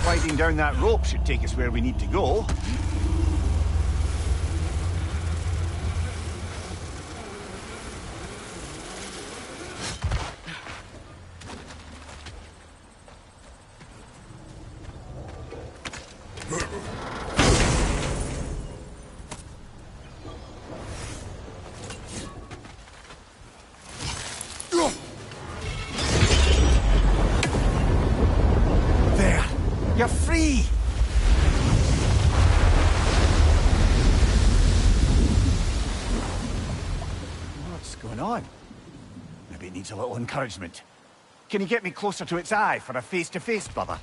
Sliding down that rope should take us where we need to go. You're free! What's going on? Maybe it needs a little encouragement. Can you get me closer to its eye for a face-to-face, brother?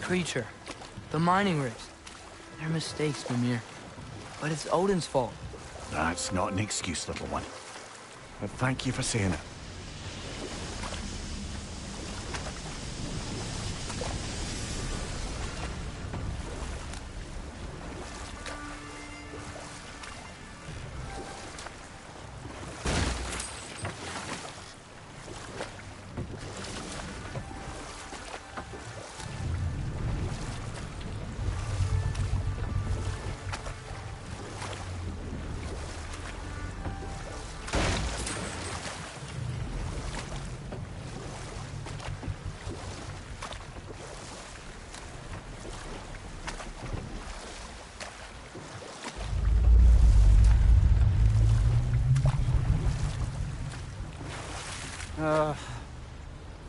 Creature. The mining rigs. They're mistakes, Mimir. But it's Odin's fault. That's not an excuse, little one. But thank you for saying it.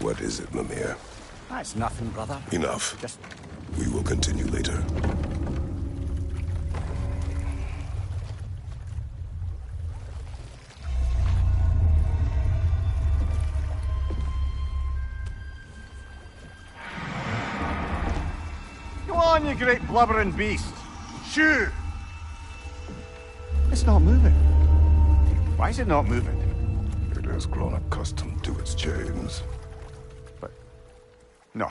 What is it, Mimir? That's nothing, brother. Enough. Just... We will continue later. on, you great blubbering beast! Shoo! It's not moving. Why is it not moving? It has grown accustomed to its chains. But... No.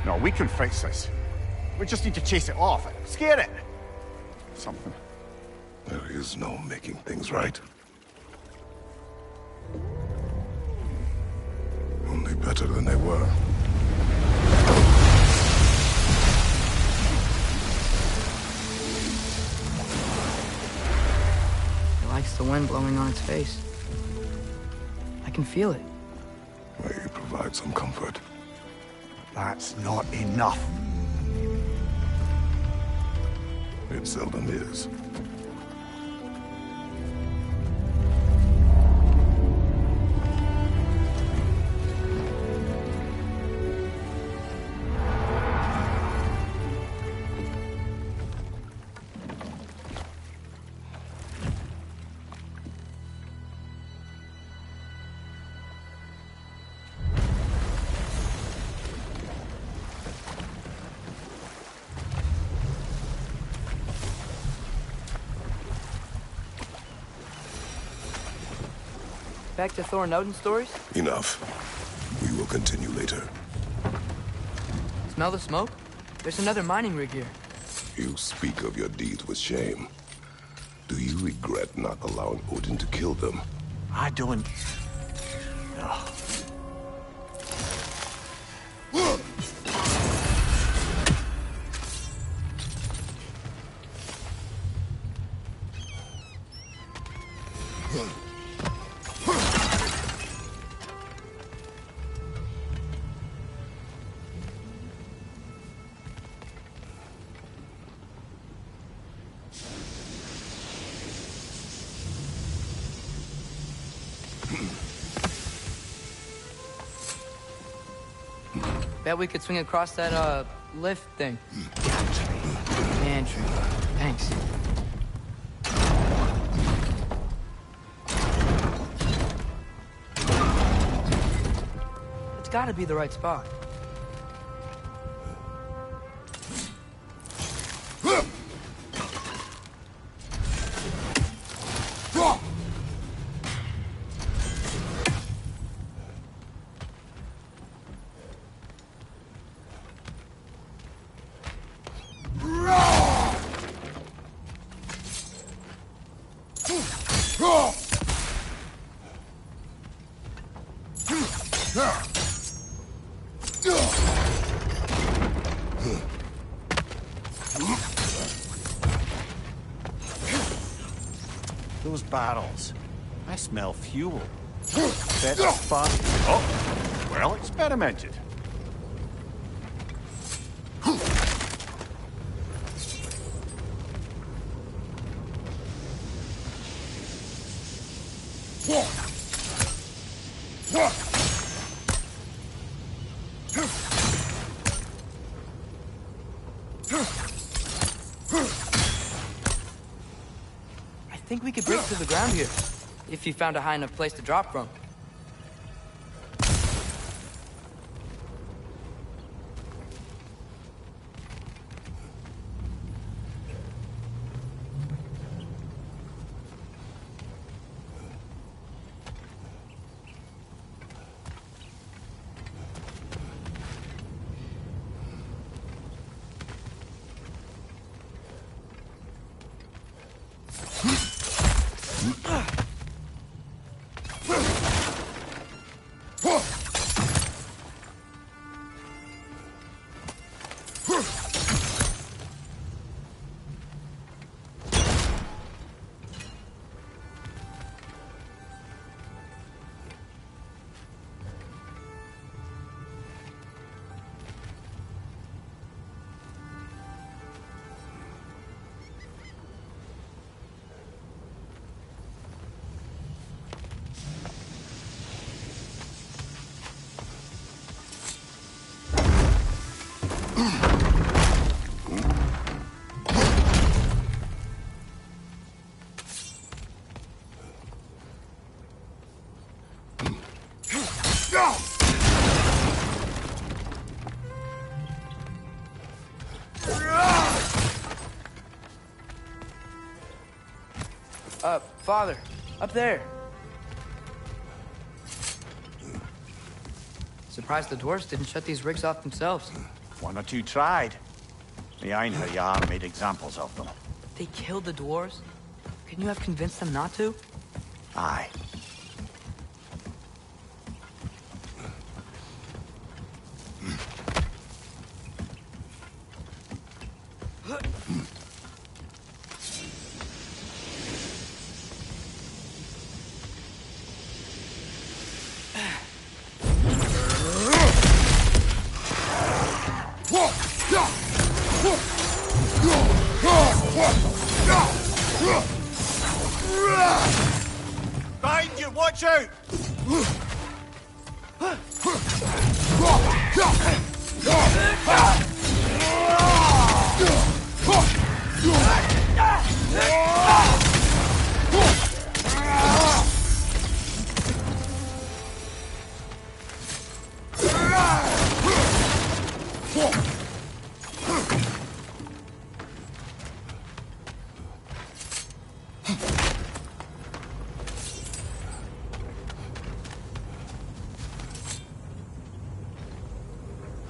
No, we can fix this. We just need to chase it off. Scare it! Something. There is no making things right. Only better than they were. It likes the wind blowing on its face. I can feel it. May provide some comfort. That's not enough. It seldom is. Back to Thor and Odin stories? Enough. We will continue later. Smell the smoke? There's another mining rig here. You speak of your deeds with shame. Do you regret not allowing Odin to kill them? I don't... Bet we could swing across that, lift thing. Gantry. Thanks. It's gotta be the right spot. Those barrels. I smell fuel. Bet the spot. Oh, well experimented. I think we could break through the ground here, if you found a high enough place to drop from. Father, up there. Surprised the dwarves didn't shut these rigs off themselves. One or two tried. The Einherjar made examples of them. But they killed the dwarves? Couldn't you have convinced them not to? Aye. Behind you, watch out!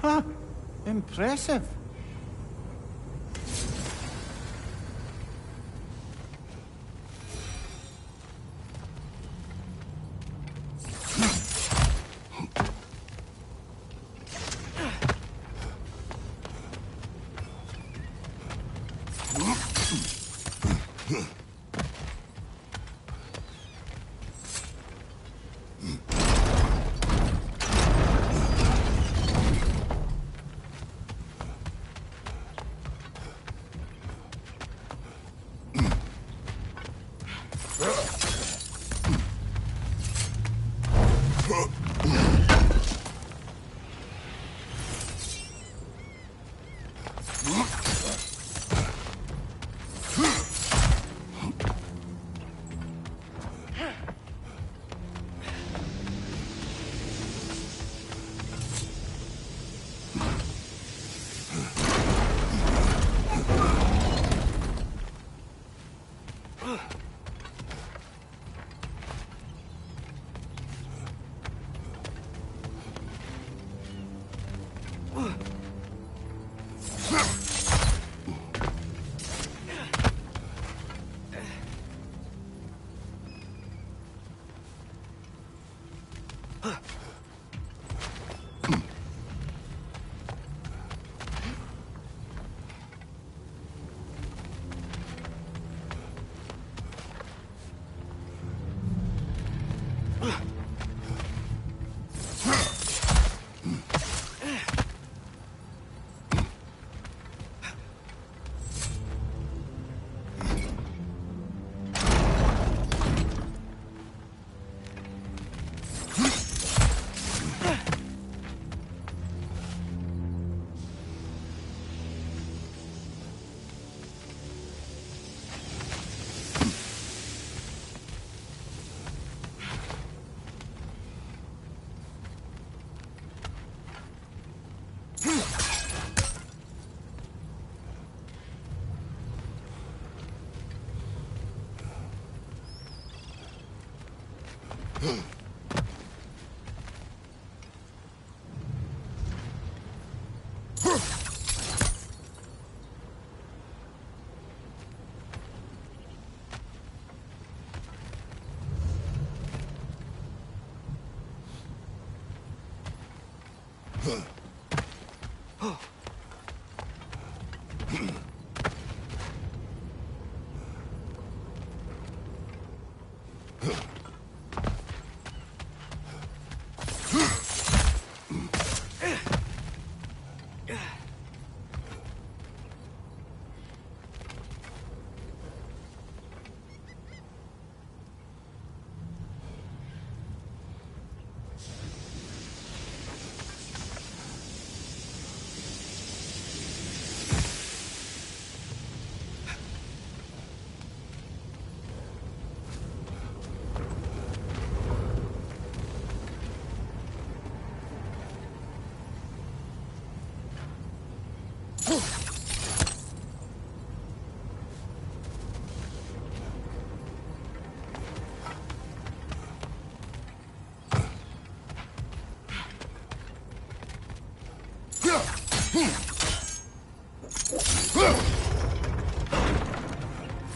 Huh. Impressive.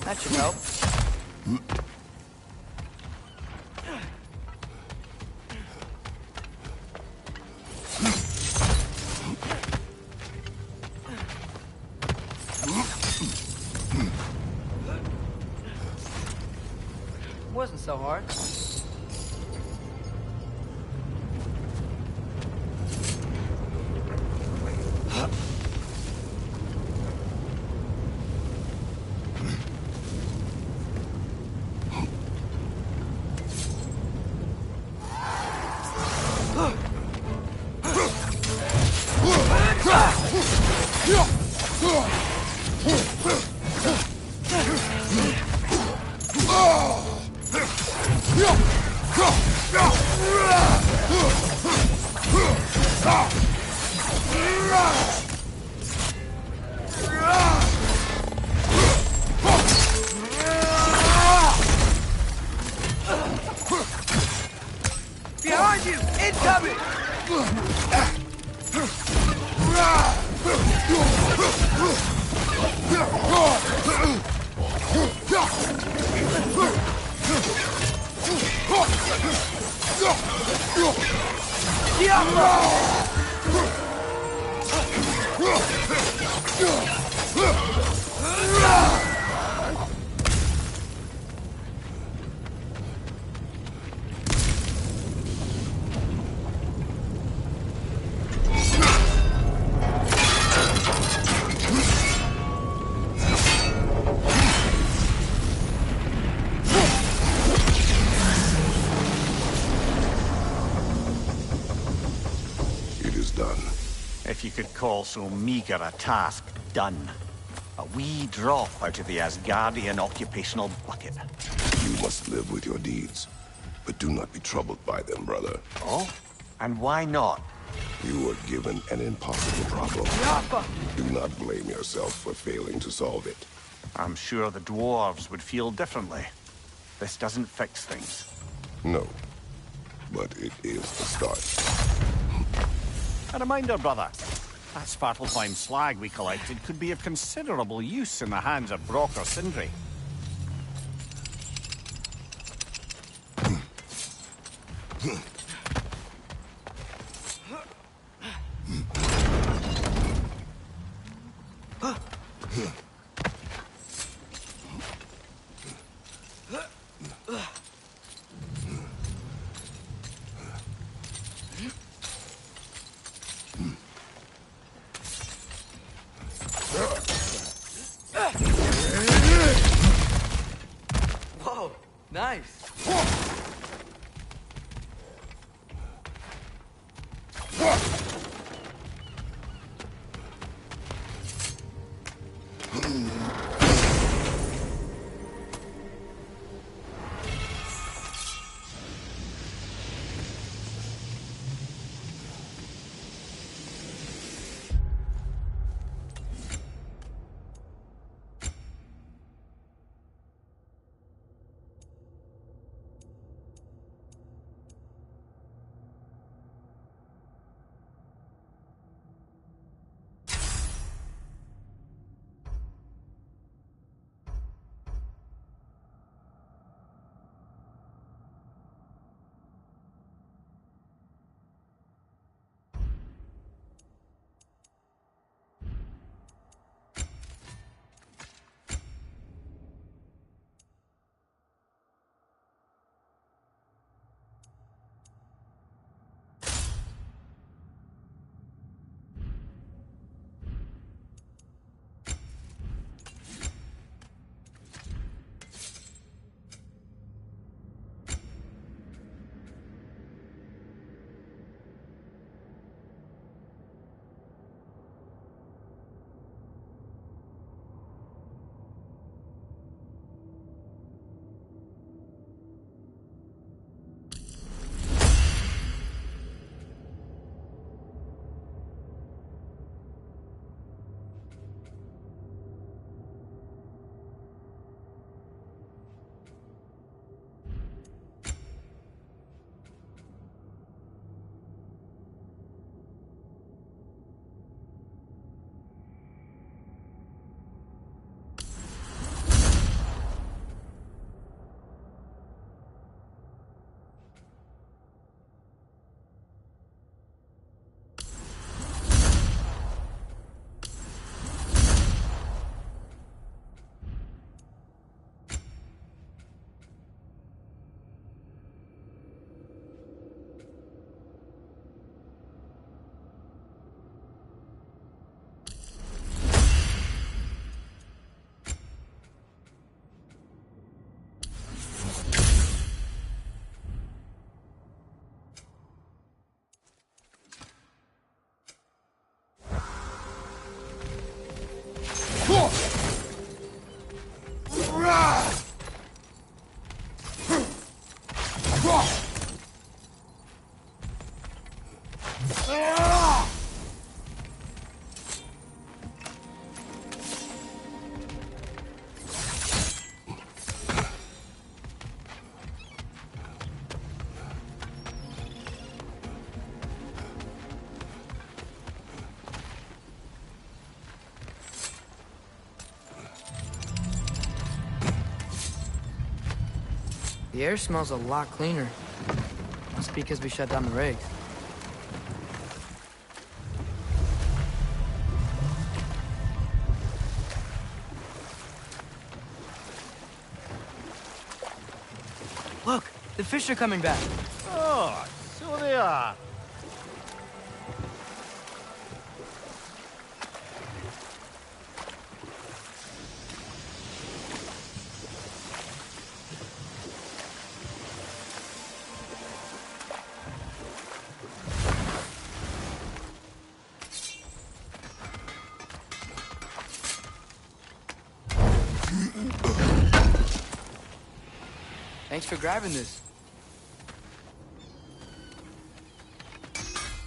That should help. Wasn't so hard. Behind you! Incoming! If you could call so meager a task done. A wee drop out of the Asgardian occupational bucket. You must live with your deeds, but do not be troubled by them, brother. Oh? And why not? You were given an impossible problem. Do not blame yourself for failing to solve it. I'm sure the dwarves would feel differently. This doesn't fix things. No, but it is the start. A reminder, brother. That Svartalfheim slag we collected could be of considerable use in the hands of Brock or Sindri. Whoa, nice. The air smells a lot cleaner. Must be because we shut down the rigs. Look, the fish are coming back. Oh, so they are. Thanks for grabbing this.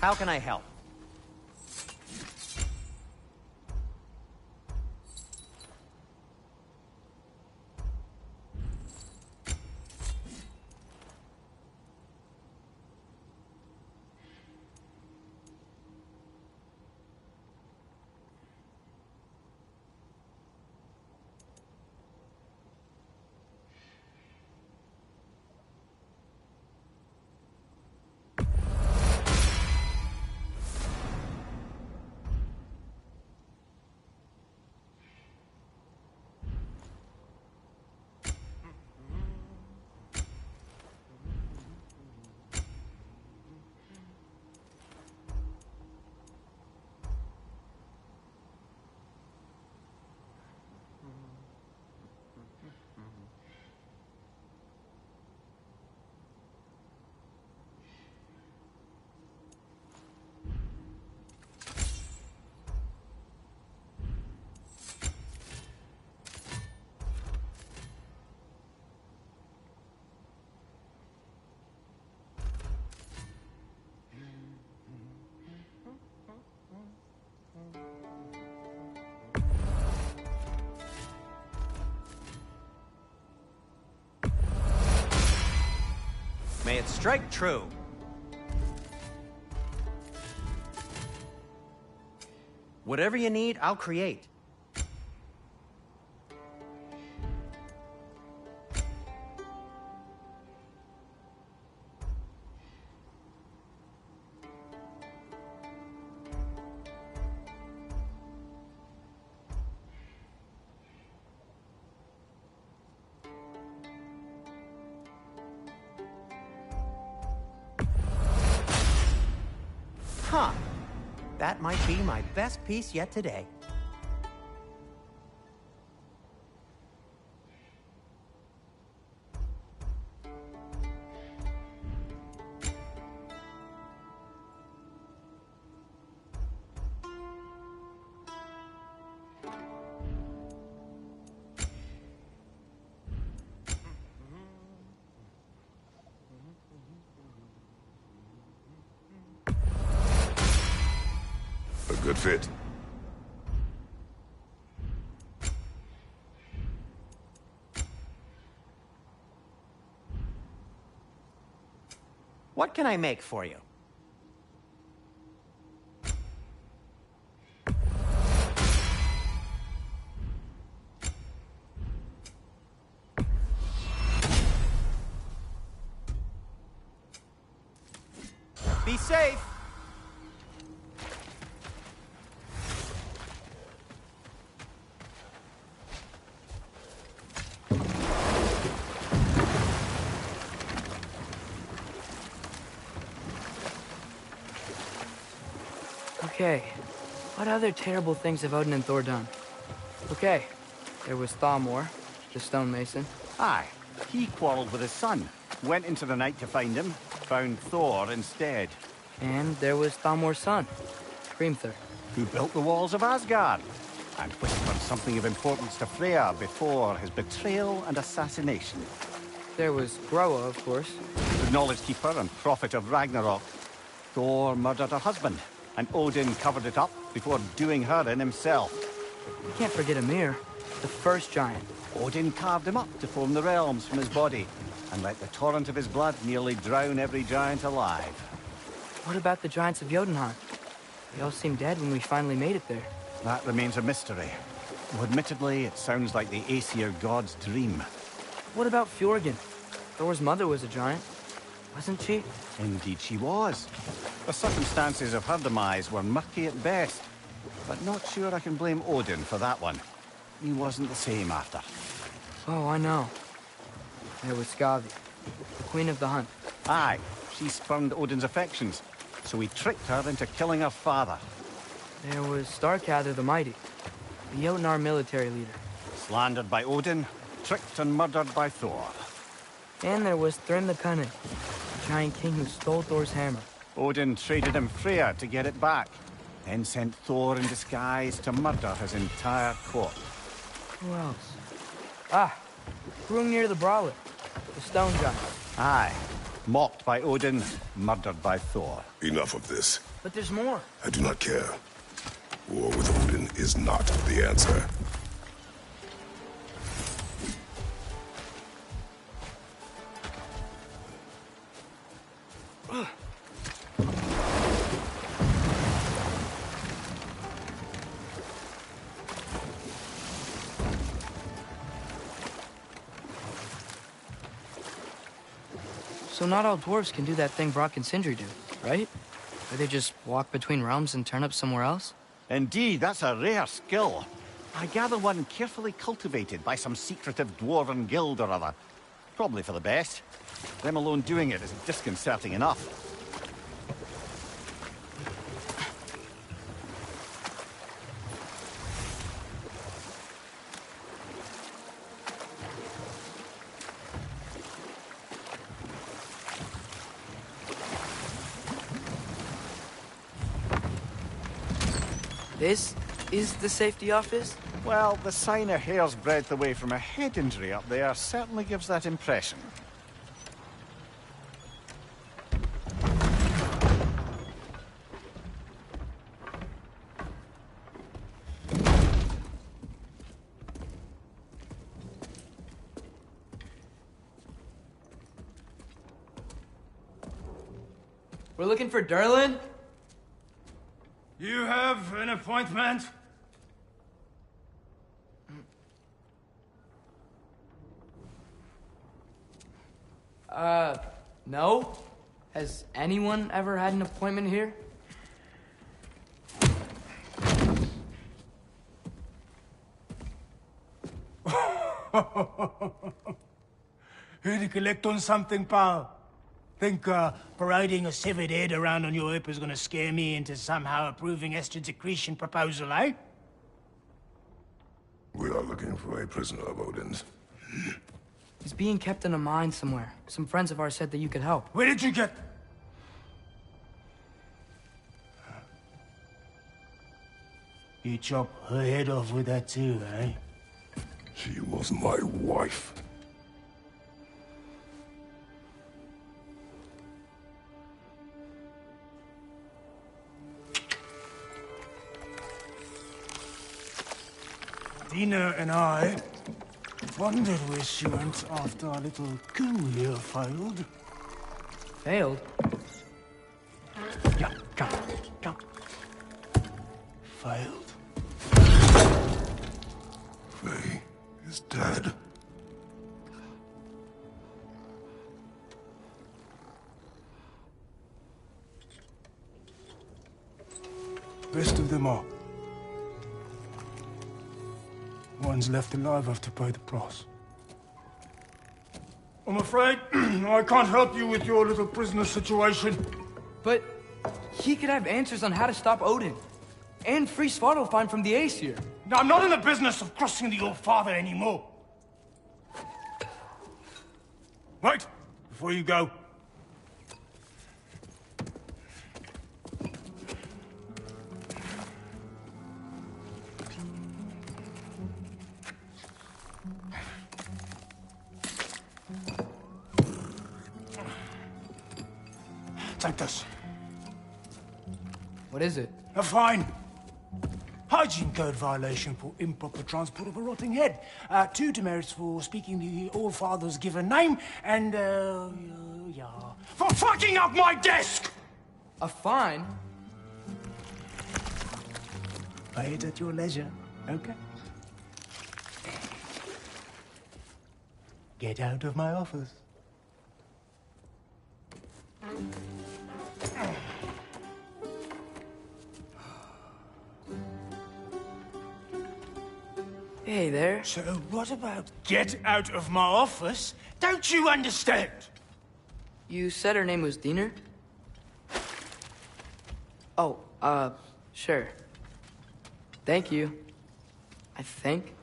How can I help? May it strike true. Whatever you need, I'll create. Huh. That might be my best piece yet today. A good fit. What can I make for you? Be safe! Okay, what other terrible things have Odin and Thor done? Okay, there was Thalmor, the stonemason. Aye, he quarreled with his son. Went into the night to find him, found Thor instead. And there was Thalmor's son, Hrimthur. Who built the walls of Asgard. and whispered something of importance to Freya before his betrayal and assassination. There was Groa, of course. The Knowledge Keeper and Prophet of Ragnarok. Thor murdered her husband, and Odin covered it up before doing her in himself. You can't forget Ymir, the first giant. Odin carved him up to form the realms from his body, and let the torrent of his blood nearly drown every giant alive. What about the giants of Jotunheim? They all seemed dead when we finally made it there. That remains a mystery. Though admittedly, it sounds like the Aesir god's dream. What about Fjorgyn? Thor's mother was a giant, wasn't she? Indeed she was. The circumstances of her demise were murky at best, but not sure I can blame Odin for that one. He wasn't the same after. Oh, I know. There was Skavi, the queen of the hunt. Aye, she spurned Odin's affections, so he tricked her into killing her father. There was Starkadr the Mighty, the Jotnar military leader. Slandered by Odin, tricked and murdered by Thor. And there was Thrym the Cunning, the giant king who stole Thor's hammer. Odin traded him Freya to get it back, then sent Thor in disguise to murder his entire court. Who else? Ah, Hrungnir the Brawler, the stone giant. Aye, mocked by Odin, murdered by Thor. Enough of this. But there's more. I do not care. War with Odin is not the answer. So not all dwarves can do that thing Brock and Sindri do, right? Where they just walk between realms and turn up somewhere else? Indeed, that's a rare skill. I gather one carefully cultivated by some secretive dwarven guild or other. Probably for the best. Them alone doing it is disconcerting enough. This is the safety office? Well, the sign a hair's breadth away from a head injury up there certainly gives that impression. We're looking for Durlin? You have an appointment? No? Has anyone ever had an appointment here? Here to collect on something, pal? Think parading a severed head around on your hip is gonna scare me into somehow approving Estrid's accretion proposal, eh? We are looking for a prisoner of Odin's. He's being kept in a mine somewhere. Some friends of ours said that you could help. Where did you get... You chop her head off with that too, eh? She was my wife. Dina and I wondered where she went after our little coup here failed. Failed? Yeah, come. Failed. Faye is dead. Best of them all. One's left alive have to pay the price. I'm afraid I can't help you with your little prisoner situation. But he could have answers on how to stop Odin. And free Svartalfheim from the Aesir. Now, I'm not in the business of crossing the old father anymore. Wait, before you go. take this. What is it? A fine. Hygiene code violation for improper transport of a rotting head. 2 demerits for speaking the All-Father's given name, and, yeah. For fucking up my desk! A fine? Pay it at your leisure, okay? Get out of my office. Hey there. So what about get out of my office? Don't you understand? You said her name was Diener? Oh, sure. Thank you. I think.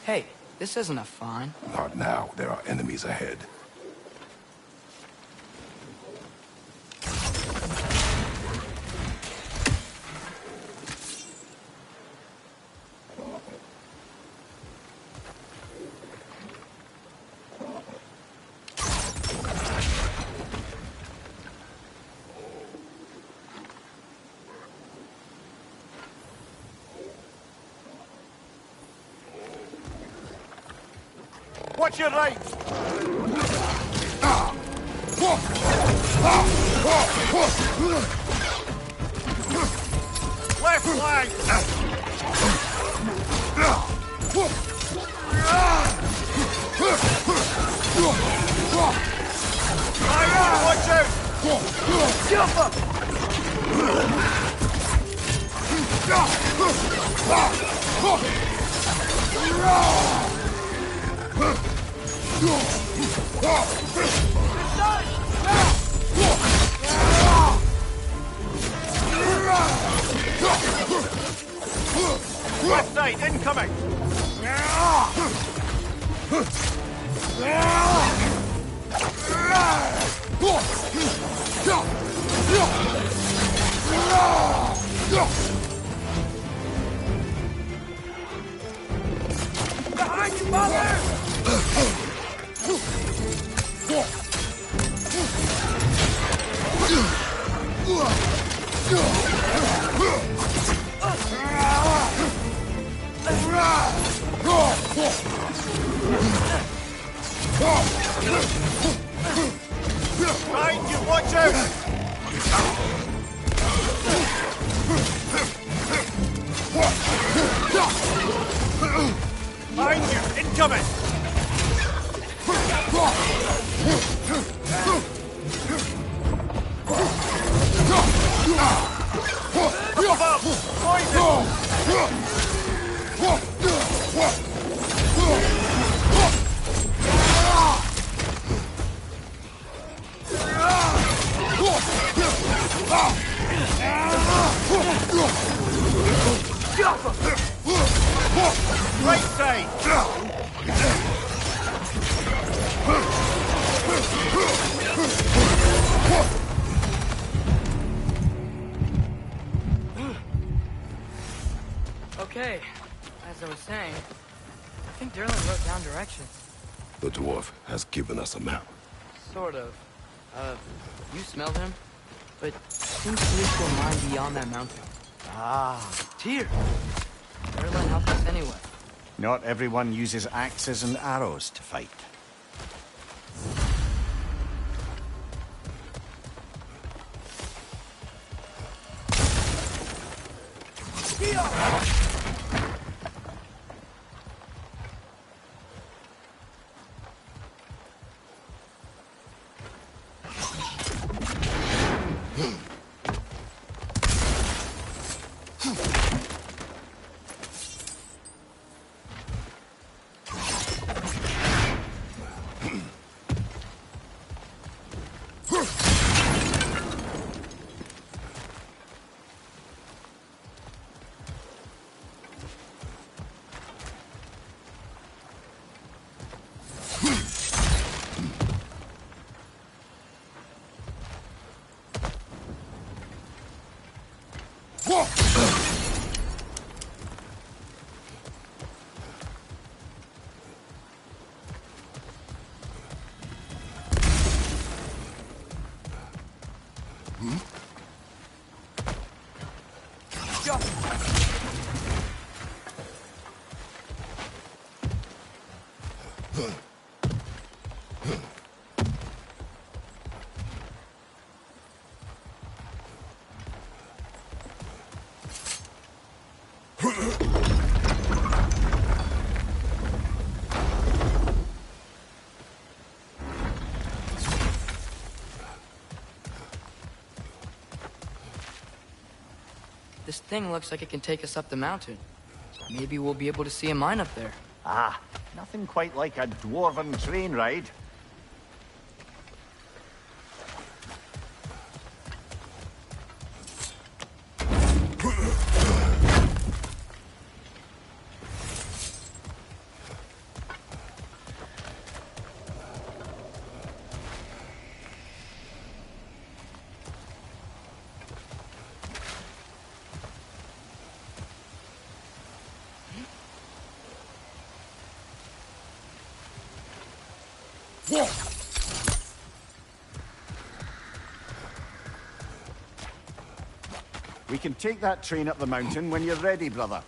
Hey, this isn't a fine. Not now. There are enemies ahead. Watch your right! Left flank! Watch out! Jump up! Left side, incoming! Behind you, mother! Behind you, watch out! Behind you, incoming! Above! Poison! Right side! Okay, as I was saying, I think Derlin wrote down directions. The dwarf has given us a map. Sort of. You smelled him? But seems to lead to a mine beyond that mountain. Ah, Tyr! Derlin helped us anyway. Not everyone uses axes and arrows to fight. This thing looks like it can take us up the mountain. Maybe we'll be able to see a mine up there. Ah, nothing quite like a dwarven train ride. We can take that train up the mountain when you're ready, brother.